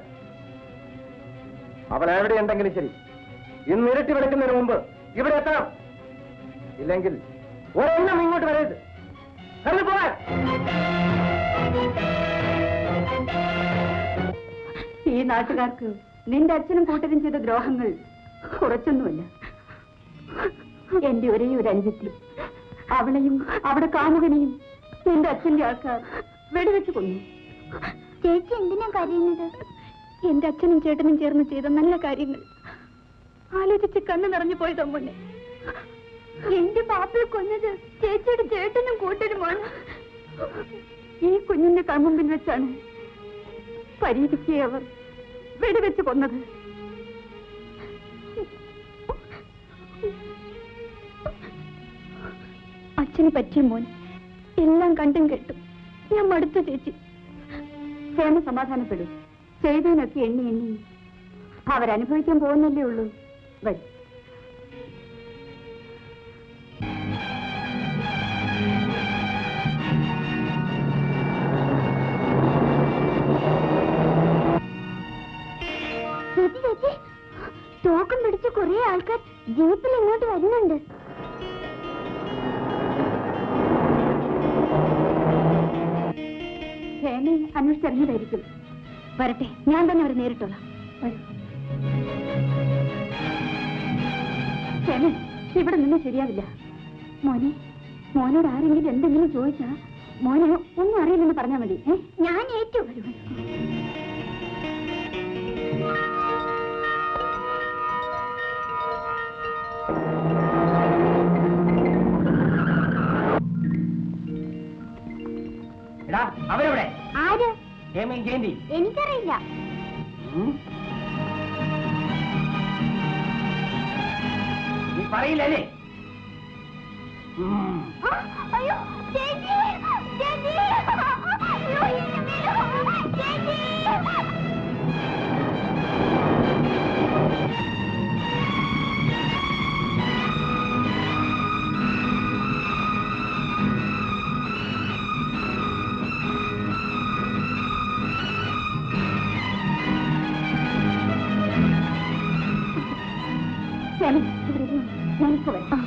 S1: അവൾ എവിടെയുണ്ടെങ്കിലും ശരി, ഇന്ന് ഇരുട്ടി വെളുക്കുന്നതിന് മുമ്പ് ഇവിടെ എത്തണം. ഇല്ലെങ്കിൽ ഒരെണ്ണം ഇങ്ങോട്ട് വരരുത്. പോകാൻ.
S2: ഈ നാട്ടുകാർക്ക് നിന്റെ അച്ഛനും കൂട്ടരും ചെയ്ത ദ്രോഹങ്ങൾ കുറച്ചൊന്നുമല്ല. എന്റെ ഒരേ ഒരു അനുജത്തി, അവളെയും അവിടെ കാമുകനെയും എന്റെ അച്ഛന്റെ ആൾക്കാർ വെടിവെച്ച് കൊന്നു.
S5: ചേച്ചി എന്തിനാ കരയുന്നത്?
S2: എന്റെ അച്ഛനും ചേട്ടനും ചേർന്ന് ചെയ്ത നല്ല കാര്യങ്ങൾ ആലോചിച്ച് കണ്ണു നിറഞ്ഞു പോയി തമ്മുണ്ണെ.
S5: എന്റെ പാപ്പയെ കൊന്നത് ചേച്ചിയുടെ ചേട്ടനും കൂട്ടരുമാണ്.
S2: ഈ കുഞ്ഞിന്റെ കൺമുമ്പിൽ വെച്ചാണ് പരീതിക്ക് അവർ വെടിവെച്ച് കൊന്നത്. അച്ഛന് പറ്റിയ മോൻ എല്ലാം കണ്ടും കേട്ടു. ഞാൻ മടുത്ത ചേച്ചി. ക്ഷേമ സമാധാനപ്പെടും. ചെയ്തതിനൊക്കെ എണ്ണി എണ്ണി അവരനുഭവിക്കാൻ പോകുന്നല്ലേ ഉള്ളൂ. വരും.
S5: ചേച്ചി, തോക്കം പിടിച്ച് കുറെ ആൾക്കാർ ജീപ്പിൽ ഇങ്ങോട്ട് വരുന്നുണ്ട്.
S2: ഹേമയെ അന്വേഷിച്ചിറങ്ങിയതായിരിക്കും. വരട്ടെ, ഞാൻ തന്നെ അവരെ നേരിട്ടോളാം. ഹേമ, ഇവിടെ നിന്ന് ശരിയാവില്ല. മോനോട് ആരെങ്കിലും എന്തെങ്കിലും ചോദിച്ചാ മോനെ ഒന്നും അറിയില്ലെന്ന് പറഞ്ഞാൽ മതി.
S5: ഞാൻ ഏറ്റു.
S7: അവരെവിടെ?
S5: ആര്?
S7: ഹേമയും ജയന്തി.
S5: എനിക്കറിയില്ല.
S7: നീ പറയില്ലല്ലേ?
S5: അയ്യോ ചേച്ചി, ചേച്ചി, അയ്യോ ചേച്ചി.
S2: ഞാനിപ്പോ വരാം.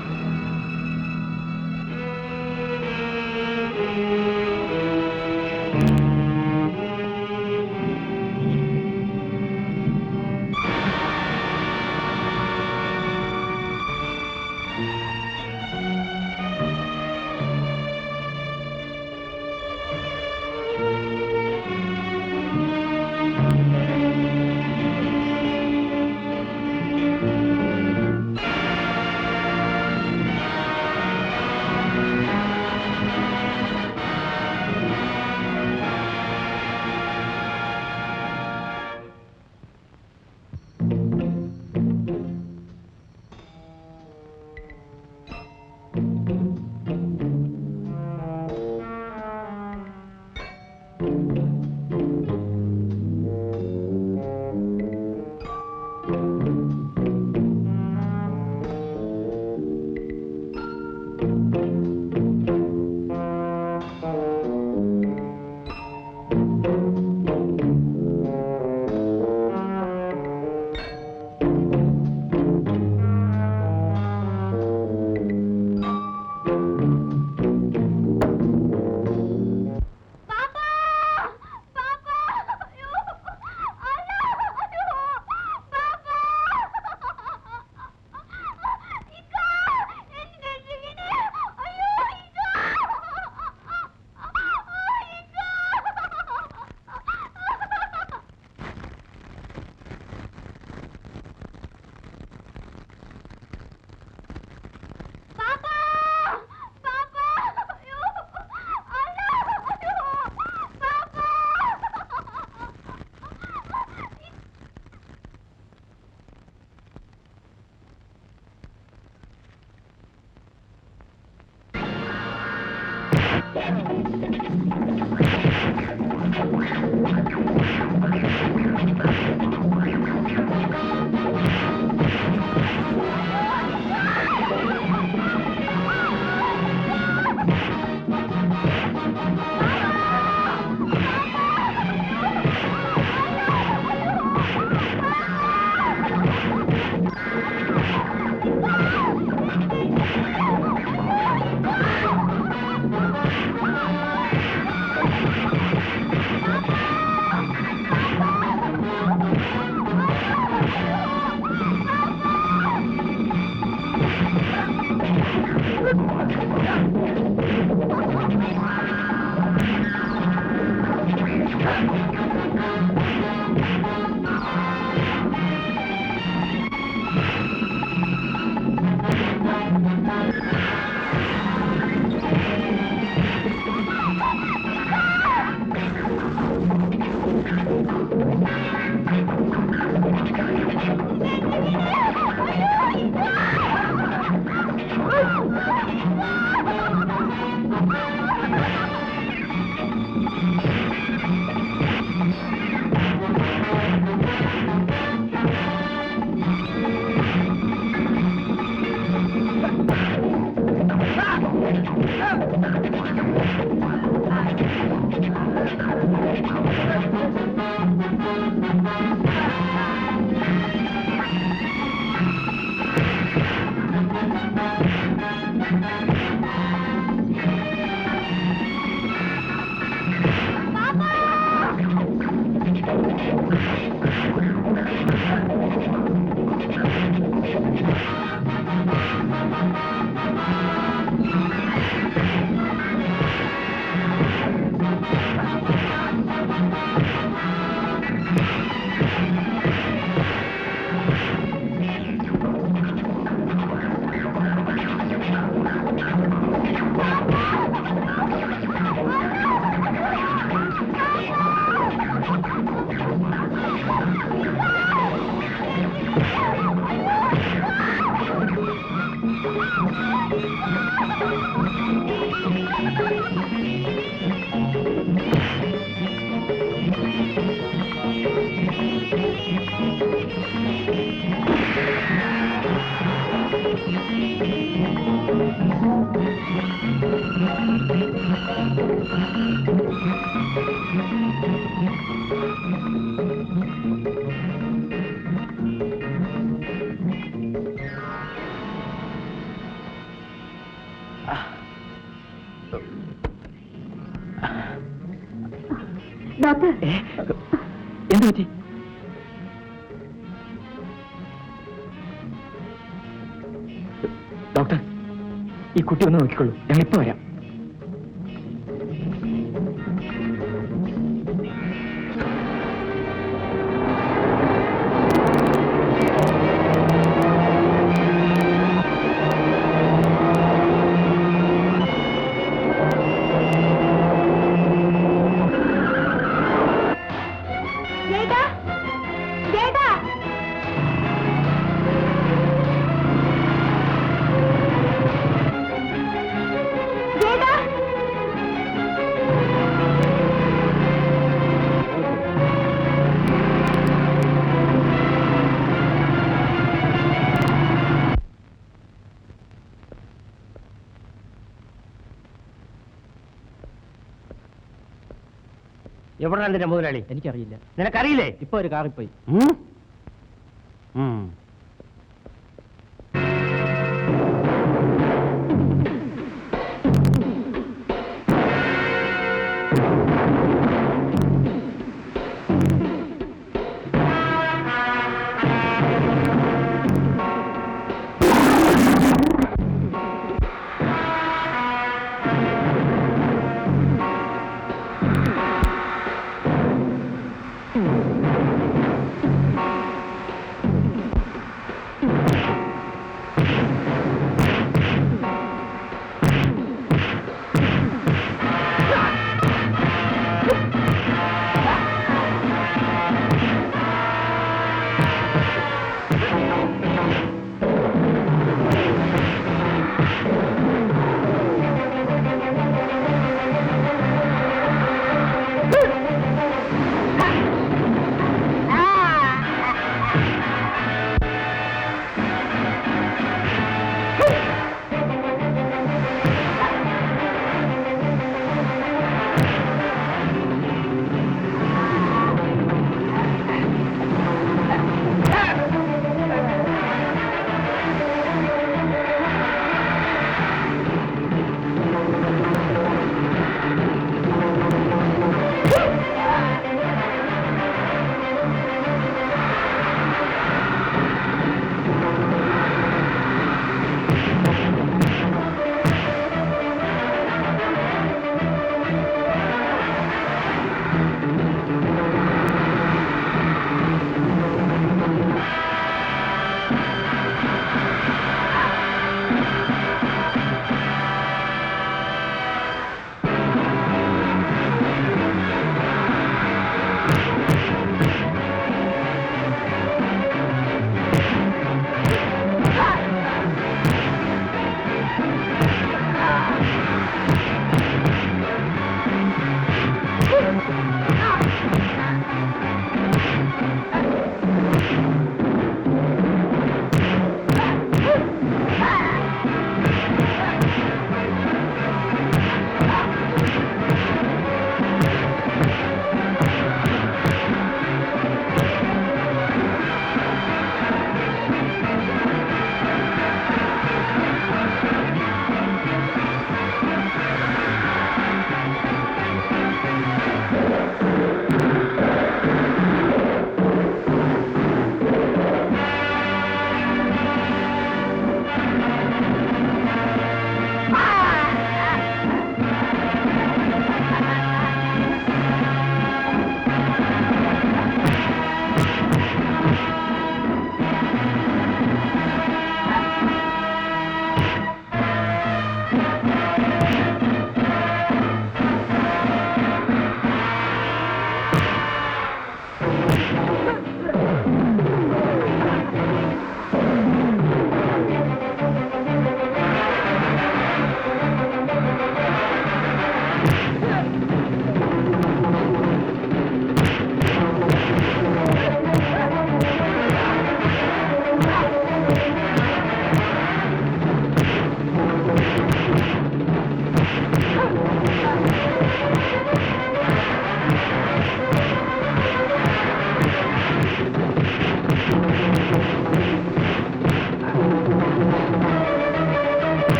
S5: ഡോക്ടർ
S9: എന്ത് പറ്റി? ഡോക്ടർ, ഈ കുട്ടി ഒന്ന് നോക്കിക്കൊള്ളൂ, ഞങ്ങൾ ഇപ്പൊ വരാം.
S7: എവിടെയാണ് നിന്റെ മുതലാളി?
S9: എനിക്കറിയില്ല.
S7: നിനക്കറിയില്ലേ?
S9: ഇപ്പൊ ഒരു കാറിൽ പോയി.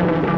S6: ും